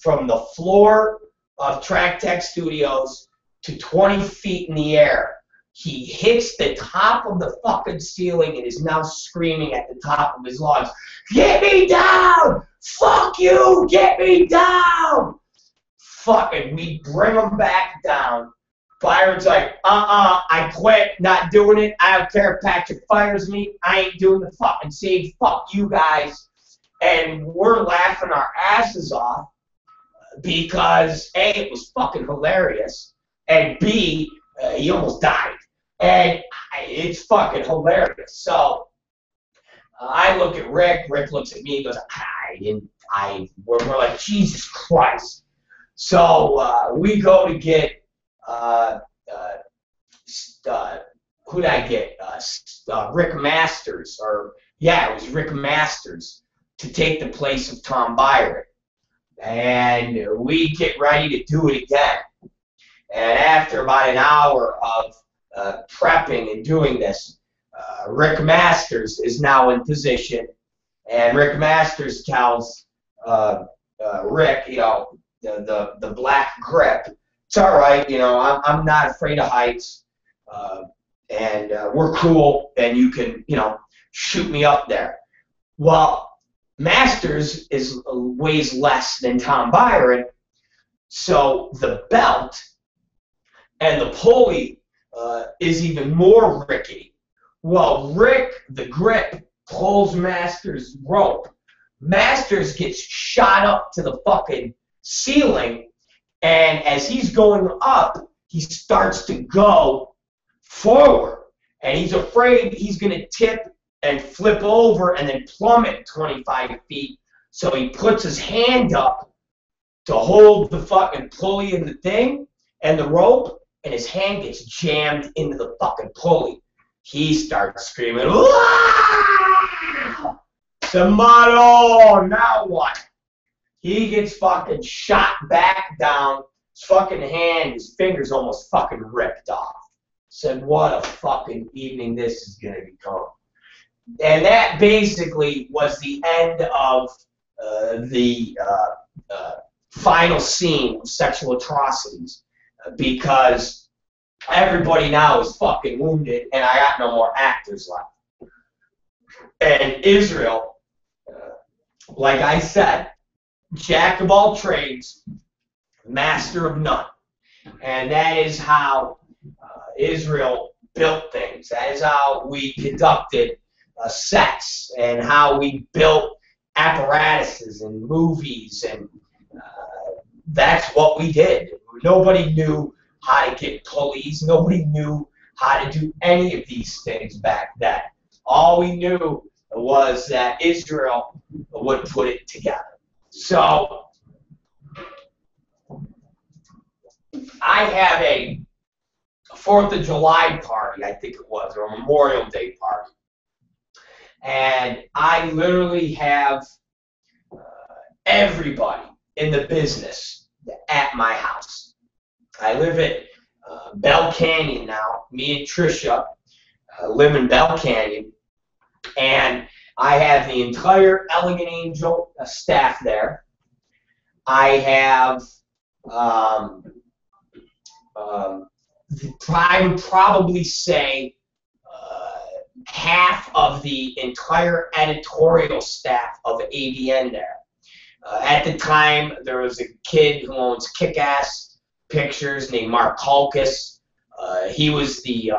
from the floor of Track Tech Studios to 20 feet in the air. He hits the top of the fucking ceiling and is now screaming at the top of his lungs, "Get me down! Fuck you! Get me down!" Fucking, we bring him back down. Byron's like, I quit, not doing it. I don't care if Patrick fires me. I ain't doing the fucking scene. Fuck you guys. And we're laughing our asses off because A, it was fucking hilarious, and B, he almost died. And it's fucking hilarious. So I look at Rick. Rick looks at me and goes, we're like, Jesus Christ. So we go to get, who'd I get? Rick Masters, it was Rick Masters, to take the place of Tom Byron. And we get ready to do it again. And after about an hour of prepping and doing this, Rick Masters is now in position, and Rick Masters tells Rick, the black grip, it's all right, I'm not afraid of heights, and we're cool, and you can, shoot me up there. Well, Masters weighs less than Tom Byron, so the belt and the pulley is even more rickety. Well, Rick, the grip, pulls Masters' rope. Masters gets shot up to the fucking ceiling, and as he's going up, he starts to go forward, and he's afraid he's going to tip and flip over and then plummet 25 feet, so he puts his hand up to hold the fucking pulley and the thing and the rope, and his hand gets jammed into the fucking pulley. He starts screaming, "Wow! Samaro, now what?" He gets fucking shot back down. His fucking hand, his fingers almost fucking ripped off. Said, what a fucking evening this is going to become. And that basically was the end of the final scene of Sexual Atrocities, because everybody now is fucking wounded, and I got no more actors left. And Israel, like I said, jack of all trades, master of none. And that is how Israel built things. That is how we conducted sets, and how we built apparatuses and movies, and that's what we did. Nobody knew how to get pulleys. Nobody knew how to do any of these things back then. All we knew was that Israel would put it together. So I have a 4th of July party, I think it was, or a Memorial Day party. And I literally have everybody in the business at my house. I live at Bell Canyon now. Me and Trisha live in Bell Canyon. And I have the entire Elegant Angel staff there. I have, I would probably say, half of the entire editorial staff of AVN there. At the time, there was a kid who owns Kick-Ass Pictures named Mark Hulkus. He was the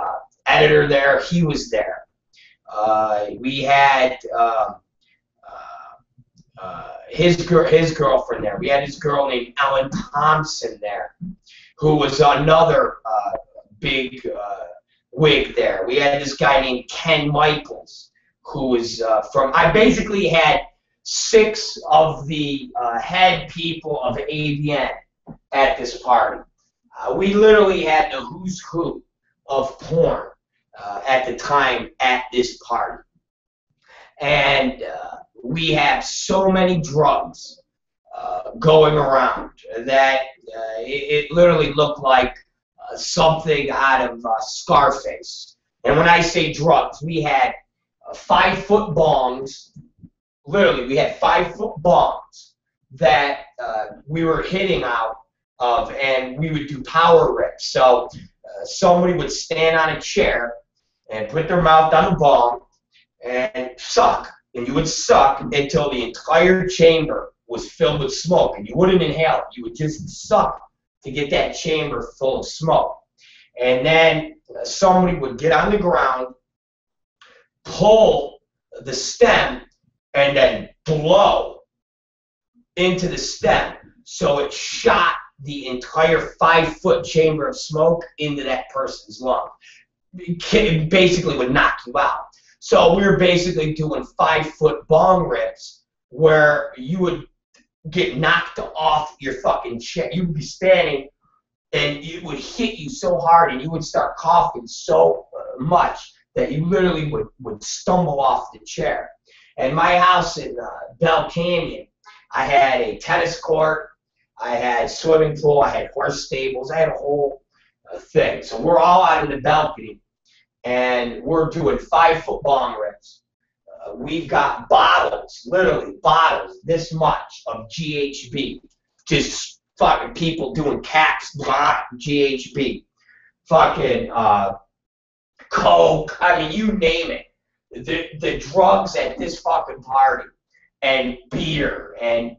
editor there. He was there. We had his girlfriend there. We had his girl named Ellen Thompson there, who was another big wig there. We had this guy named Ken Michaels, who was from. I basically had 6 of the head people of AVN at this party. We literally had the who's who of porn at the time at this party. And we have so many drugs going around that it literally looked like something out of Scarface. And when I say drugs, we had 5-foot bongs. Literally, we had 5-foot bongs that we were hitting out of, and we would do power rips. So somebody would stand on a chair and put their mouth on the bong and suck. And you would suck until the entire chamber was filled with smoke. And you wouldn't inhale it. You would just suck to get that chamber full of smoke. And then somebody would get on the ground, pull the stem, and then blow into the stem. So it shot the entire 5-foot chamber of smoke into that person's lung. It basically would knock you out. So we were basically doing 5-foot bong rips where you would get knocked off your fucking chair. You would be standing and it would hit you so hard and you would start coughing so much that you literally would stumble off the chair. And my house in Bell Canyon, I had a tennis court, I had a swimming pool, I had horse stables, I had a whole thing. So we're all out in the balcony, and we're doing 5-foot bong rips. We've got bottles, literally bottles, this much of GHB. Just fucking people doing caps, GHB. Fucking coke, I mean, you name it. The drugs at this fucking party, and beer, and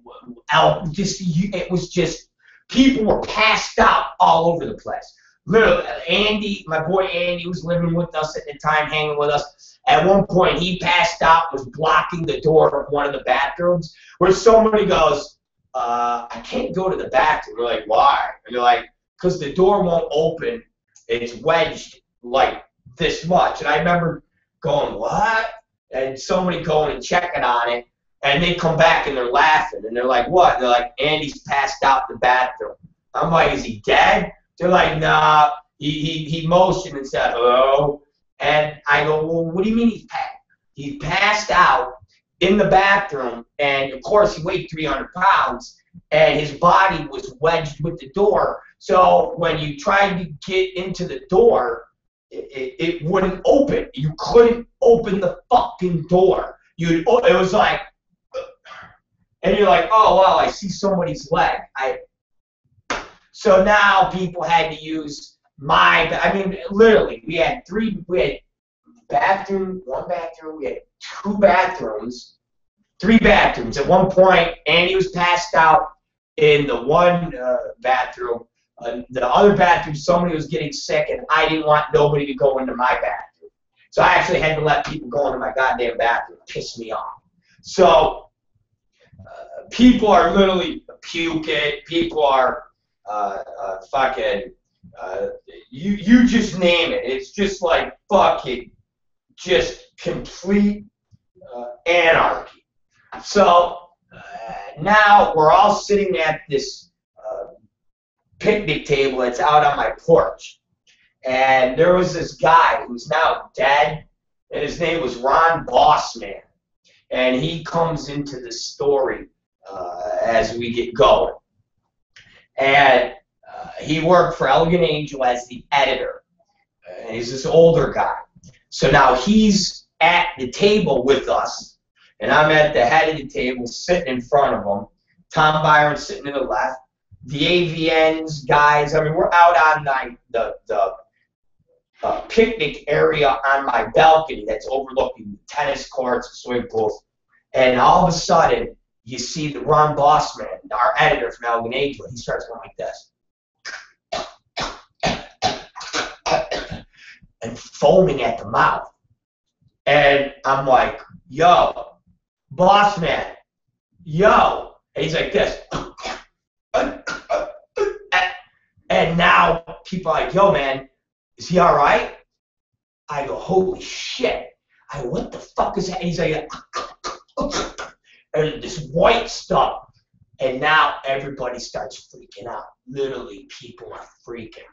it was just, people were passed out all over the place. Literally, Andy, my boy Andy, was living with us at the time, hanging with us. At one point, he passed out, was blocking the door of one of the bathrooms, where somebody goes, I can't go to the bathroom. We're like, why? And they're like, because the door won't open. It's wedged like this much. And I remember going, what? And somebody going and checking on it, and they come back and they're laughing, and they're like, what? And they're like, Andy's passed out in the bathroom. I'm like, is he dead? They're like, nah, he motioned and said, hello. And I go, well, what do you mean he passed out in the bathroom, and of course he weighed 300 pounds, and his body was wedged with the door. So when you tried to get into the door, it wouldn't open. You couldn't open the fucking door. It was like, and you're like, oh, wow, I see somebody's leg. So now people had to use literally, we had one bathroom, we had 2 bathrooms, 3 bathrooms. At one point, Andy was passed out in the one bathroom. The other bathroom, somebody was getting sick, and I didn't want nobody to go into my bathroom. So I actually had to let people go into my goddamn bathroom. It pissed me off. So people are literally puking. People are fucking you just name it. It's just like fucking just complete anarchy. So now we're all sitting at this picnic table that's out on my porch. And there was this guy who's now dead, and his name was Ron Bossman. And he comes into the story as we get going. And he worked for Elegant Angel as the editor. And he's this older guy. So now he's at the table with us, and I'm at the head of the table sitting in front of him. Tom Byron sitting to the left. The AVNs guys, I mean, we're out on the picnic area on my balcony that's overlooking the tennis courts, swimming pools. And all of a sudden, you see the Ron Bossman, our editor from Elegant Angel, he starts going like this. And foaming at the mouth. And I'm like, yo, Bossman, yo. And he's like this. And now people are like, yo, man, is he all right? I go, holy shit. I go, what the fuck is that? And he's like, and this white stuff. And now everybody starts freaking out. Literally, people are freaking.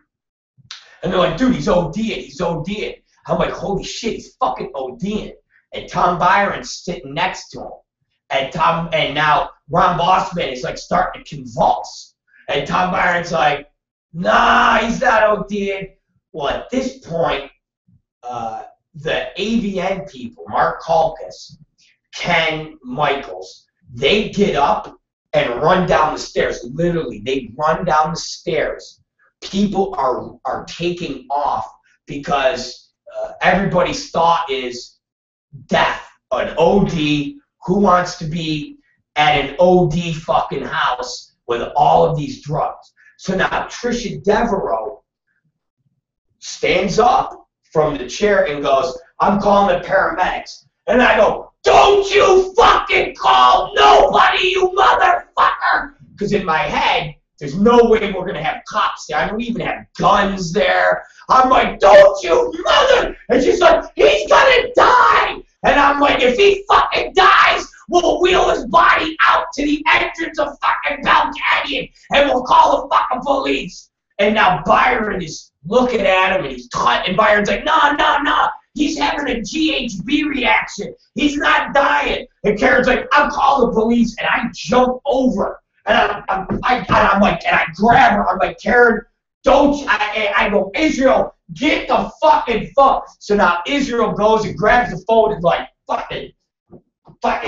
And they're like, dude, he's ODing, he's ODing. I'm like, holy shit, he's fucking ODing. And Tom Byron's sitting next to him. And now Ron Bossman is like starting to convulse. And Tom Byron's like, nah, he's not ODing. Well, at this point, the AVN people, Mark Kalkus, Ken Michaels, they get up and run down the stairs. Literally, they run down the stairs. People are taking off because everybody's thought is death, an OD. Who wants to be at an OD fucking house with all of these drugs? So now Trisha Devereaux stands up from the chair and goes, I'm calling the paramedics. And I go, don't you fucking call nobody, you motherfucker! Because in my head, there's no way we're going to have cops there. I don't even have guns there. I'm like, don't you mother! And she's like, he's going to die! And I'm like, if he fucking dies, we'll wheel his body out to the entrance of fucking Bell Canyon and we'll call the fucking police. And now Byron is looking at him and he's cut, and Byron's like, no. He's having a GHB reaction. He's not dying. And Karen's like, I'll call the police. And I jump over. And I'm like, and I grab her. I'm like, Karen, don't you? I go, Israel, get the fucking phone. So now Israel goes and grabs the phone and like, fucking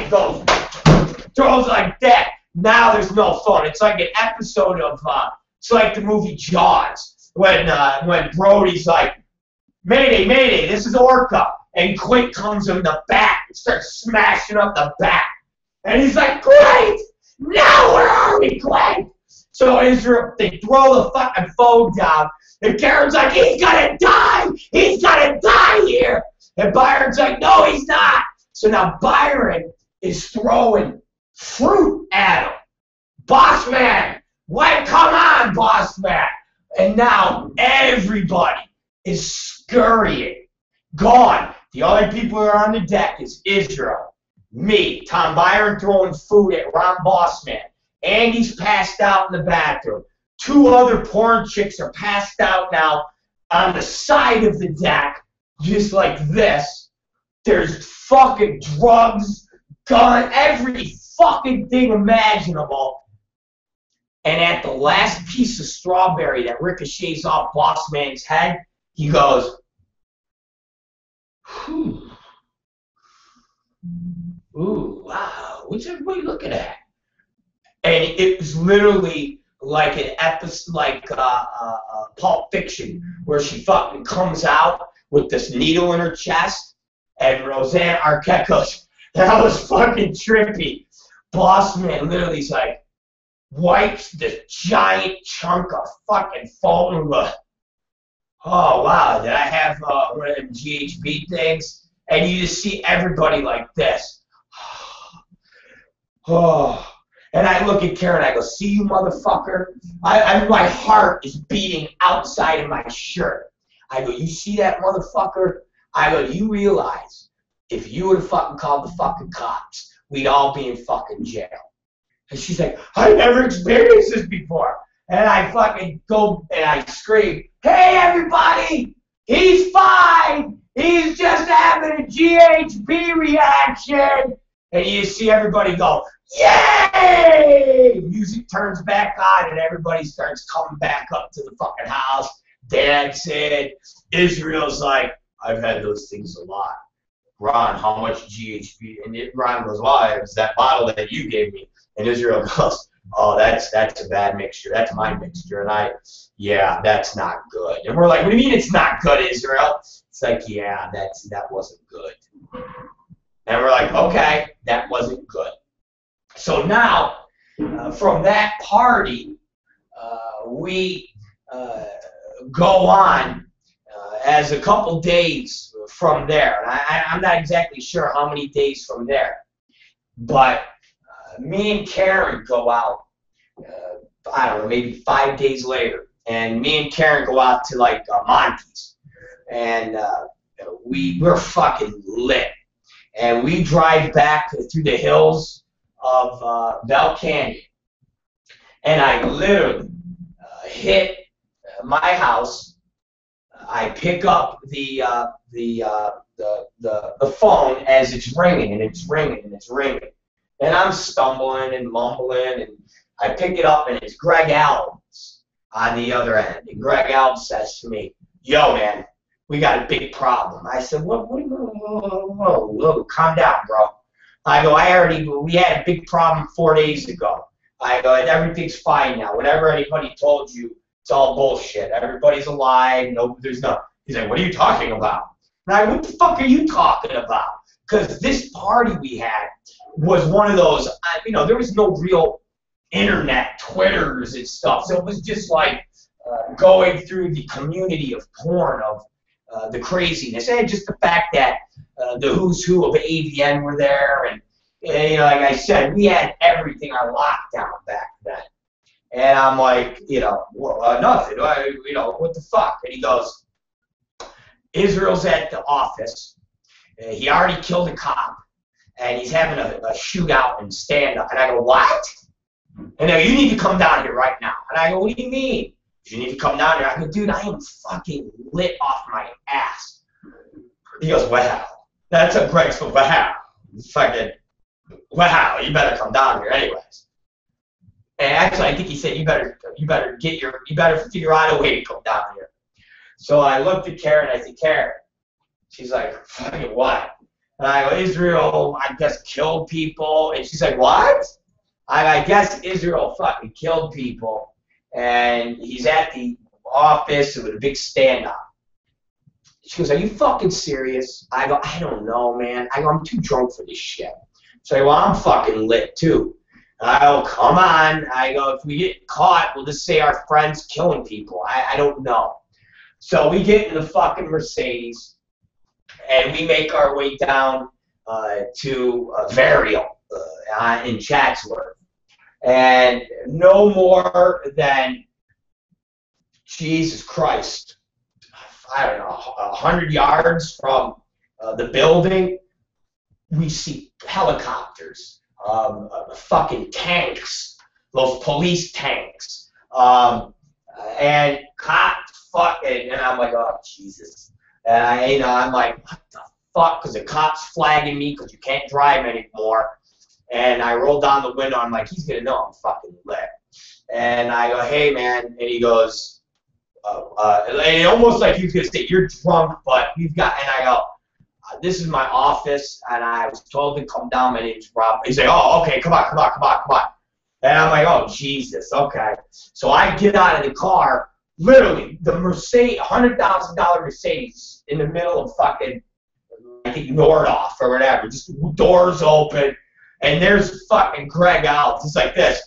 goes, throws like that. Now there's no phone. It's like an episode of, it's like the movie Jaws. When Brody's like, Mayday, this is Orca. And Quint comes in the back and starts smashing up the back. And he's like, great! Now where are we, Quint? So Israel, they throw the fucking phone down. And Karen's like, he's gonna die! He's gonna die here! And Byron's like, no, he's not! So now Byron is throwing fruit at him. Bossman! What? Come on, Bossman! And now everybody is scurrying. Gone. The only people who are on the deck is Israel, me, Tom Byron throwing food at Ron Bossman. Andy's passed out in the bathroom. Two other porn chicks are passed out now on the side of the deck, just like this. There's fucking drugs, gun, every fucking thing imaginable. And at the last piece of strawberry that ricochets off Bossman's head, he goes, whew. Ooh, wow, what's everybody looking at? And it was literally like an episode, like Pulp Fiction, where she fucking comes out with this needle in her chest, and Roseanne Arquette goes, that was fucking trippy. Bossman literally is like, wipes this giant chunk of fucking foam. Oh, wow, did I have one of them GHB things? And you just see everybody like this. Oh. And I look at Karen, I go, see you motherfucker? My heart is beating outside of my shirt. I go, you see that motherfucker? I go, do you realize if you would have fucking called the fucking cops, we'd all be in fucking jail? And she's like, I never experienced this before. And I fucking go and I scream, hey everybody, he's fine. He's just having a GHB reaction. And you see everybody go, yay! Music turns back on and everybody starts coming back up to the fucking house. Dad's in. Israel's like, I've had those things a lot. Ron, how much GHB? And Ron goes, well, it was that bottle that you gave me. And Israel goes, oh, that's a bad mixture. That's my mixture. And yeah, that's not good. And we're like, what do you mean it's not good, Israel? It's like, yeah, that wasn't good. And we're like, okay, that wasn't good. So now, from that party, we go on as a couple days from there. And I'm not exactly sure how many days from there. But me and Karen go out, I don't know, maybe 5 days later. And me and Karen go out to, like, Monty's. And we're fucking lit. And we drive back through the hills of Bell Canyon. And I literally hit my house. I pick up the phone as it's ringing, and it's ringing, and it's ringing. And I'm stumbling and mumbling, and I pick it up, and it's Greg Allen's on the other end. And Greg Allen says to me, yo, man, we got a big problem. I said, whoa, calm down, bro. I go, we had a big problem 4 days ago. I go, everything's fine now. Whatever anybody told you, it's all bullshit. Everybody's alive. No, there's no. He's like, what are you talking about? And I go, what the fuck are you talking about? Because this party we had was one of those, there was no real internet, Twitters and stuff. So it was just like going through the community of porn, of the craziness, and just the fact that the who's who of AVN were there, and like I said, we had everything on lockdown back then. And I'm like, nothing. What the fuck? And he goes, Israel's at the office. He already killed a cop, and he's having a shootout and stand-up. And I go, what? And you need to come down here right now. And I go, what do you mean? You need to come down here. I go, dude, I am fucking lit off my ass. He goes, wow. That's a great for wow. Fucking wow. You better come down here anyways. And actually, I think he said you better figure out a way to come down here. So I looked at Karen. I said, Karen. She's like, fucking what? And I go, Israel, I guess killed people. And she's like, what? I guess Israel fucking killed people. And he's at the office with a big stand-up. She goes, are you fucking serious? I go, I don't know, man. I go, I'm too drunk for this shit. So I go, well, I'm fucking lit, too. And I go, come on. I go, if we get caught, we'll just say our friend's killing people. I don't know. So we get in the fucking Mercedes, and we make our way down to Varial in Chatsworth. And no more than, Jesus Christ, I don't know, 100 yards from the building, we see helicopters, fucking tanks, those police tanks, and cops fucking, and I'm like, oh, Jesus. And I'm like, what the fuck? Because the cop's flagging me because you can't drive anymore. And I roll down the window. I'm like, he's going to know I'm fucking lit. And I go, hey, man. And he goes, and almost like he's going to say, you're drunk, but you've got, and I go, this is my office, and I was told to come down. My name's Rob. He's like, oh, okay, come on. And I'm like, oh, Jesus, okay. So I get out of the car, literally, the Mercedes, $100,000 Mercedes in the middle of fucking, I think, Nordoff or whatever, just doors open. And there's fucking Greg Allen, just like this.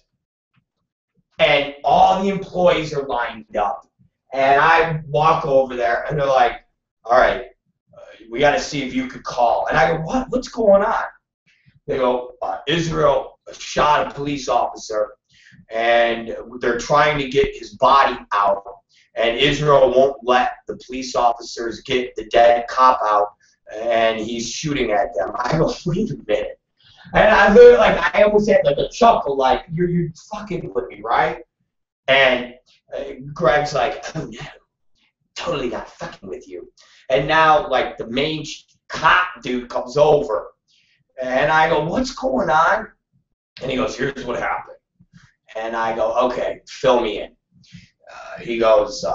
And all the employees are lined up. And I walk over there, and they're like, all right, we got to see if you could call. And I go, what? What's going on? They go, Israel shot a police officer, and they're trying to get his body out, and Israel won't let the police officers get the dead cop out, and he's shooting at them. I go, wait a minute. And I literally, like, I almost had like a chuckle, like, you're fucking with me, right? And Greg's like, oh no, totally not fucking with you. And now, like, the main cop dude comes over, and I go, what's going on? And he goes, here's what happened. And I go, okay, fill me in. He goes,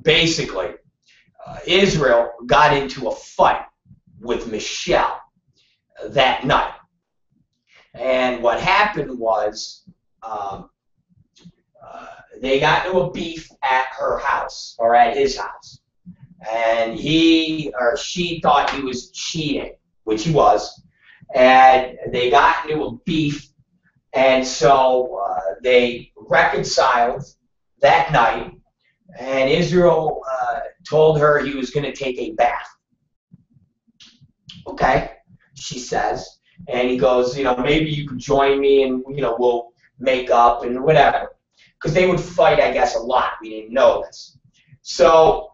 basically, Israel got into a fight with Michelle that night. And what happened was they got into a beef at her house, or at his house. And he or she thought he was cheating, which he was. And they got into a beef, and so they reconciled that night, and Israel told her he was going to take a bath. Okay, she says. And he goes, you know, maybe you could join me and, you know, we'll make up and whatever. Because they would fight, I guess, a lot. We didn't know this. So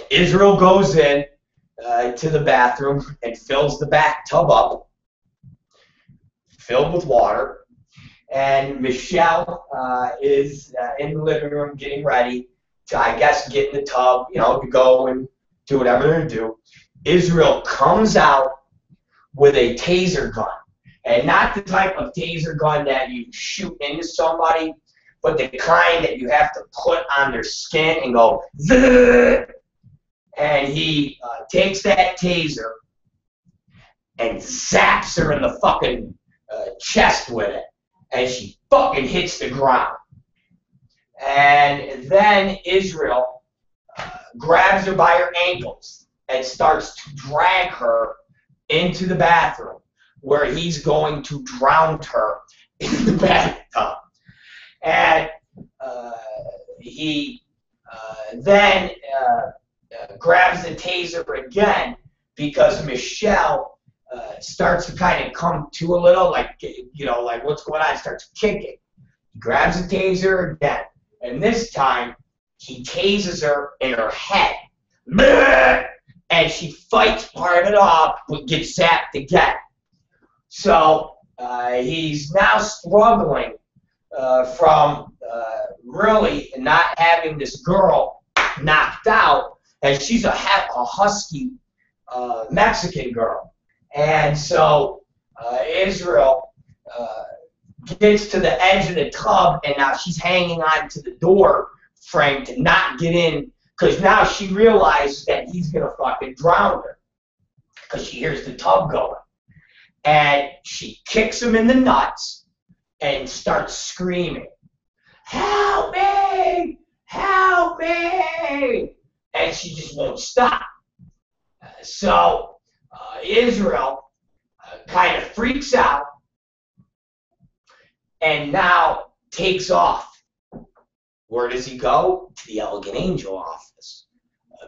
Israel goes in to the bathroom and fills the bathtub up, filled with water. And Michelle is in the living room getting ready to, I guess, get in the tub, you know, to go and do whatever they're going to do. Israel comes out with a taser gun, and not the type of taser gun that you shoot into somebody, but the kind that you have to put on their skin and go, zzz, and he takes that taser and zaps her in the fucking chest with it, and she fucking hits the ground. And then Israel grabs her by her ankles and starts to drag her into the bathroom, where he's going to drown her in the bathtub. And he then grabs the taser again, because Michelle starts to kind of come to a little, like, you know, like, what's going on? Starts kicking. He grabs the taser again, and this time he tases her in her head. And she fights part of it off, but gets zapped again. So he's now struggling from really not having this girl knocked out, and she's a husky Mexican girl. And so Israel gets to the edge of the tub, and now she's hanging on to the door frame to not get in, because now she realizes that he's going to fucking drown her, because she hears the tub going. And she kicks him in the nuts and starts screaming, help me! Help me! And she just won't stop. So Israel kind of freaks out and now takes off. Where does he go? To the Elegant Angel office.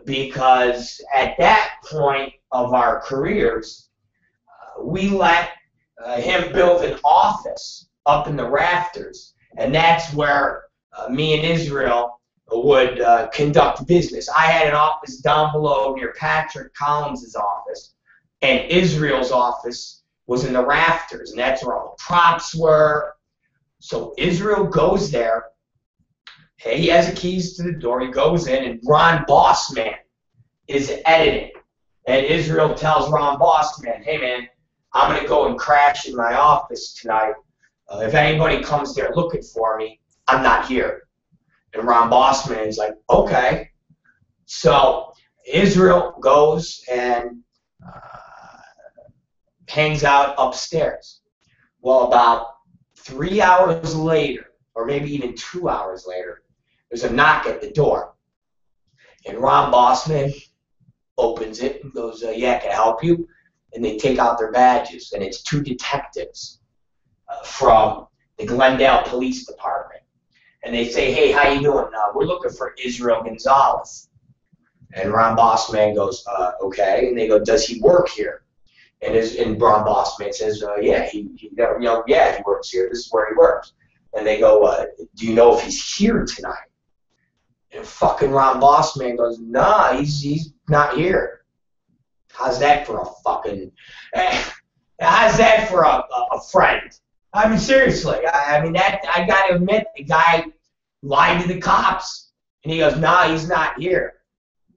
Because at that point of our careers, we let him build an office up in the rafters. And that's where me and Israel would conduct business. I had an office down below near Patrick Collins' office, and Israel's office was in the rafters, and that's where all the props were. So Israel goes there. He has the keys to the door. He goes in, and Ron Bossman is editing. And Israel tells Ron Bossman, hey, man, I'm going to go and crash in my office tonight. If anybody comes there looking for me, I'm not here. And Ron Bossman's like, okay. So Israel goes and hangs out upstairs. Well, about 3 hours later, or maybe even 2 hours later, there's a knock at the door. And Ron Bossman opens it and goes, yeah, can I help you? And they take out their badges, and it's two detectives from the Glendale Police Department. And they say, hey, how you doing? We're looking for Israel Gonzalez. And Ron Bossman goes, okay. And they go, does he work here? And Ron Bossman says, yeah, he works here. This is where he works. And they go, do you know if he's here tonight? And fucking Ron Bossman goes, nah, he's not here. How's that for a fucking, how's that for a friend? I mean, seriously, I mean, that, I gotta admit, the guy lied to the cops. And he goes, nah, he's not here.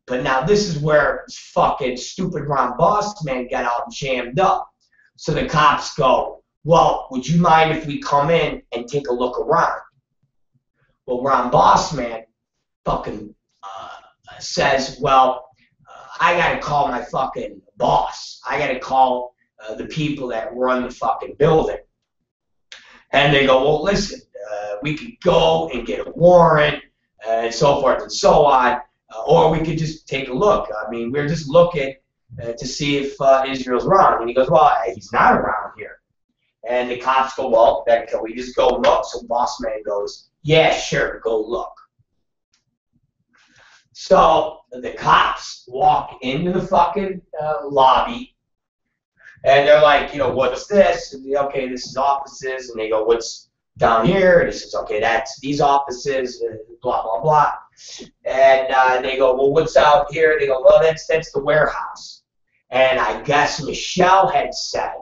But now this is where fucking stupid Ron Bossman got out and jammed up. So the cops go, well, would you mind if we come in and take a look around? Well, Ron Bossman fucking says, well, I got to call my fucking boss. I got to call the people that run the fucking building. And they go, well, listen, we could go and get a warrant and so forth and so on, or we could just take a look. I mean, we're just looking to see if Israel's around. And he goes, well, he's not around here. And the cops go, well, then can we just go look? So Bossman goes, yeah, sure, go look. So the cops walk into the fucking lobby, and they're like, you know, what's this? And okay, this is offices. And they go, what's down here? And he says, okay, that's these offices, blah, blah, blah. And they go, well, what's out here? They go, well, that's the warehouse. And I guess Michelle had said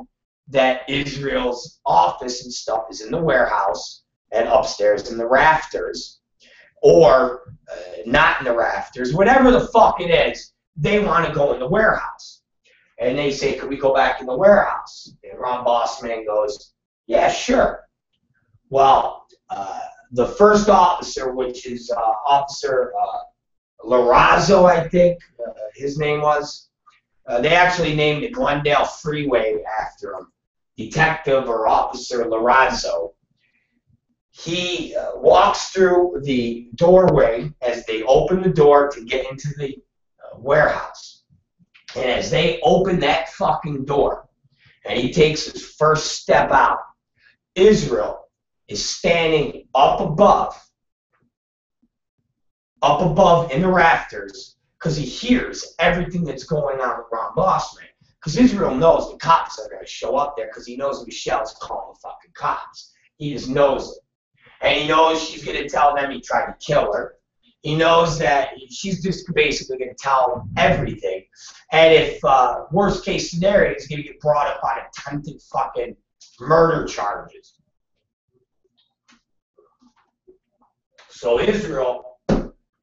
that Israel's office and stuff is in the warehouse and upstairs in the rafters, or not in the rafters, whatever the fuck it is, they want to go in the warehouse. And they say, can we go back in the warehouse? And Ron Bossman goes, yeah, sure. Well, the first officer, which is Officer Larazzo, I think his name was, they actually named the Glendale Freeway after him. Detective or Officer Larazzo. He walks through the doorway as they open the door to get into the warehouse. And as they open that fucking door, and he takes his first step out, Israel is standing up above in the rafters, because he hears everything that's going on with Ron Bossman. Because Israel knows the cops are going to show up there, because he knows Michelle's calling the fucking cops. He just knows it. And he knows she's going to tell them he tried to kill her. He knows that she's just basically going to tell them everything. And if worst case scenario, he's going to get brought up on attempted fucking murder charges. So Israel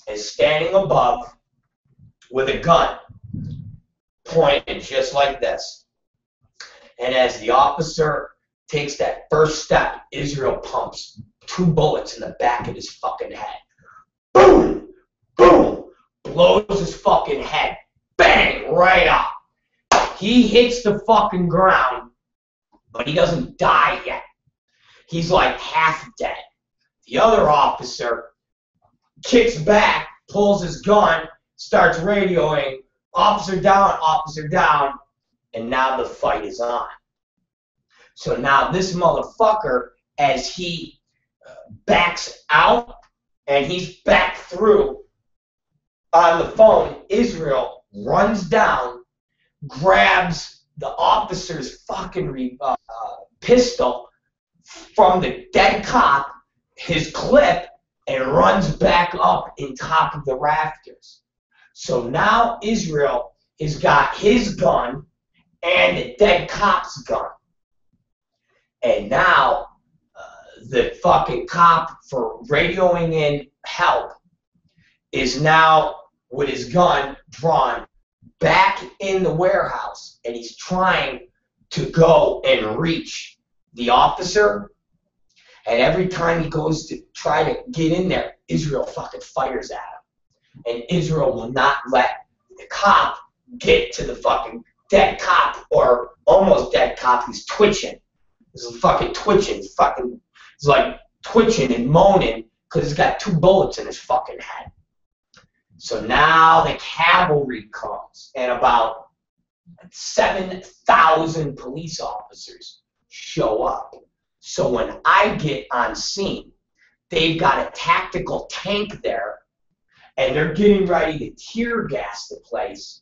is standing above with a gun pointed just like this. And as the officer takes that first step, Israel pumps 2 bullets in the back of his fucking head. Boom! Boom! Blows his fucking head. Bang! Right up. He hits the fucking ground, but he doesn't die yet. He's like half dead. The other officer kicks back, pulls his gun, starts radioing, officer down, and now the fight is on. So now this motherfucker, as he backs out and he's back through on the phone, Israel runs down, grabs the officer's fucking pistol from the dead cop, his clip, and runs back up in top of the rafters. So now Israel has got his gun and the dead cop's gun. And now the fucking cop, for radioing in help, is now with his gun drawn back in the warehouse, and he's trying to go and reach the officer. And every time he goes to try to get in there, Israel fucking fires at him. And Israel will not let the cop get to the fucking dead cop, or almost dead cop. He's twitching. He's fucking twitching. He's like twitching and moaning because he's got 2 bullets in his fucking head. So now the cavalry comes, and about 7,000 police officers show up. So when I get on scene, they've got a tactical tank there, and they're getting ready to tear gas the place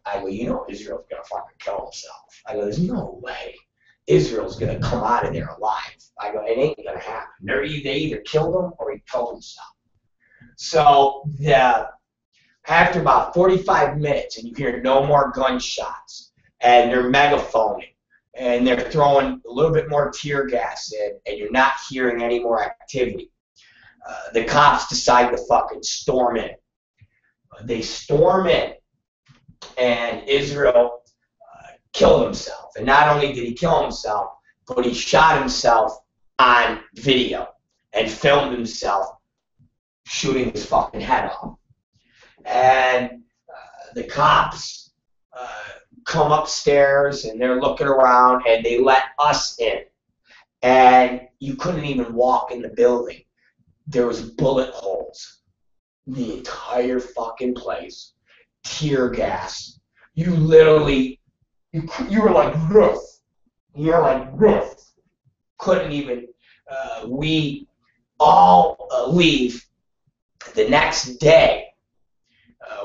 I go, you know Israel's going to fucking kill himself. I go, there's no way Israel's going to come out of there alive. I go, it ain't going to happen. They either killed him or he killed himself. So after about 45 minutes, and you hear no more gunshots, and they're megaphoning, and they're throwing a little bit more tear gas in, and you're not hearing any more activity, the cops decide to fucking storm in. They storm in, and Israel killed himself. And not only did he kill himself, but he shot himself on video and filmed himself shooting his fucking head off. And the cops come upstairs, and they're looking around, and they let us in. And you couldn't even walk in the building. There was bullet holes in the entire fucking place. Tear gas. You literally, you were like this. You're like this. Couldn't even, we all leave the next day.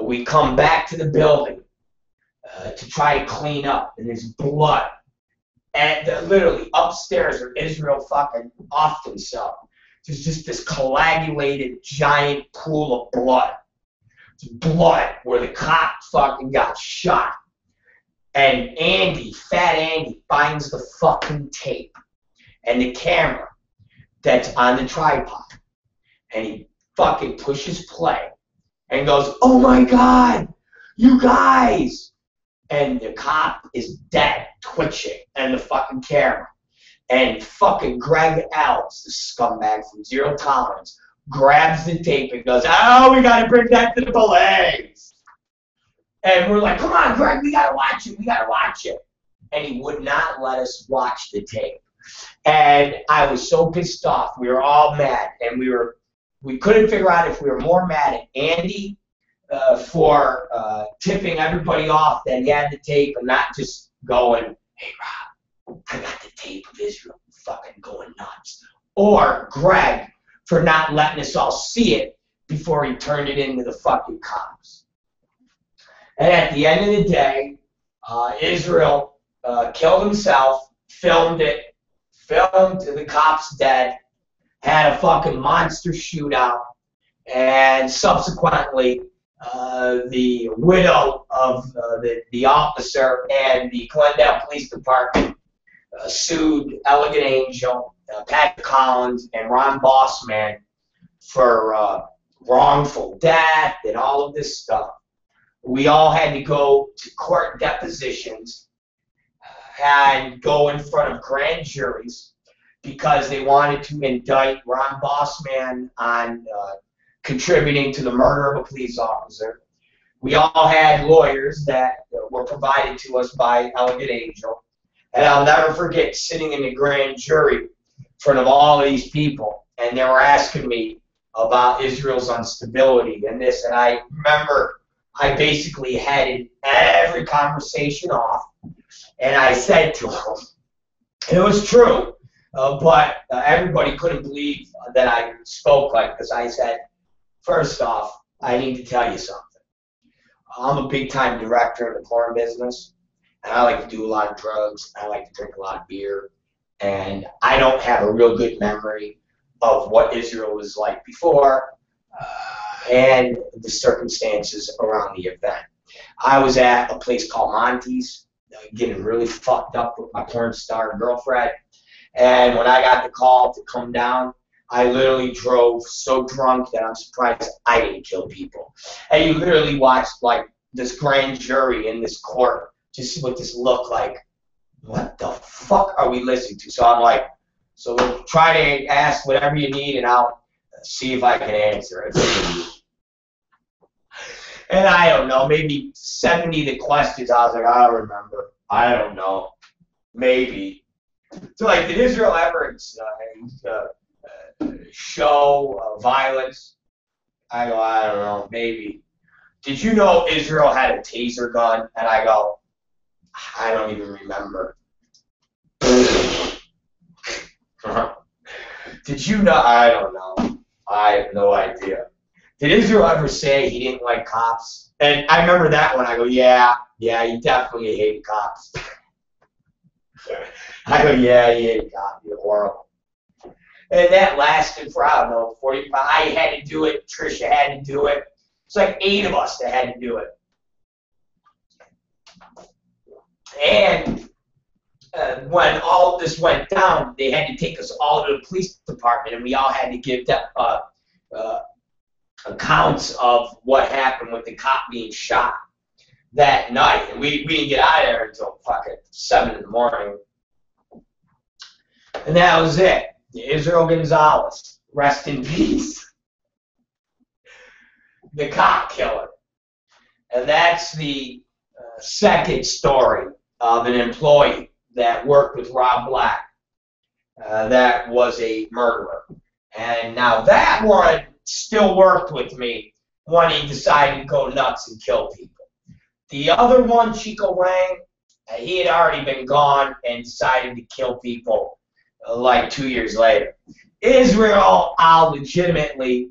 We come back to the building to try to clean up, and there's blood. And literally upstairs where Israel fucking offed himself, there's just this coagulated giant pool of blood. It's blood where the cop fucking got shot. And Andy, Fat Andy, finds the fucking tape and the camera that's on the tripod. And he fucking pushes play and goes, oh my God, you guys. And the cop is dead, twitching, and the fucking camera. And fucking Greg Ells, the scumbag from Zero Tolerance, grabs the tape and goes, oh, we gotta bring that to the police. And we're like, come on, Greg, we gotta watch it, we gotta watch it. And he would not let us watch the tape. And I was so pissed off. We were all mad, and we couldn't figure out if we were more mad at Andy for tipping everybody off that he had the tape and not just going, hey, Rob, I got the tape of Israel fucking going nuts. Or Greg for not letting us all see it before he turned it into the fucking cops. And at the end of the day, Israel killed himself, filmed it, filmed the cops dead, had a fucking monster shootout, and subsequently the widow of the officer and the Glendale Police Department sued Elegant Angel, Pat Collins, and Ron Bossman for wrongful death and all of this stuff. We all had to go to court depositions and go in front of grand juries because they wanted to indict Ron Bossman on contributing to the murder of a police officer. We all had lawyers that were provided to us by Elegant Angel. And I'll never forget sitting in the grand jury in front of all of these people, and they were asking me about Israel's instability and this, and I remember I basically headed every conversation off, and I said to them, and it was true, but everybody couldn't believe that I spoke like this. I said, first off, I need to tell you something. I'm a big-time director in the porn business, and I like to do a lot of drugs. I like to drink a lot of beer, and I don't have a real good memory of what Israel was like before and the circumstances around the event. I was at a place called Monty's, getting really fucked up with my porn star girlfriend, and when I got the call to come down, I literally drove so drunk that I'm surprised I didn't kill people. And you literally watched like this grand jury in this court just with this look like, what the fuck are we listening to? So I'm like, so we'll try to ask whatever you need and I'll see if I can answer it. And I don't know, maybe 70 of the questions I was like, I don't remember. I don't know. Maybe. So like, did Israel ever show violence? I go, I don't know, maybe. Did you know Israel had a taser gun? And I go, I don't even remember. Did you know? I don't know. I have no idea. Did Israel ever say he didn't like cops? And I remember that one. I go, yeah, you definitely hate cops. I go, yeah, you hate cops. You're horrible. And that lasted for, I don't know, 45. I had to do it. Trisha had to do it. It's like 8 of us that had to do it. And when all of this went down, they had to take us all to the police department, and we all had to give them accounts of what happened with the cop being shot that night. And we didn't get out of there until fucking 7 in the morning. And that was it. Israel Gonzalez, rest in peace. The cop killer. And that's the second story of an employee that worked with Rob Black that was a murderer. And now that one still worked with me when he decided to go nuts and kill people. The other one, Chico Wang, he had already been gone and decided to kill people like 2 years later. Israel, I'll legitimately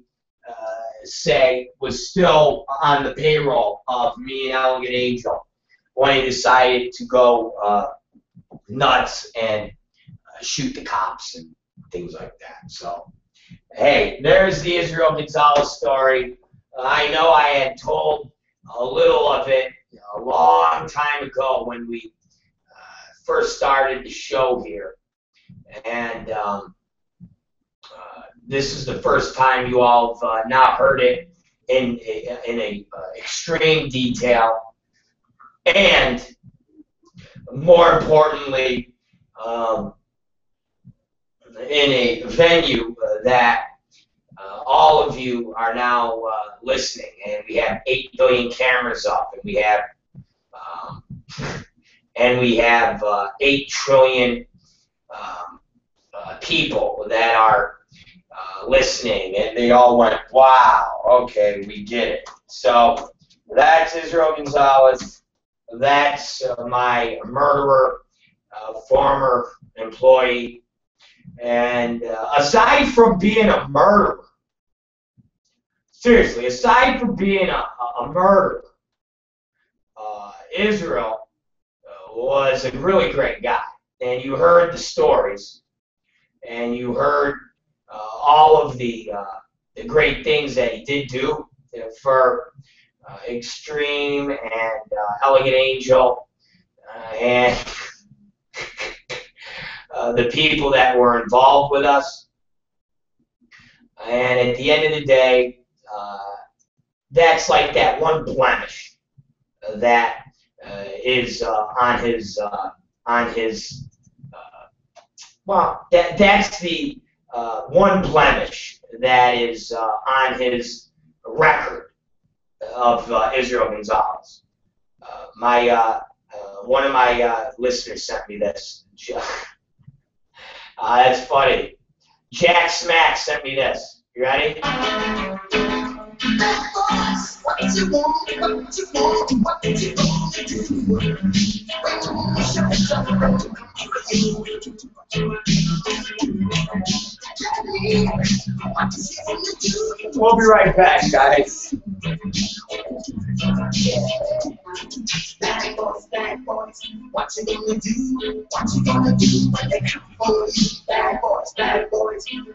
say, was still on the payroll of me and Elegant Angel when he decided to go nuts and shoot the cops and things like that. So, hey, there's the Israel Gonzalez story. I know I had told a little of it a long time ago when we first started the show here. And this is the first time you all have now heard it in a extreme detail. And more importantly, in a venue that all of you are now listening, and we have 8 billion cameras up, and we have 8 trillion people that are listening, and they all went, wow, okay, we get it. So that's Israel Gonzalez. That's my murderer, former employee. And aside from being a murderer, seriously, aside from being a murderer, Israel was a really great guy. And you heard the stories, and you heard all of the great things that he did do for Extreme and Elegant Angel and the people that were involved with us. And at the end of the day, that's like that one blemish that is on his well, that's the one blemish that is on his record of Israel Gonzalez. One of my listeners sent me this. That's funny. Jack Smack sent me this. You ready? What you want, what you want, what you want to do. We'll be right back, guys. Bad boys, what you gonna do? What you gonna do when they come for you? Bad boys,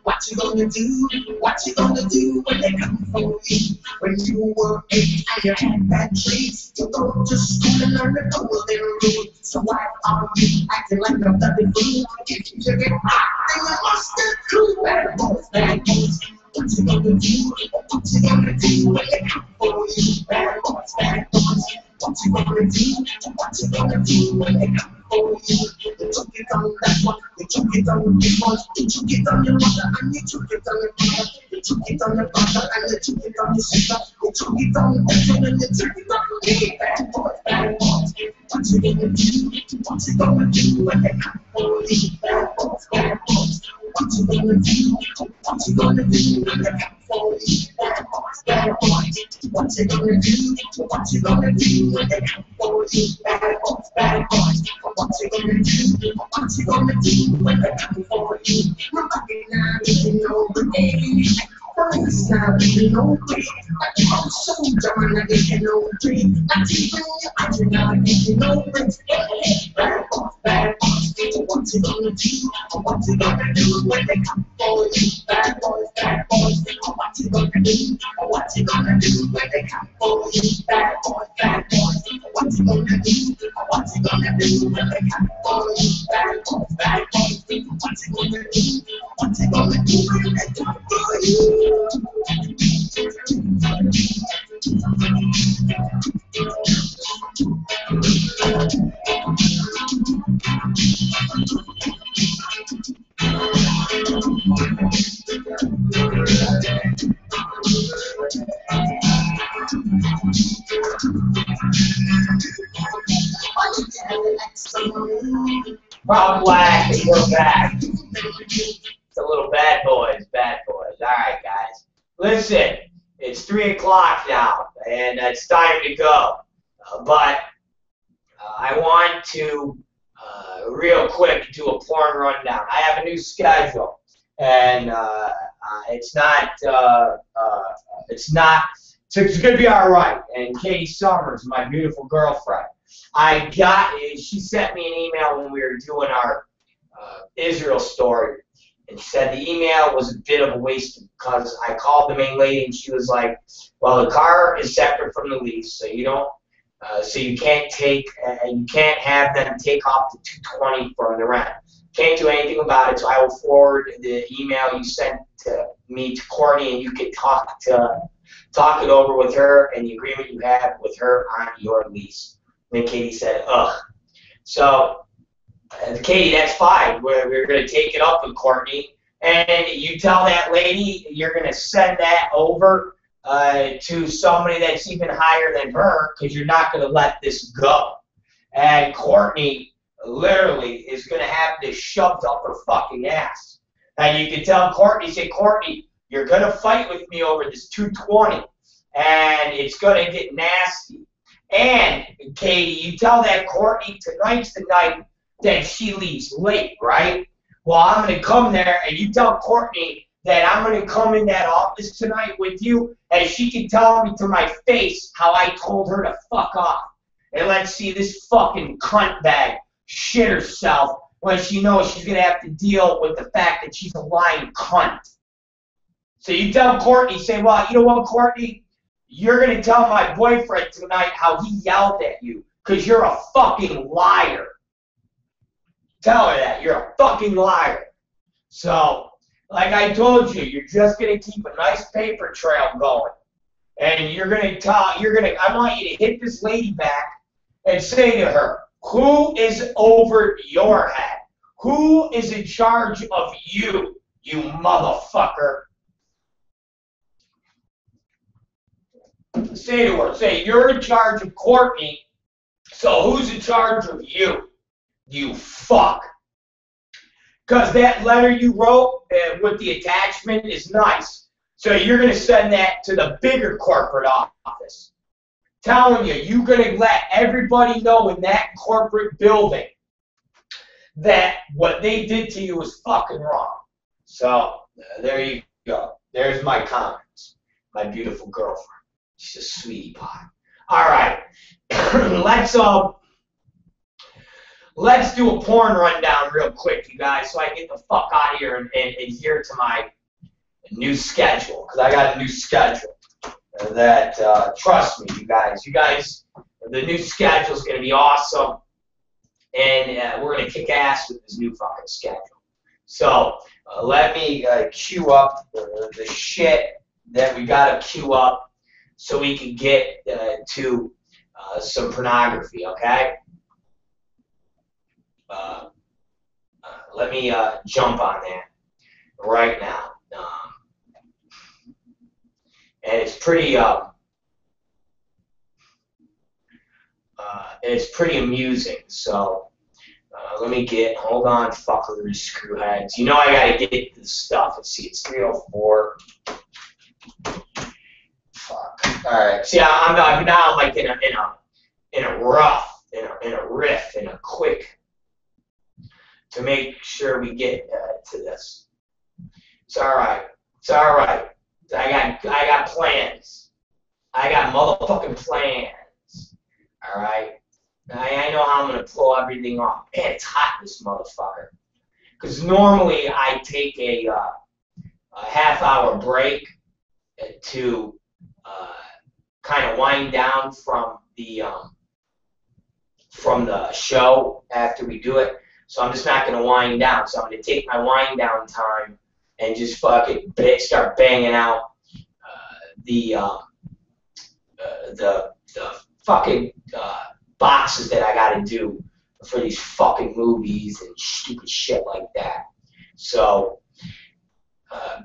what you gonna do? What you gonna do when they come for you? When you were 8 and you had bad traits, you go to school and learn the golden rule. So why are you acting like a bloody fool? If you get hot, then you must get cool. Bad boys, what you gonna do? What you gonna do when they come for you? Bad boys, what you gonna do? What you gonna do when they come for you? You took it on that one, you took it on this one, you took it on your mother and you took it on your father, you took it on your brother and you took it on your sister, you took it on your husband and you took it on me. Bad boys, what you gonna do? What you gonna do when they come for you? Bad boys, what you gonna do? What you gonna do when they come for you? Bad boys, what you gonna do? What you gonna do when they come for you? Bad boys, what you gonna do? What you gonna do when they come for you? Nobody now you know the name. It's not even no way. I'm so dumb, I get no dream. I keep on you, I'm not getting no rest. Bad boys, what you gonna do? What you gonna do when they come for you? Bad boys, what you gonna do? What you gonna do when they come for you? Bad boys, what you gonna do? What you gonna do when they come for you? Bad boys, what you gonna do? What you gonna do when they come for you? ROB Black, and we're back. It's a little bad boys. Alright, guys. Listen, it's 3 o'clock now, and it's time to go. But I want to, real quick, do a porn rundown. I have a new schedule, and it's going to be alright. And Katie Summers, my beautiful girlfriend, she sent me an email when we were doing our Israel story, and said the email was a bit of a waste because I called the main lady and she was like, well, the car is separate from the lease, so you don't, so you can't take, you can't have them take off the $220 from the rent. Can't do anything about it, so I will forward the email you sent to me to Courtney, and you can talk it over with her and the agreement you have with her on your lease. And then Katie said, ugh. So, Katie, that's fine. We're going to take it up with Courtney. And you tell that lady you're going to send that over to somebody that's even higher than her, because you're not going to let this go. And Courtney literally is going to have this shoved up her fucking ass. And you can tell Courtney, say, Courtney, you're going to fight with me over this $220, and it's going to get nasty. And, Katie, you tell that Courtney tonight's the night that she leaves late, right? Well, I'm going to come there, and you tell Courtney that I'm going to come in that office tonight with you, and she can tell me to my face how I told her to fuck off. And let's see this fucking cunt bag shit herself when she knows she's going to have to deal with the fact that she's a lying cunt. So you tell Courtney, say, well, you know what, Courtney? You're going to tell my boyfriend tonight how he yelled at you because you're a fucking liar. Tell her that. You're a fucking liar. So, like I told you, you're just going to keep a nice paper trail going. And you're going to I want you to hit this lady back and say to her, who is over your head? Who is in charge of you, you motherfucker? Say to her, say, you're in charge of Courtney, so who's in charge of you, you fuck? Because that letter you wrote with the attachment is nice. So you're going to send that to the bigger corporate office. Telling you, you're going to let everybody know in that corporate building that what they did to you was fucking wrong. So there you go. There's my comments. My beautiful girlfriend. She's a sweetie pie. All right, let's do a porn rundown real quick, you guys, so I get the fuck out of here and adhere to my new schedule, because I got a new schedule that, trust me, you guys, the new schedule is going to be awesome, and we're going to kick ass with this new fucking schedule. So let me queue up the shit that we got to queue up, so we can get to some pornography, okay? Let me jump on that right now. And it's pretty amusing. So let me hold on, fuckery screwheads. You know I gotta get this stuff. Let's see, it's 304. Fuck. All right. See, I'm like in a riff, in a quick, to make sure we get to this. It's all right. It's all right. I got plans. I got motherfucking plans. All right. I know how I'm gonna pull everything off. Man, it's hot, this motherfucker. Because normally I take a half-hour break to kind of wind down from the show after we do it. So I'm just not going to wind down. So I'm going to take my wind down time and just fucking start banging out the fucking boxes that I got to do for these fucking movies and stupid shit like that. So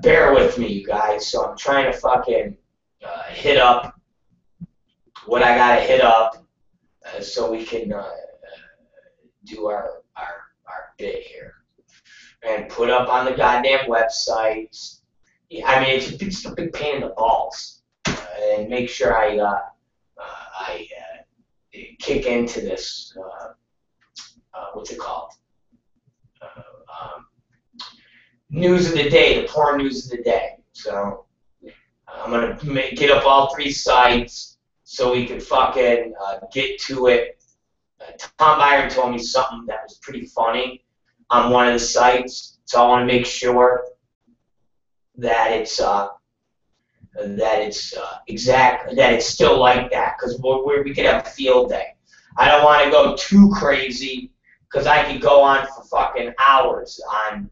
bear with me, you guys. So I'm trying to fucking hit up what I got to hit up so we can do our bit here and put up on the goddamn websites. Yeah, I mean, it's a big pain in the balls, and make sure I kick into this. What's it called? News of the day, the porn news of the day. So I'm gonna get up all 3 sites so we can fucking get to it. Tom Byron told me something that was pretty funny on one of the sites, so I want to make sure that it's still like that, because we could have a field day. I don't want to go too crazy, because I could go on for fucking hours on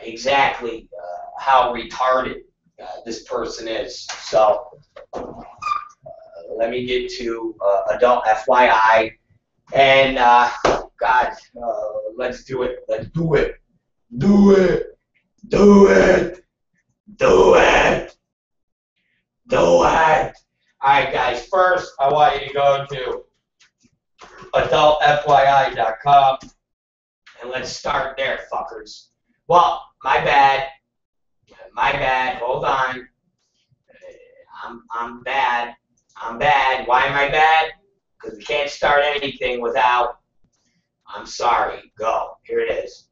exactly how retarded this person is. So let me get to adult FYI, and God, let's do it. Let's do it. Do it. Do it. Do it. Do it. All right, guys. First, I want you to go to adultfyi.com, and let's start there, fuckers. Well, my bad. My bad. Hold on. I'm bad. I'm bad. Why am I bad? Because we can't start anything without I'm sorry. Go. Here it is.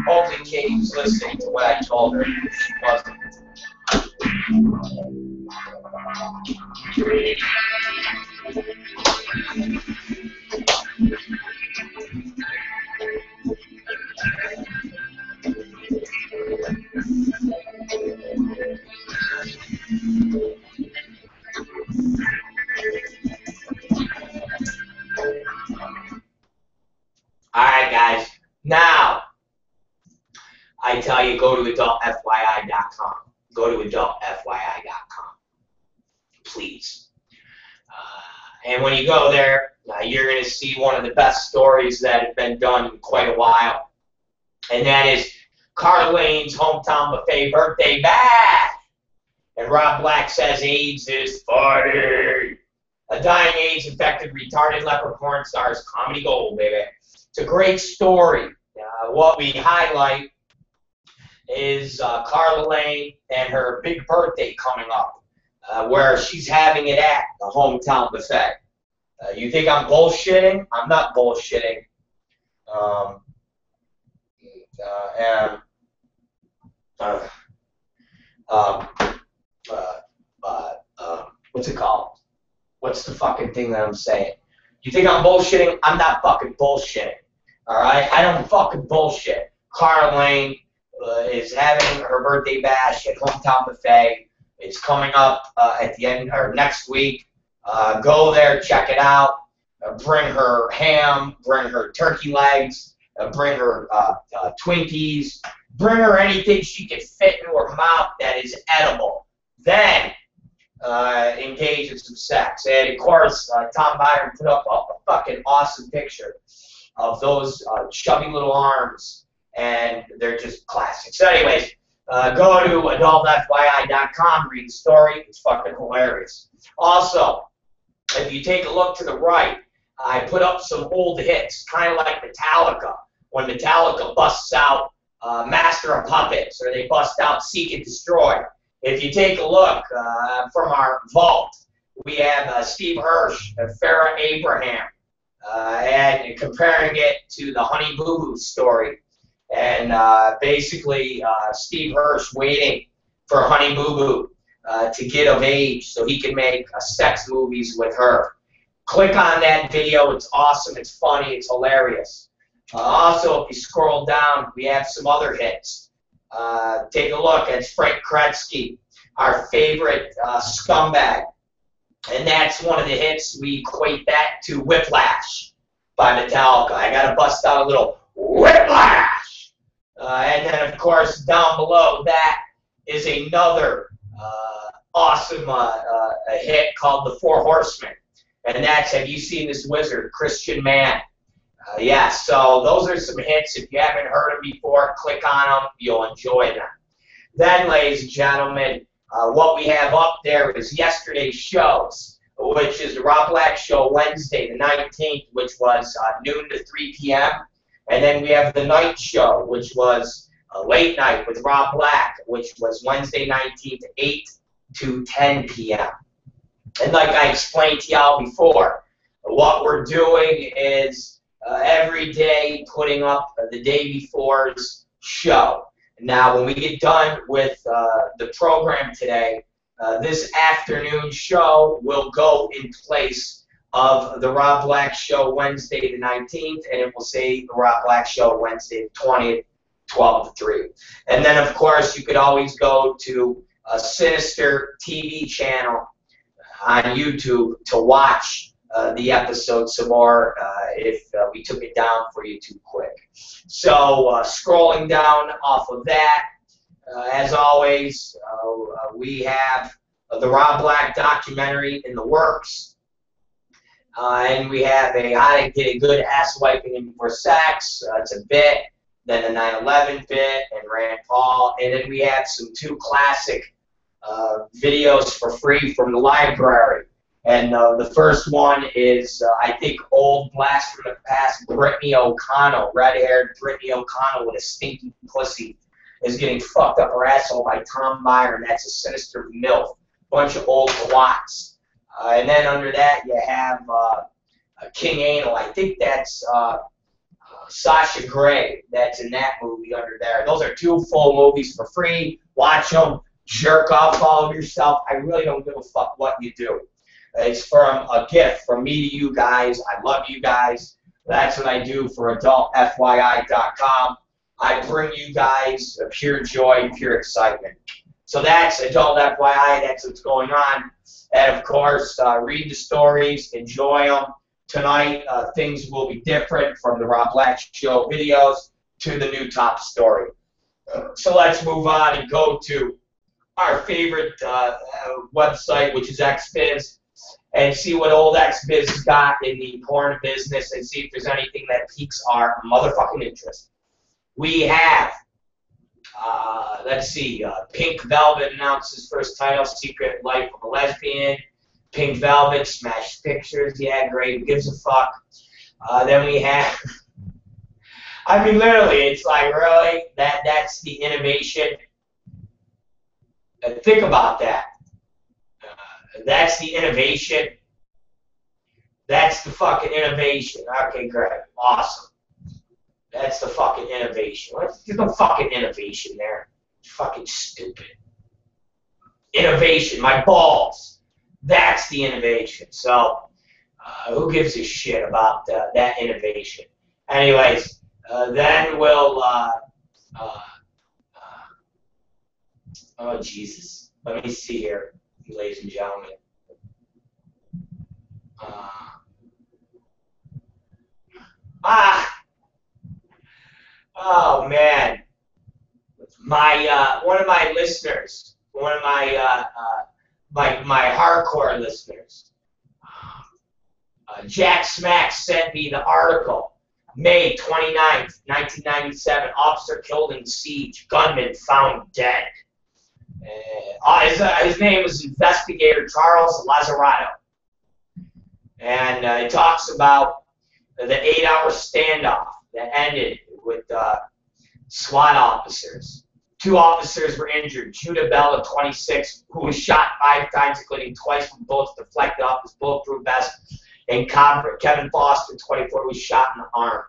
Hopefully Katie was listening to what I told her. She wasn't. Alright, guys. Now, I tell you, go to adultfyi.com. Go to adultfyi.com. Please. And when you go there, you're going to see one of the best stories that have been done in quite a while. And that is Carlane's hometown buffet birthday bash. And Rob Black says AIDS is funny. A dying AIDS-infected, retarded leper porn star's comedy gold, baby. It's a great story. What we highlight is Carla Lane and her big birthday coming up, where she's having it at the hometown buffet. You think I'm bullshitting? I'm not bullshitting. What's it called? What's the fucking thing that I'm saying? You think I'm bullshitting? I'm not fucking bullshitting. Alright? I don't fucking bullshit. Carla Lane is having her birthday bash at Hometown Buffet. It's coming up at the end, or next week. Go there, check it out. Bring her ham, bring her turkey legs, bring her Twinkies, bring her anything she can fit into her mouth that is edible. Then engage in some sex. And of course, Tom Byron put up a fucking awesome picture of those chubby little arms, and they're just classic. So anyways, go to adultfyi.com, read the story. It's fucking hilarious. Also, if you take a look to the right, I put up some old hits, kind of like Metallica. When Metallica busts out Master of Puppets, or they bust out Seek and Destroy. if you take a look from our vault, we have Steve Hirsch and Farrah Abraham, and comparing it to the Honey Boo Boo story. And basically, Steve Hirsch waiting for Honey Boo Boo to get of age so he can make sex movies with her. Click on that video. It's awesome. It's funny. It's hilarious. Also, if you scroll down, we have some other hits. Take a look at Frank Kresge, our favorite scumbag. And that's one of the hits. We equate that to Whiplash by Metallica. I got to bust out a little Whiplash. And then, of course, down below that is another awesome hit called The Four Horsemen. And that's, have you seen this wizard, Christian Man? Yeah, so those are some hits. If you haven't heard them before, click on them. You'll enjoy them. Then, ladies and gentlemen, what we have up there is yesterday's shows, which is the Rob Black Show Wednesday, the 19th, which was noon to 3 p.m. And then we have the night show, which was a late night with Rob Black, which was Wednesday 19th, 8 to 10 p.m. And like I explained to y'all before, what we're doing is every day putting up the day before's show. Now, when we get done with the program today, this afternoon show will go in place of the Rob Black Show Wednesday the 19th, and it will say the Rob Black Show Wednesday the 20th, 12 to 3. And then, of course, you could always go to a Sinister TV channel on YouTube to watch the episode some more if we took it down for you too quick. So scrolling down off of that, as always, we have the Rob Black documentary in the works. And we have a how to get a good ass wiping in before sex. It's a bit. Then the 9/11 bit and Rand Paul. And then we have some two classic videos for free from the library. And the first one is, I think, old blast from the past, Brittany O'Connell, red-haired Brittany O'Connell with a stinky pussy, is getting fucked up her asshole by Tom Byron. That's a sinister MILF. Bunch of old twats. And then under that, you have King Anal. I think that's Sasha Grey that's in that movie under there. Those are two full movies for free. Watch them. Jerk off all of yourself. I really don't give a fuck what you do. It's from a gift from me to you guys. I love you guys. That's what I do for AdultFYI.com. I bring you guys pure joy, pure excitement. So that's Adult FYI. That's what's going on. And, of course, read the stories. Enjoy them. Tonight, things will be different from the Rob Black Show videos to the new top story. So let's move on and go to our favorite website, which is XBiz, and see what old XBiz has got in the porn business and see if there's anything that piques our motherfucking interest. We have, let's see, Pink Velvet announces first title, Secret Life of a Lesbian. Pink Velvet, Smash Pictures, yeah, great, who gives a fuck. Then we have, I mean, literally, it's like, really, that's the innovation. Think about that. That's the innovation. That's the fucking innovation. Okay, great. Awesome. That's the fucking innovation. There's no fucking innovation there. It's fucking stupid. Innovation. My balls. That's the innovation. So, who gives a shit about that innovation? Anyways, then we'll... oh, Jesus. Let me see here, ladies and gentlemen. Oh, man. One of my listeners, one of my hardcore listeners, Jack Smack sent me the article. May 29th, 1997, officer killed in siege, gunman found dead. His name is Investigator Charles Lazzarato. And it talks about the 8-hour standoff that ended with SWAT officers 2 officers were injured. Judah Bella, 26, who was shot 5 times, including twice from bullets deflected off his bulletproof vest. And Kevin Foster, 24, who was shot in the arm.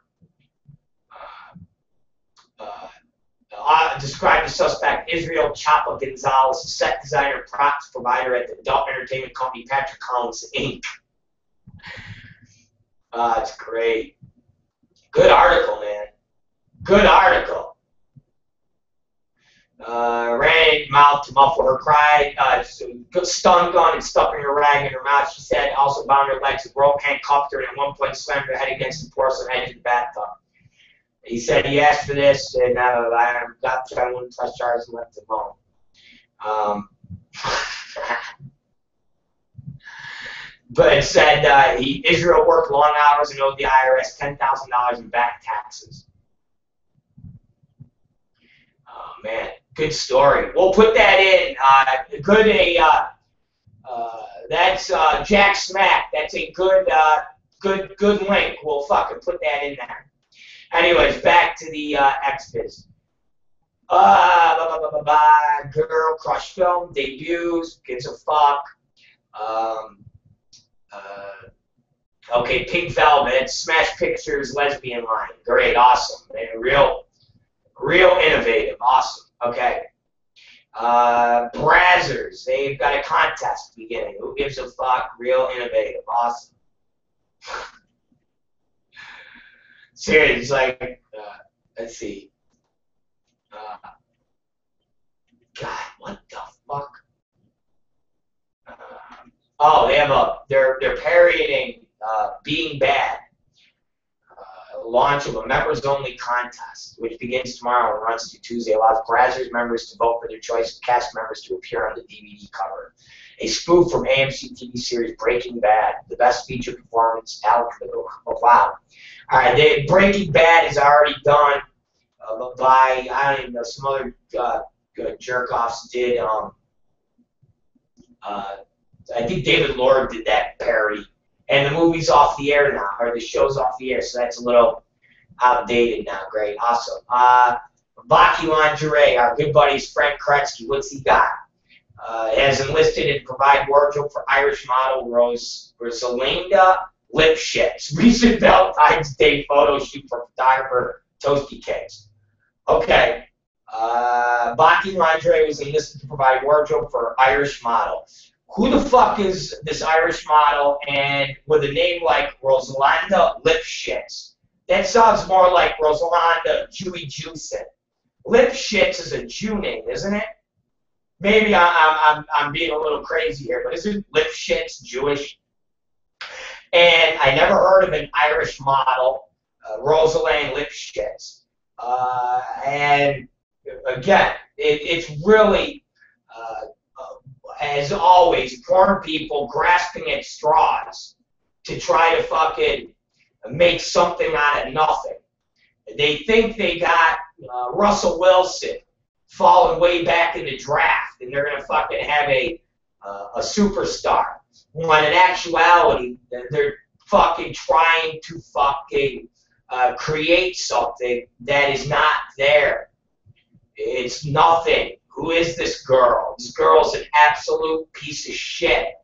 Described the suspect, Israel Chapa Gonzalez, a set designer, props provider at the adult entertainment company Patrick Collins, Inc. It's great. Good article, man. Good article. Ran mouth to muffle her cry. Stun gun and stuffing her rag in her mouth, she said. Also bound her legs with rope, handcuffed her, and at one point slammed her head against the porcelain edge of the bathtub. He said he asked for this, and I wouldn't press charges and left him home. But it said Israel worked long hours and owed the IRS $10,000 in back taxes. Oh, man. Good story. We'll put that in. That's Jack Smack. That's a good link. We'll fucking put that in there. Anyways, back to the X-Biz. Girl Crush film debuts. Gives a fuck. Okay, Pink Velvet. Smash Pictures lesbian line. Great, awesome. Man, real innovative. Awesome. Okay. Brazzers. They've got a contest beginning. Who gives a fuck? Real innovative. Awesome. Seriously, it's like, let's see. God, what the fuck? Oh, they have they're parodying Being Bad. Launch of a members-only contest, which begins tomorrow and runs through Tuesday, allows Brazzers members to vote for their choice of cast members to appear on the DVD cover. A spoof from AMC TV series Breaking Bad, the best feature performance. Oh, wow. All right, Breaking Bad is already done by, I don't even know, some other jerk-offs did. I think David Lord did that parody. And the movie's off the air now, or the show's off the air, so that's a little outdated now. Great, awesome. Baki Lingerie, our good buddy's Frank Kretzky, what's he got? Has enlisted and provide wardrobe for Irish model Rosalinda Lipschitz. Recent Valentine's Day photo shoot for photographer Toasty Cakes. Okay. Baki Lingerie was enlisted to provide wardrobe for Irish model. Who the fuck is this Irish model and with a name like Rosalinda Lipschitz? That sounds more like Rosalinda Jewy Jewson. Lipschitz is a Jew name, isn't it? Maybe I'm being a little crazy here, but isn't Lipschitz Jewish? And I never heard of an Irish model, Rosalind Lipschitz. And again, it's really... as always, porn people grasping at straws to try to fucking make something out of nothing. They think they got Russell Wilson falling way back in the draft, and they're gonna fucking have a superstar. When in actuality, they're fucking trying to fucking create something that is not there. It's nothing. Who is this girl? This girl's an absolute piece of shit.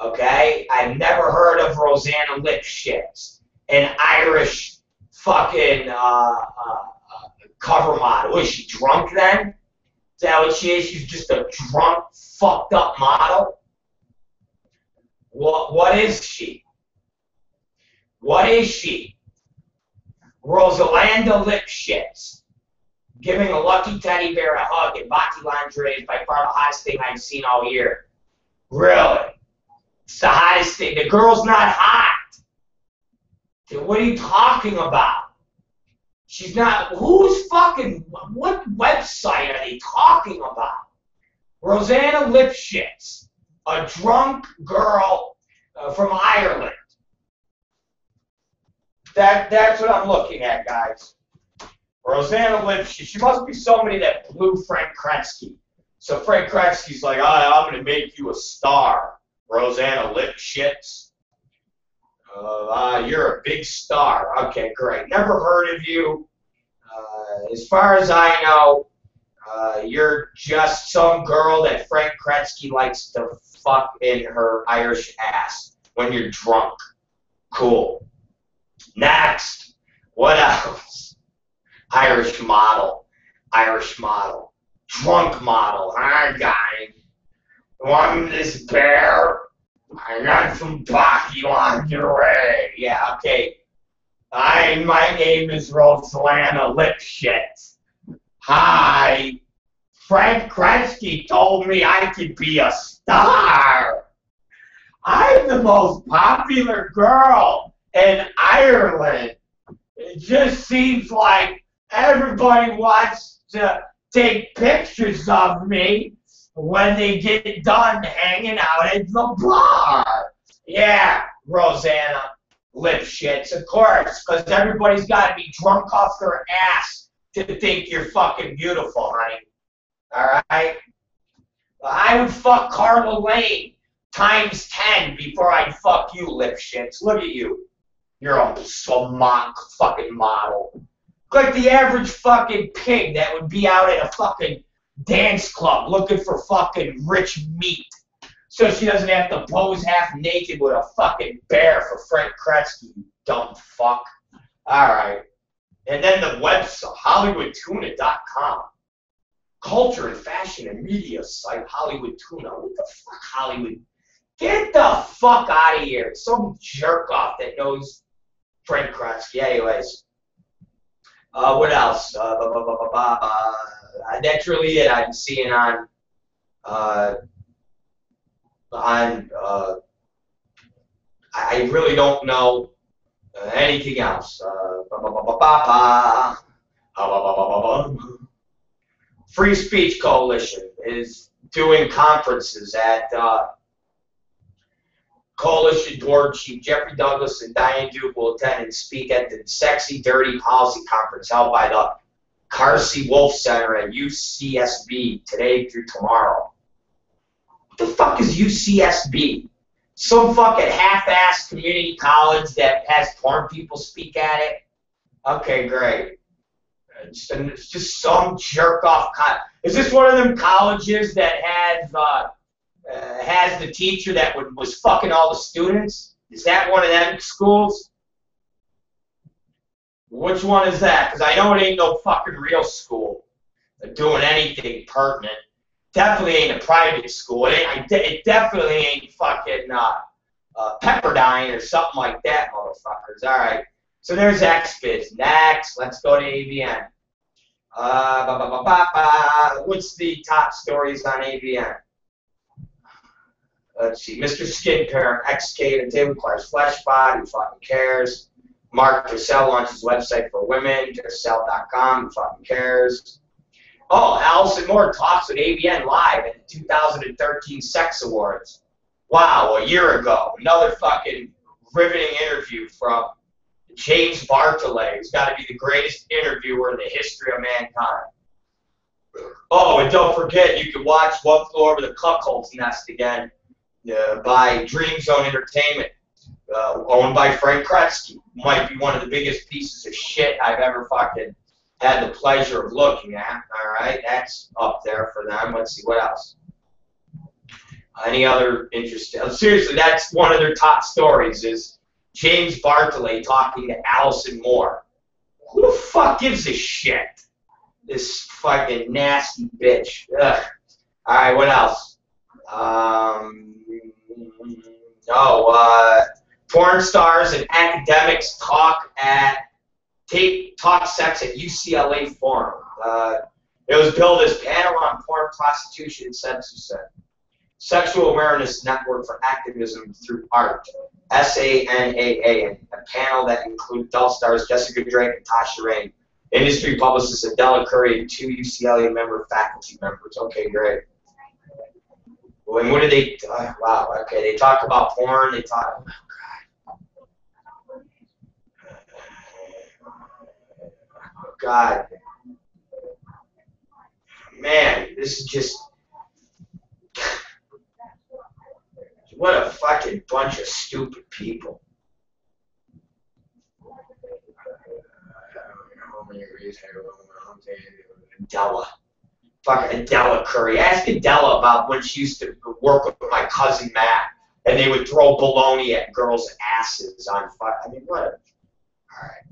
Okay? I've never heard of Rosanna Lipschitz, an Irish fucking cover model. Was she drunk then? Is that what she is? She's just a drunk, fucked up model? What is she? What is she? Rosalinda Lipschitz. Giving a lucky teddy bear a hug and Baki Lingerie is by far the hottest thing I've seen all year. Really? It's the hottest thing. The girl's not hot. What are you talking about? She's not. Who's fucking. What website are they talking about? Rosanna Lipschitz, a drunk girl from Ireland. That's what I'm looking at, guys. Rosanna Lipschitz, she must be somebody that blew Frank Kretzky. So Frank Kretzky's like, I'm going to make you a star, Rosanna Lipschitz. You're a big star. Okay, great. Never heard of you. As far as I know, You're just some girl that Frank Kresge likes to fuck in her Irish ass when you're drunk. Cool. Next. What else? Irish model. Irish model. Drunk model. I got him. Want this bear? I got some Pocky lingerie. Yeah, okay. My name is Rosalana Lipshit. Hi. Frank Kresge told me I could be a star. I'm the most popular girl in Ireland. It just seems like everybody wants to take pictures of me when they get done hanging out at the bar. Yeah, Rosanna Lipshits, of course, because everybody's got to be drunk off their ass to think you're fucking beautiful, honey. All right? I would fuck Carla Lane times 10 before I'd fuck you, Lipshits. Look at you. You're a mock fucking model. Like the average fucking pig that would be out at a fucking dance club looking for fucking rich meat so she doesn't have to pose half naked with a fucking bear for Frank Kresge, you dumb fuck. Alright. And then the website, HollywoodTuna.com. Culture and fashion and media site, Hollywood Tuna. What the fuck, Hollywood? Get the fuck out of here. Some jerk off that knows Frank Kresge. Anyways. What else? That's really it I'm seeing on I really don't know anything else. Free Speech Coalition is doing conferences at Coalition Board Chief Jeffrey Douglas and Diane Duke will attend and speak at the Sexy Dirty Policy Conference held by the Carsey Wolf Center at UCSB today through tomorrow. What the fuck is UCSB? Some fucking half-assed community college that has porn people speak at it? Okay, great. It's just some jerk-off. Is this one of them colleges that has the teacher that was fucking all the students? Is that one of them schools? Which one is that? Because I know it ain't no fucking real school doing anything pertinent. Definitely ain't a private school. It definitely ain't fucking Pepperdine or something like that, motherfuckers. All right. So there's XBiz. Next, let's go to AVN. What's the top stories on AVN? Let's see. Mr. Skin Parent, XK, the table requires flesh bod. Who fucking cares? Mark Tercel launches website for women. Tercel.com. Who fucking cares? Oh, Allison Moore talks with AVN live at the 2013 Sex Awards. Wow, a year ago. Another fucking riveting interview from James Bartolet, who's got to be the greatest interviewer in the history of mankind. Oh, and don't forget, you can watch One Flew Over the Cuckold's Nest again by Dream Zone Entertainment, owned by Frank Kresge. Might be one of the biggest pieces of shit I've ever fucking had the pleasure of looking at. All right, that's up there for them. Let's see, what else? Any other interesting? Seriously, that's one of their top stories is James Bartolet talking to Allison Moore. Who the fuck gives a shit? This fucking nasty bitch. Ugh. All right, what else? Porn stars and academics talk sex at UCLA Forum. It was billed as Panel on Porn, Prostitution, and Censorship. Sexual Awareness Network for Activism Through Art, SANAA, and a panel that includes adult stars Jessica Drake and Tasha Rain, industry publicist Adela Curry, and 2 UCLA faculty members. Okay, great. Well, and what did they? Wow. Okay, they talk about porn. They talk. Oh God. Man, this is just. What a fucking bunch of stupid people. Della. fucking Adela Curry. Ask Adela about when she used to work with my cousin Matt, and they would throw baloney at girls' asses on fire. I mean, what? All right.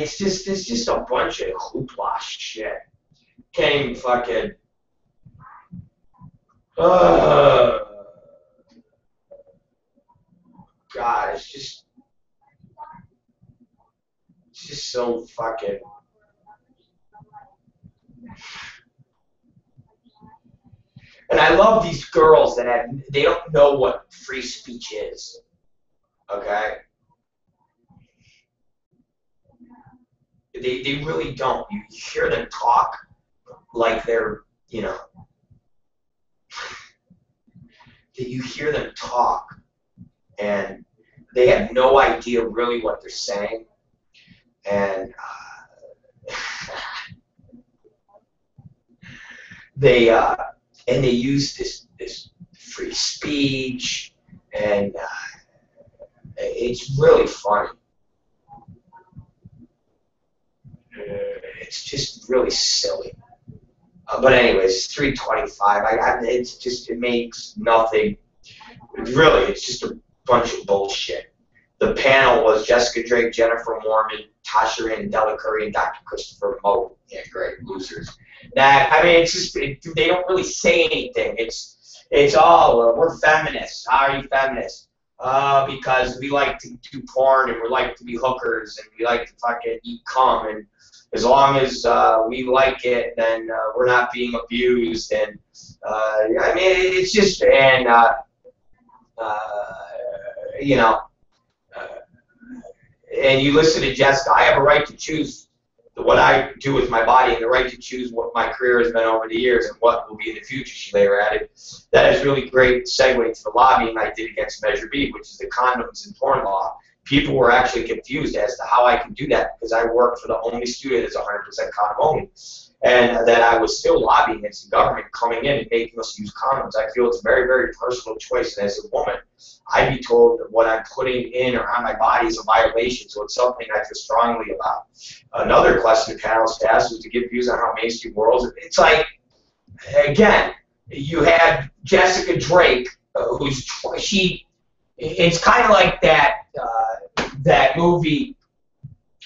It's just a bunch of hoopla shit. Can't even fucking. God, it's just so fucking. And I love these girls that they don't know what free speech is. Okay? They really don't. You hear them talk like they're, you know, you hear them talk and they have no idea really what they're saying. And they use this free speech, and it's really funny. It's just really silly. But anyways, 325. It makes nothing. Really, it's just a bunch of bullshit. The panel was Jessica Drake, Jennifer Mormon, Tasha Rand, Della Curry, and Dr. Christopher Moe. Yeah, great losers. That, I mean, it's just they don't really say anything. It's all we're feminists. How are you feminists? Because we like to do porn and we like to be hookers and we like to fucking eat cum, and as long as we like it, then we're not being abused. And I mean, it's just you know. And you listen to Jessica. I have a right to choose what I do with my body and the right to choose what my career has been over the years and what will be in the future, she later added. That is really great segue to the lobbying I did against Measure B, which is the condoms and porn law. People were actually confused as to how I could do that because I work for the only studio that's 100% condom only. And that I was still lobbying against the government coming in and making us use condoms. I feel it's a very, very personal choice. And as a woman, I'd be told that what I'm putting in or on my body is a violation. So it's something I feel strongly about. Another question the panelists asked was to give views on how mainstream worlds. It's like, again, you had Jessica Drake, it's kind of like that movie,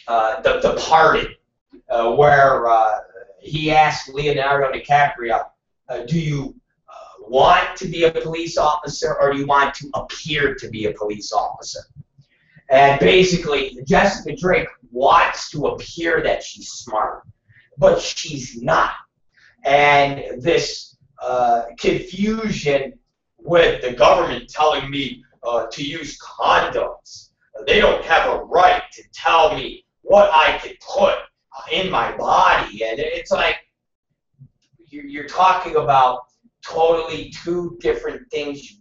The Departed, where he asked Leonardo DiCaprio, do you want to be a police officer or do you want to appear to be a police officer? And basically, Jessica Drake wants to appear that she's smart, but she's not. And this confusion with the government telling me to use condoms, they don't have a right to tell me what I can put in my body. And it's like you're talking about totally two different things.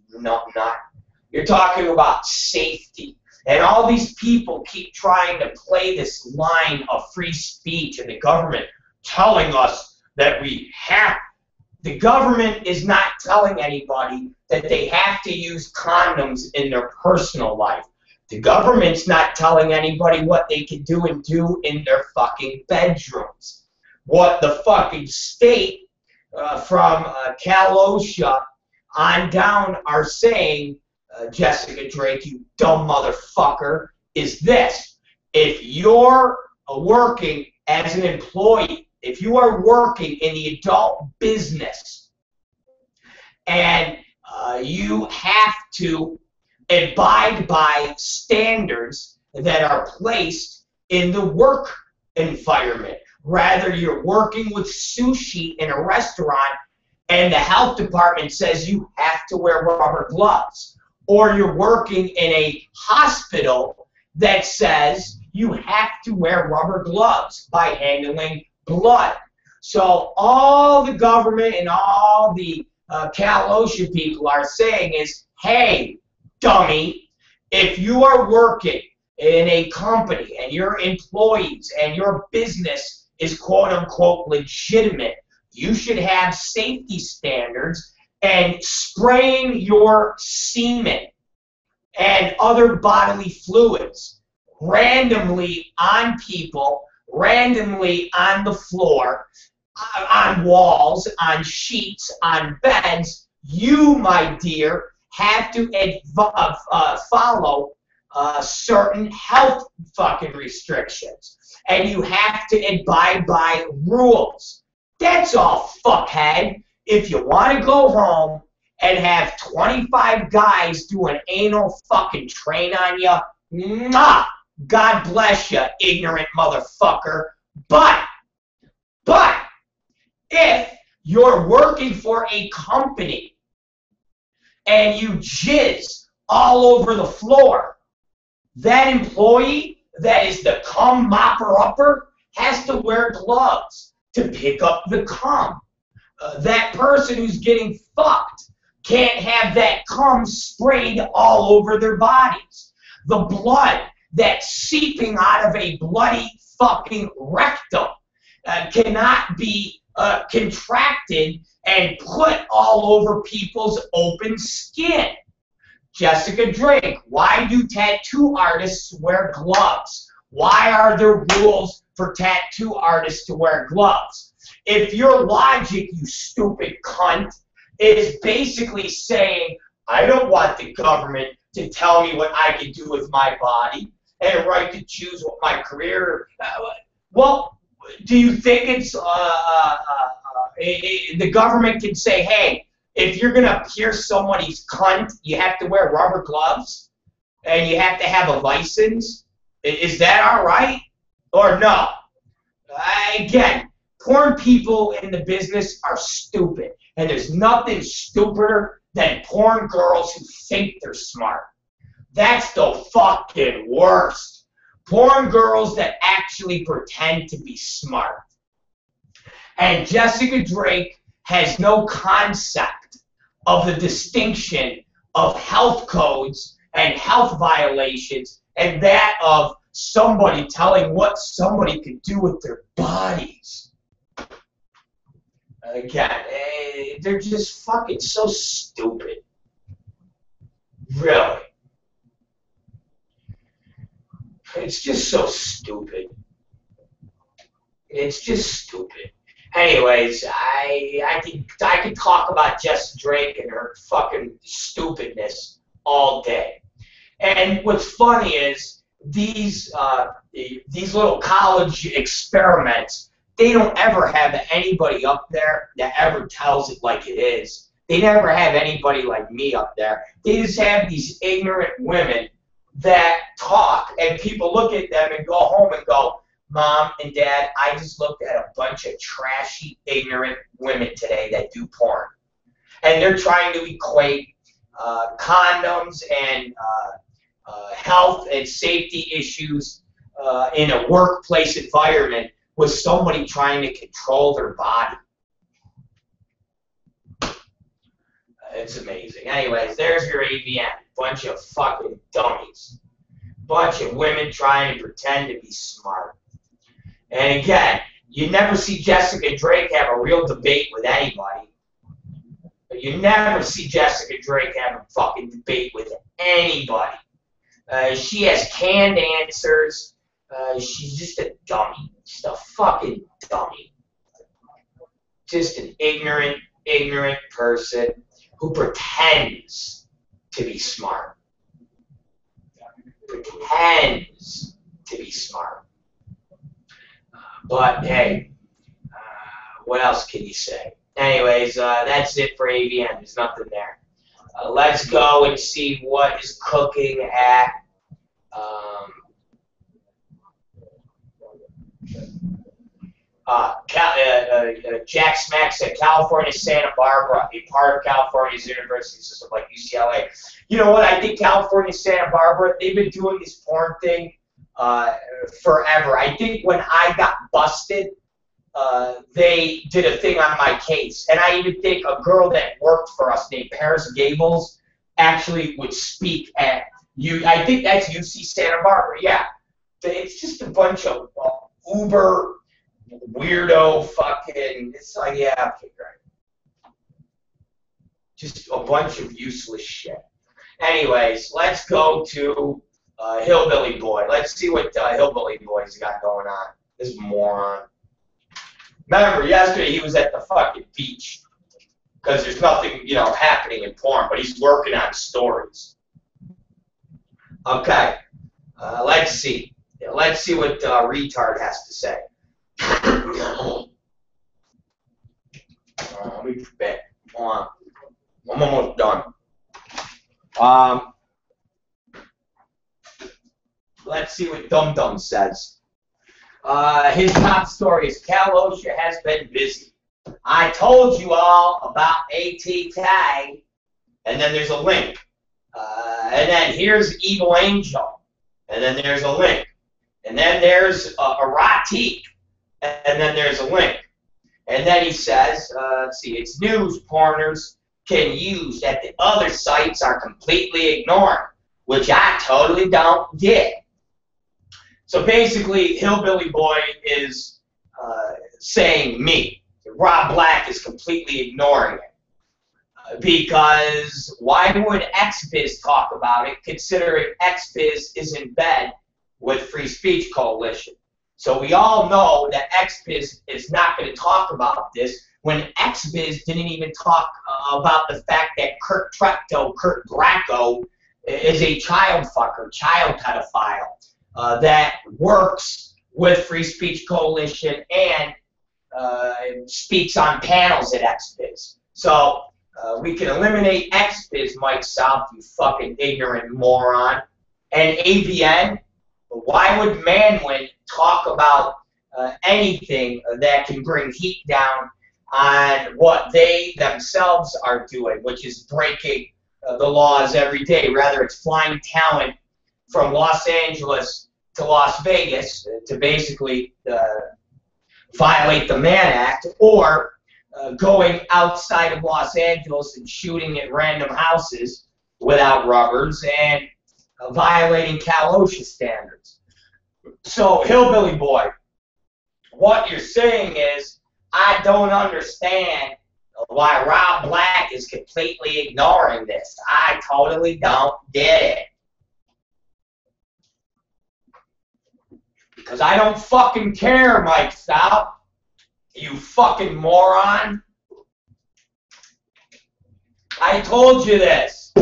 You're talking about safety. And all these people keep trying to play this line of free speech and the government telling us that the government is not telling anybody that they have to use condoms in their personal life. The government's not telling anybody what they can do and do in their fucking bedrooms. What the fucking state from Cal OSHA on down are saying, Jessica Drake, you dumb motherfucker, is this. If you're working as an employee, if you are working in the adult business and you have to abide by standards that are placed in the work environment. Rather, you're working with sushi in a restaurant and the health department says you have to wear rubber gloves. Or you're working in a hospital that says you have to wear rubber gloves by handling blood. So all the government and all the Cal OSHA people are saying is, hey, dummy, if you are working in a company and your employees and your business is quote-unquote legitimate, you should have safety standards, and spraying your semen and other bodily fluids randomly on people, randomly on the floor, on walls, on sheets, on beds, you, my dear, have to follow certain health fucking restrictions. And you have to abide by rules. That's all, fuckhead. If you want to go home and have 25 guys do an anal fucking train on you, mwah, God bless you, ignorant motherfucker. But, if you're working for a company and you jizz all over the floor, that employee that is the cum mopper-upper has to wear gloves to pick up the cum. That person who's getting fucked can't have that cum sprayed all over their bodies. The blood that's seeping out of a bloody fucking rectum cannot be contracted and put all over people's open skin. Jessica Drake, why do tattoo artists wear gloves? Why are there rules for tattoo artists to wear gloves? If your logic, you stupid cunt, is basically saying, I don't want the government to tell me what I can do with my body and a right to choose what my career, well, do you think it's, the government can say, hey, if you're going to pierce somebody's cunt, you have to wear rubber gloves and you have to have a license? Is that all right? Or no? Again, porn people in the business are stupid. And there's nothing stupider than porn girls who think they're smart. That's the fucking worst. Porn girls that actually pretend to be smart. And Jessica Drake has no concept of the distinction of health codes and health violations and that of somebody telling what somebody can do with their bodies. Again, they're just fucking so stupid. Really. It's just so stupid. It's just stupid. Anyways, I could talk about Jessica Drake and her fucking stupidness all day. And what's funny is these little college experiments, they don't ever have anybody up there that ever tells it like it is. They never have anybody like me up there. They just have these ignorant women that talk, and people look at them and go home and go, Mom and Dad, I just looked at a bunch of trashy, ignorant women today that do porn. And they're trying to equate condoms and health and safety issues in a workplace environment with somebody trying to control their body. It's amazing. Anyways, there's your AVN. Bunch of fucking dummies. Bunch of women trying to pretend to be smart. And again, you never see Jessica Drake have a real debate with anybody. But you never see Jessica Drake have a fucking debate with anybody. She has canned answers. She's just a dummy. Just a fucking dummy. Just an ignorant person who pretends to be smart. Pretends to be smart. But hey, what else can you say? Anyways, that's it for AVN. There's nothing there. Let's go and see what is cooking at Jack Smack said California, Santa Barbara, a part of California's university system like UCLA. You know what? I think California, Santa Barbara, they've been doing this porn thing forever. I think when I got busted, they did a thing on my case. And I even think a girl that worked for us named Paris Gables actually would speak at I think that's UC Santa Barbara, yeah. It's just a bunch of uber weirdo fucking, it's like, yeah, okay, great. Just a bunch of useless shit. Anyways, let's go to Hillbilly Boy. Let's see what Hillbilly Boy's got going on. This moron. Remember, yesterday he was at the fucking beach because there's nothing, you know, happening in porn, but he's working on stories. Okay, let's see. Let's see what retard has to say. Let me bet. Hold on. I'm almost done. Let's see what Dum Dum says. His top story is Kalosha has been busy. I told you all about ATK, and then there's a link. And then here's Evil Angel, and then there's a link. And then there's Erotic, and then there's a link. And then he says, let's see, it's news porners can use that the other sites are completely ignoring, which I totally don't get. So basically, Hillbilly Boy is saying me. Rob Black is completely ignoring it. Because why would XBiz talk about it, considering XBiz is in bed with Free Speech Coalition? So we all know that XBiz is not going to talk about this when XBiz didn't even talk about the fact that Kurt Bracco, is a child fucker, child pedophile, that works with Free Speech Coalition and speaks on panels at XBiz. So we can eliminate XBiz, Mike South, you fucking ignorant moron. And AVN, why would Manwin talk about anything that can bring heat down on what they themselves are doing, which is breaking the laws every day? Rather, it's flying talent from Los Angeles to Las Vegas to basically violate the Mann Act, or going outside of Los Angeles and shooting at random houses without rubbers and violating Kalosha standards. So, Hillbilly Boy, what you're saying is, I don't understand why Rob Black is completely ignoring this. I totally don't get it. Because I don't fucking care, Mike South. You fucking moron. I told you this.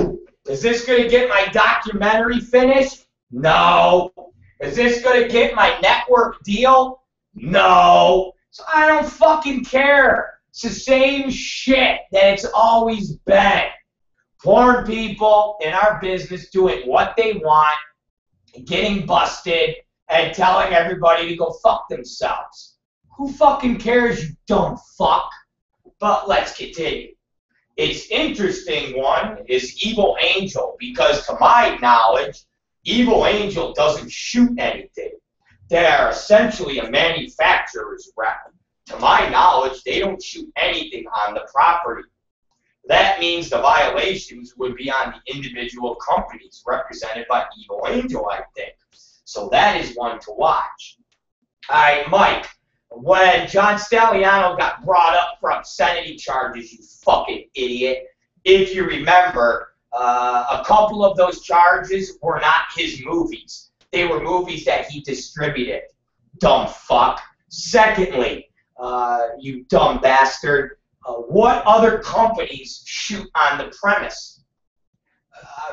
Is this going to get my documentary finished? No. Is this going to get my network deal? No. So I don't fucking care. It's the same shit that it's always been. Porn people in our business doing what they want, getting busted, and telling everybody to go fuck themselves. Who fucking cares, you dumb fuck? But let's continue. It's interesting one is Evil Angel, because to my knowledge, Evil Angel doesn't shoot anything. They're essentially a manufacturer's rep. To my knowledge, they don't shoot anything on the property. That means the violations would be on the individual companies represented by Evil Angel, I think. So that is one to watch. All right, Mike, when John Staliano got brought up for obscenity charges, you fucking idiot, if you remember, a couple of those charges were not his movies. They were movies that he distributed. Dumb fuck. Secondly, you dumb bastard, what other companies shoot on the premise?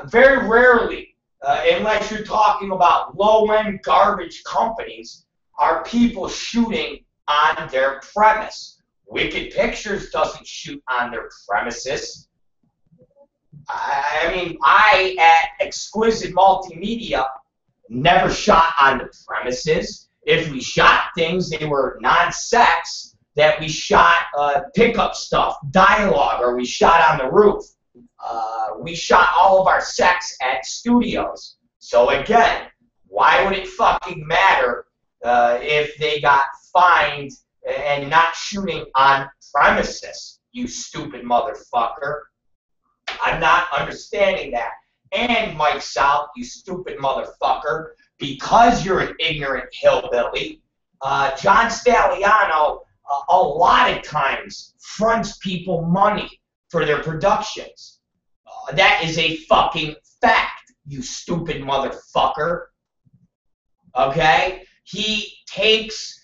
Very rarely, unless you're talking about low-end garbage companies, are people shooting on their premise. Wicked Pictures doesn't shoot on their premises. I mean, I, at Exquisite Multimedia, never shot on the premises. If we shot things, they were non-sex, that we shot pickup stuff, dialogue, or we shot on the roof. We shot all of our sex at studios. So again, why would it fucking matter if they got fined and not shooting on premises, you stupid motherfucker? I'm not understanding that. And Mike South, you stupid motherfucker, because you're an ignorant hillbilly, John Staliano a lot of times fronts people money for their productions. That is a fucking fact, you stupid motherfucker. Okay? He takes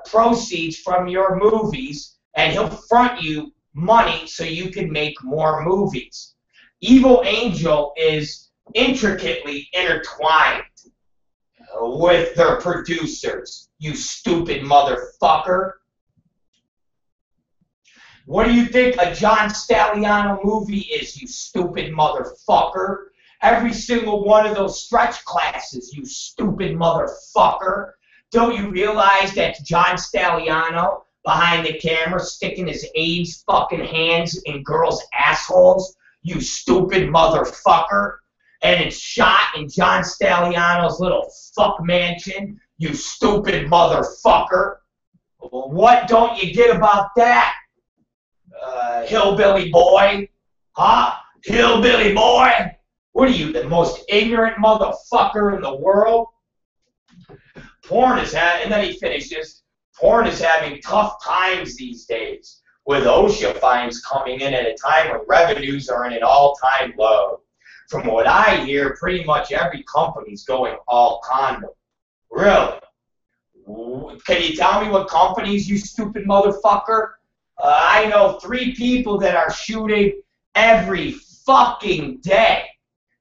proceeds from your movies, and he'll front you money so you can make more movies. Evil Angel is intricately intertwined with their producers, you stupid motherfucker. What do you think a John Stalliano movie is, you stupid motherfucker? Every single one of those stretch classes, you stupid motherfucker. Don't you realize that's John Stalliano behind the camera sticking his AIDS fucking hands in girls' assholes, you stupid motherfucker? And it's shot in John Stalliano's little fuck mansion, you stupid motherfucker. What don't you get about that, hillbilly boy? Huh? Hillbilly boy? What are you, the most ignorant motherfucker in the world? Porn is having, and then he finishes, porn is having tough times these days, with OSHA fines coming in at a time when revenues are in an all-time low. From what I hear, pretty much every company's going all condom. Really? Can you tell me what companies, you stupid motherfucker? I know 3 people that are shooting every fucking day,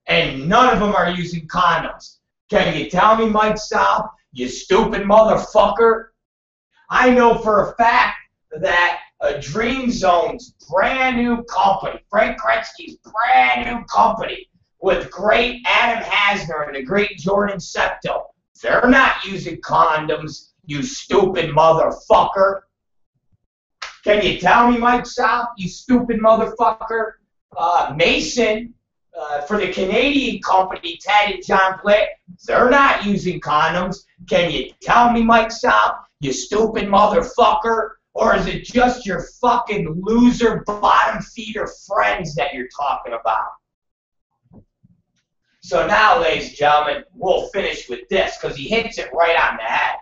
and none of them are using condoms. Can you tell me, Mike South, you stupid motherfucker? I know for a fact that Dream Zone's brand new company, Frank Kretzky's brand new company, with great Adam Hasner and the great Jordan Septo, they're not using condoms, you stupid motherfucker. Can you tell me, Mike South, you stupid motherfucker? Mason, for the Canadian company, Ted and John Plitt, they're not using condoms. Can you tell me, Mike South, you stupid motherfucker? Or is it just your fucking loser bottom feeder friends that you're talking about? So now, ladies and gentlemen, we'll finish with this, because he hits it right on the head.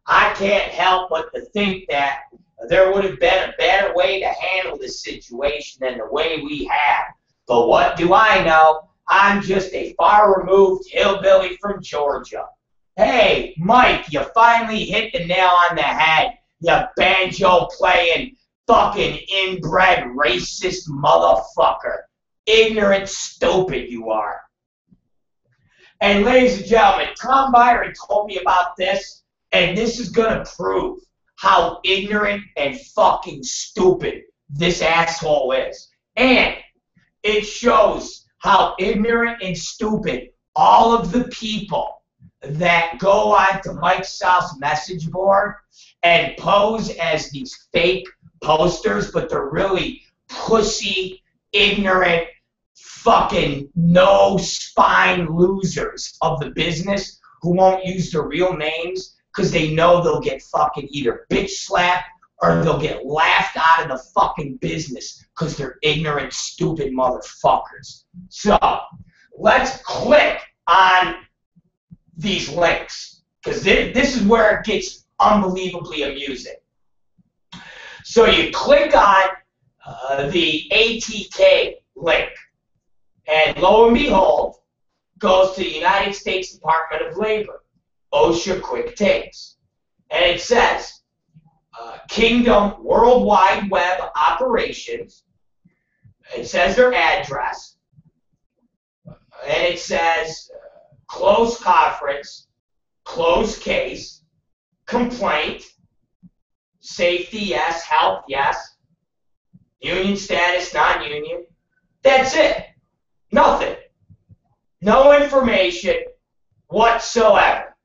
I can't help but to think that there would have been a better way to handle this situation than the way we have. But what do I know? I'm just a far-removed hillbilly from Georgia. Hey, Mike, you finally hit the nail on the head, you banjo-playing, fucking inbred racist motherfucker. Ignorant, stupid you are. And ladies and gentlemen, Tom Byron told me about this, and this is going to prove how ignorant and fucking stupid this asshole is. And it shows how ignorant and stupid all of the people that go on to Mike South's message board and pose as these fake posters, but they're really pussy, ignorant, fucking no-spine losers of the business who won't use their real names because they know they'll get fucking either bitch slapped or they'll get laughed out of the fucking business because they're ignorant, stupid motherfuckers. So, let's click on these links, because this is where it gets unbelievably amusing. So you click on the ATK link, and lo and behold, goes to the United States Department of Labor, OSHA Quick Takes. And it says, Kingdom World Wide Web Operations. It says their address. And it says closed conference, closed case, complaint, safety, yes, health, yes, union status, non-union. That's it. Nothing. No information whatsoever.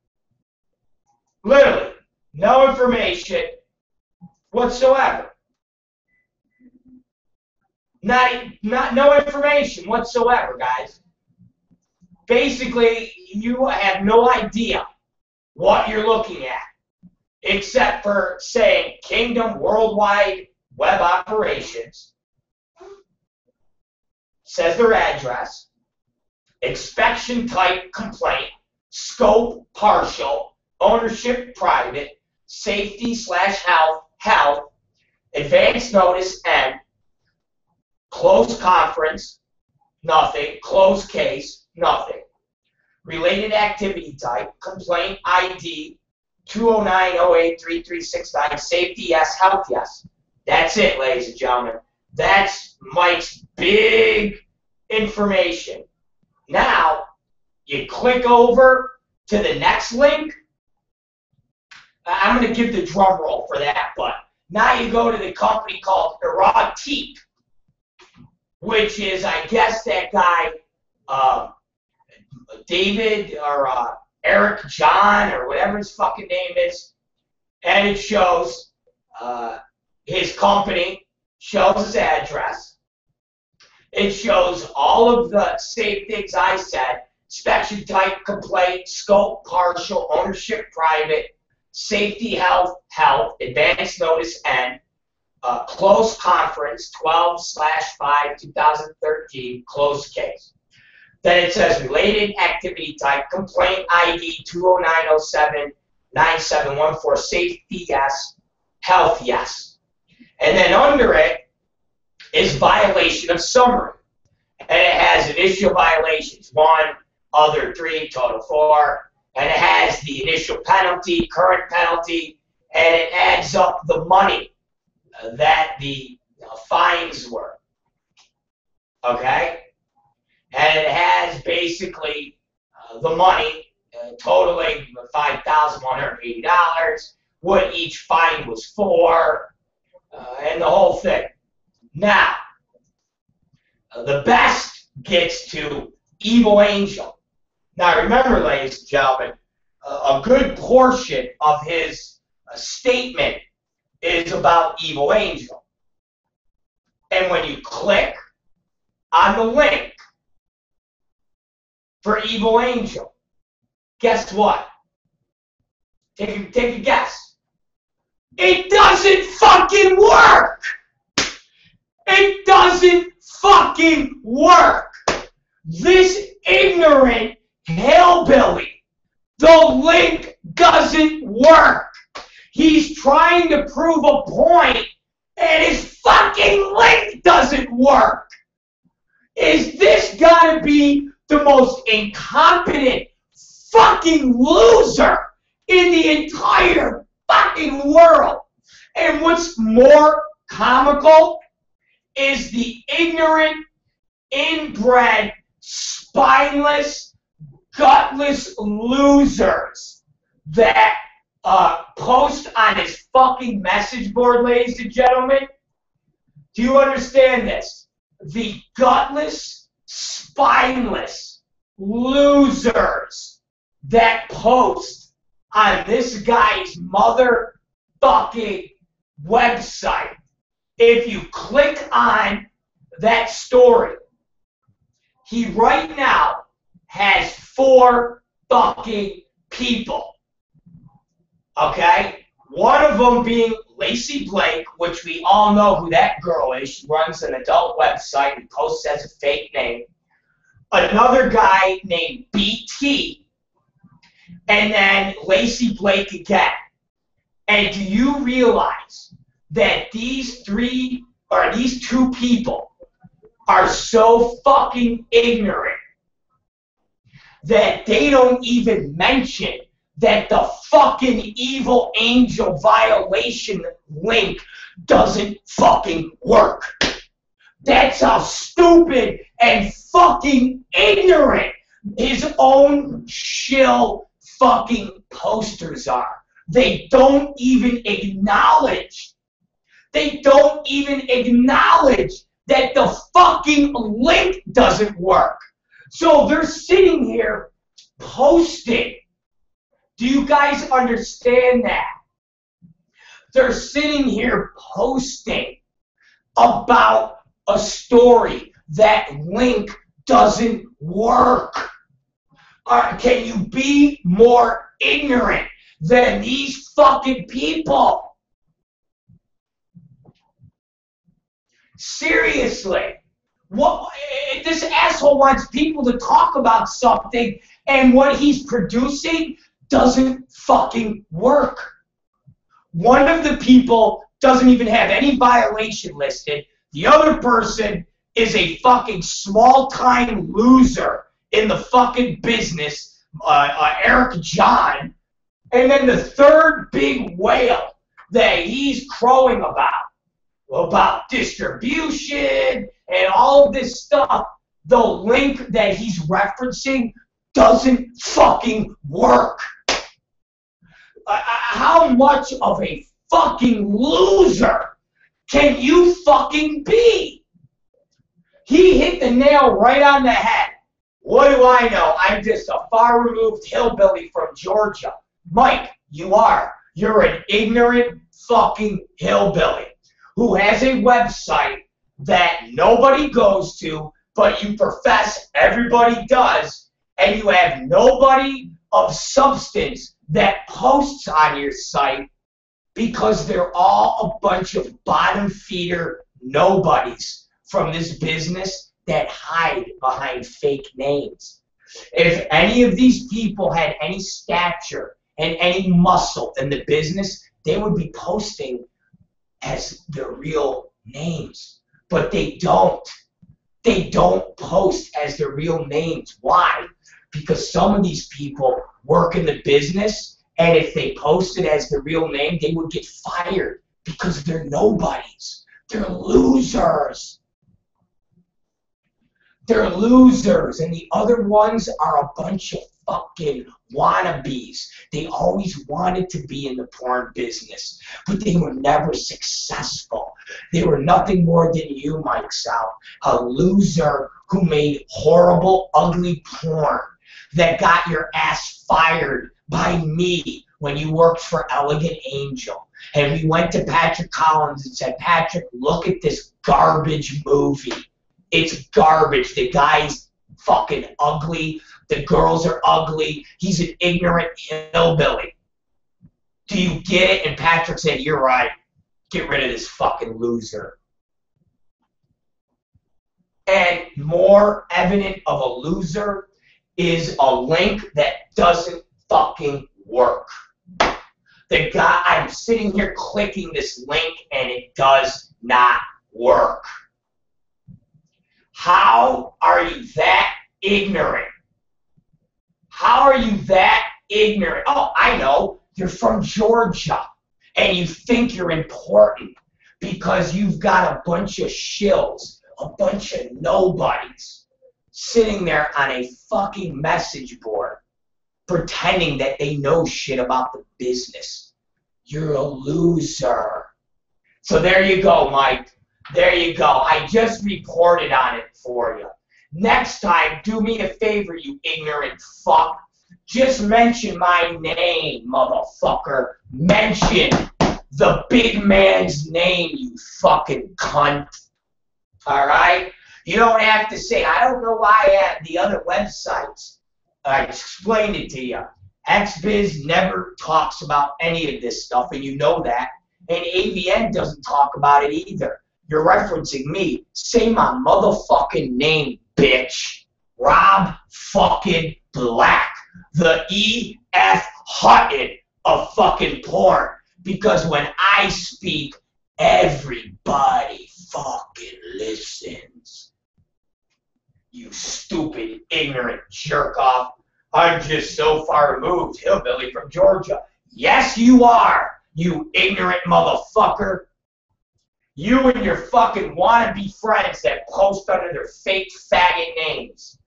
Literally, no information whatsoever. No information whatsoever, guys. Basically, you have no idea what you're looking at, except for saying Kingdom Worldwide Web Operations, says their address, inspection type complaint, scope partial, ownership private, safety / health, advance notice N, closed conference, nothing, closed case, nothing. Related activity type, complaint ID, 209-08-3369. Safety, yes. Health, yes. That's it, ladies and gentlemen. That's Mike's big information. Now, you click over to the next link. I'm going to give the drum roll for that, but now you go to the company called Erotique, which is, I guess, that guy, David or Eric John or whatever his fucking name is, and it shows his company, shows his address. It shows all of the same things I said: inspection type, complaint, scope, partial, ownership, private, safety, health, advance notice, and closed conference, 12/5/2013, closed case. Then it says related activity type, complaint ID 209079714, safety, yes, health, yes. And then under it is violation of summary. And it has initial violations, 1, other 3, total 4. And it has the initial penalty, current penalty, and it adds up the money that the fines were. Okay? And it has basically the money totaling $5,180, what each fine was for, and the whole thing. Now, the best gets to Evil Angel. Now, remember, ladies and gentlemen, a good portion of his statement is about Evil Angel. And when you click on the link for Evil Angel, guess what? Take a guess. It doesn't fucking work! It doesn't fucking work! This ignorant hillbilly, the link doesn't work. He's trying to prove a point, and his fucking link doesn't work. Is this gotta be the most incompetent fucking loser in the entire fucking world? And what's more comical is the ignorant, inbred, spineless, gutless losers that post on his fucking message board, ladies and gentlemen. Do you understand this? The gutless, spineless losers that post on this guy's motherfucking website. If you click on that story, he right now has 4 fucking people. Okay? One of them being Lacey Blake, which we all know who that girl is. She runs an adult website and posts as a fake name. Another guy named BT. And then Lacey Blake again. And do you realize that these 2 people are so fucking ignorant that they don't even mention that the fucking Evil Angel violation link doesn't fucking work? That's how stupid and fucking ignorant his own shill fucking posters are. They don't even acknowledge. They don't even acknowledge that the fucking link doesn't work. So they're sitting here posting. Do you guys understand that? They're sitting here posting about a story. That link doesn't work. Can you be more ignorant than these fucking people? Seriously. What, this asshole wants people to talk about something, and what he's producing doesn't fucking work. One of the people doesn't even have any violation listed. The other person is a fucking small-time loser in the fucking business, Eric John. And then the third big whale that he's crowing about distribution and all of this stuff, the link that he's referencing doesn't fucking work. How much of a fucking loser can you fucking be? He hit the nail right on the head. What do I know? I'm just a far-removed hillbilly from Georgia. Mike, you are. You're an ignorant fucking hillbilly who has a website that nobody goes to, but you profess everybody does, and you have nobody of substance that posts on your site because they're all a bunch of bottom feeder nobodies from this business that hide behind fake names. If any of these people had any stature and any muscle in the business, they would be posting as their real names. But they don't. They don't post as their real names. Why? Because some of these people work in the business, and if they posted as their real name, they would get fired because they're nobodies. They're losers. They're losers, and the other ones are a bunch of fucking wannabes. They always wanted to be in the porn business, but they were never successful. They were nothing more than you, Mike South, a loser who made horrible, ugly porn that got your ass fired by me when you worked for Elegant Angel. And we went to Patrick Collins and said, Patrick, look at this garbage movie. It's garbage. The guy's fucking ugly. The girls are ugly. He's an ignorant hillbilly. Do you get it? And Patrick said, you're right. Get rid of this fucking loser. And more evident of a loser is a link that doesn't fucking work. The guy, I'm sitting here clicking this link and it does not work. How are you that ignorant? How are you that ignorant? Oh, I know. You're from Georgia, and you think you're important because you've got a bunch of shills, a bunch of nobodies, sitting there on a fucking message board, pretending that they know shit about the business. You're a loser. So there you go, Mike. There you go. I just reported on it for you. Next time, do me a favor, you ignorant fuck. Just mention my name, motherfucker. Mention the big man's name, you fucking cunt. Alright? You don't have to say, I don't know why at the other websites. I explained it to you. XBiz never talks about any of this stuff, and you know that. And AVN doesn't talk about it either. You're referencing me. Say my motherfucking name, bitch. Rob fucking Black. The E.F. Hutton of fucking porn. Because when I speak, everybody fucking listens. You stupid, ignorant jerk-off. I'm just so far removed, hillbilly from Georgia. Yes, you are, you ignorant motherfucker. You and your fucking wannabe friends that post under their fake faggot names.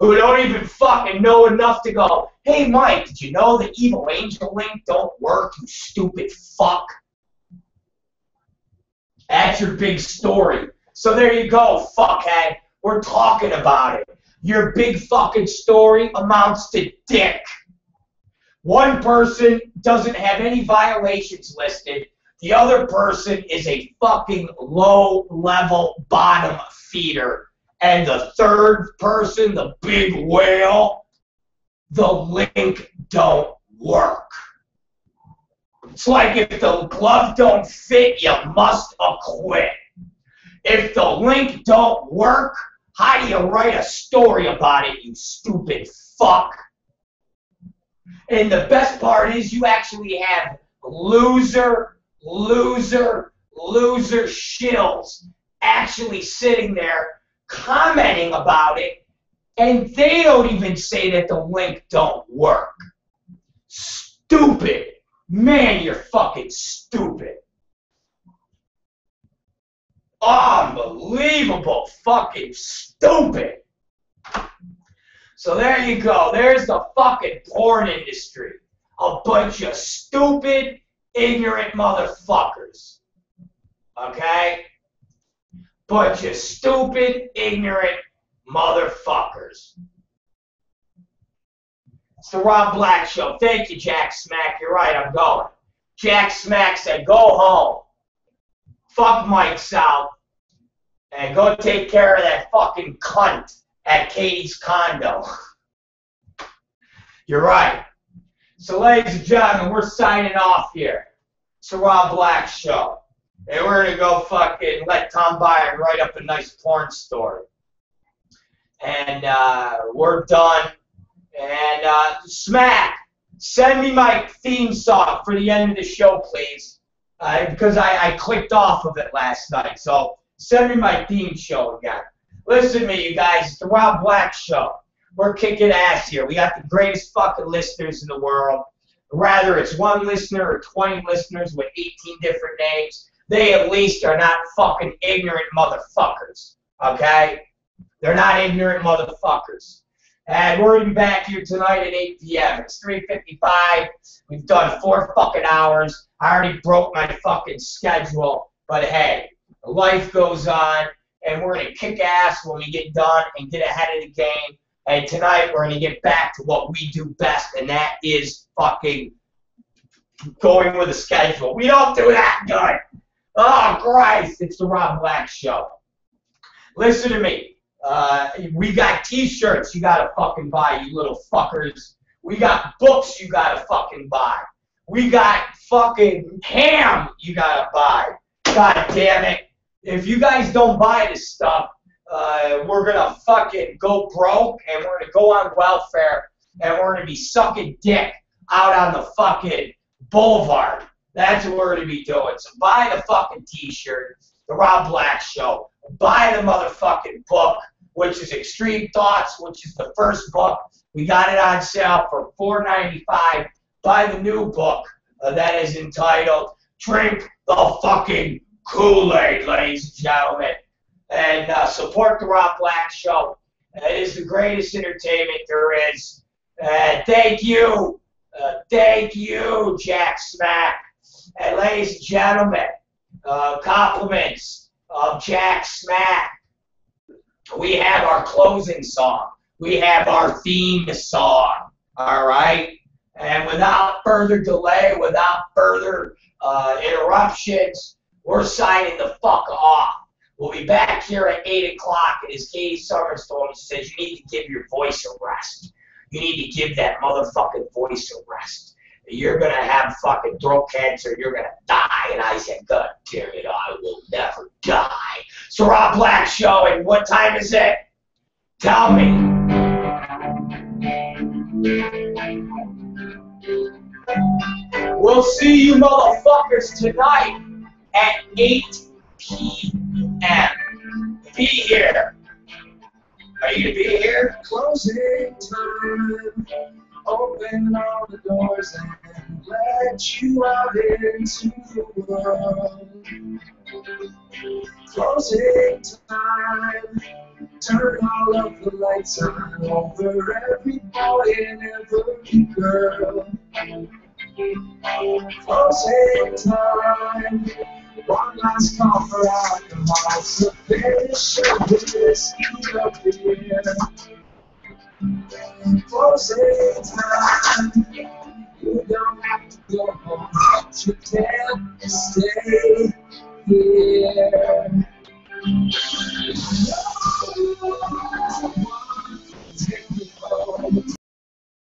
Who don't even fucking know enough to go, hey Mike, did you know the Evil Angel link don't work, you stupid fuck? That's your big story. So there you go, fuckhead. We're talking about it. Your big fucking story amounts to dick. One person doesn't have any violations listed. The other person is a fucking low-level bottom feeder. And the third person, the big whale, the link don't work. It's like if the glove don't fit, you must acquit. If the link don't work, how do you write a story about it, you stupid fuck? And the best part is you actually have loser shills actually sitting there commenting about it, and they don't even say that the link don't work. Stupid. stupid. Man, you're fucking stupid. Unbelievable fucking stupid. So there you go. There's the fucking porn industry. A bunch of stupid, ignorant motherfuckers. Okay? Bunch of stupid, ignorant motherfuckers. It's the Rob Black Show. Thank you, Jack Smack. You're right, I'm going. Jack Smack said, go home. Fuck Mike's out. And go take care of that fucking cunt at Katie's condo. You're right. So, ladies and gentlemen, we're signing off here. It's the Rob Black Show. And we're going to go fucking let Tom Byron write up a nice porn story. And we're done. And Smack, send me my theme song for the end of the show, please. Because I clicked off of it last night. So send me my theme show again. Listen to me, you guys. It's the Rob Black Show. We're kicking ass here. We got the greatest fucking listeners in the world. Rather it's one listener or 20 listeners with 18 different names. They at least are not fucking ignorant motherfuckers. Okay? They're not ignorant motherfuckers. And we're going to be back here tonight at 8 p.m. It's 3:55. We've done 4 fucking hours. I already broke my fucking schedule. But hey, life goes on. And we're going to kick ass when we get done and get ahead of the game. And tonight we're going to get back to what we do best. And that is fucking going with a schedule. We don't do that good. Oh, Christ. It's the Rob Black Show. Listen to me. We got t-shirts you gotta fucking buy, you little fuckers. We got books you gotta fucking buy. We got fucking ham you gotta buy. God damn it. If you guys don't buy this stuff, we're gonna fucking go broke and we're gonna go on welfare and we're gonna be sucking dick out on the fucking boulevard. That's what we're gonna be doing. So buy the fucking t-shirt, the Rob Black Show. Buy the motherfucking book, which is Extreme Thoughts, which is the first book. We got it on sale for $4.95. Buy the new book that is entitled Drink the Fucking Kool-Aid, ladies and gentlemen. And support the Rob Black Show. It is the greatest entertainment there is. Thank you. Thank you, Jack Smack. And ladies and gentlemen, compliments of Jack Smack. We have our closing song. We have our theme song. All right? And without further delay, without further interruptions, we're signing the fuck off. We'll be back here at 8 o'clock. And as Katie Summers told me, she says, you need to give your voice a rest. You need to give that motherfucking voice a rest. You're going to have fucking throat cancer. You're going to die. And I said, God damn it, I will never die. It's the Rob Black Show. And what time is it? Tell me. We'll see you motherfuckers tonight at 8 p.m. Be here. Are you going to be here? Closing time. Open all the doors and let you out into the world. Closing time. Turn all of the lights on over every boy and every girl. Closing time. One last call for alcohol. So finish up with whiskey up here. Closing time. You don't have to go home. You can stay here.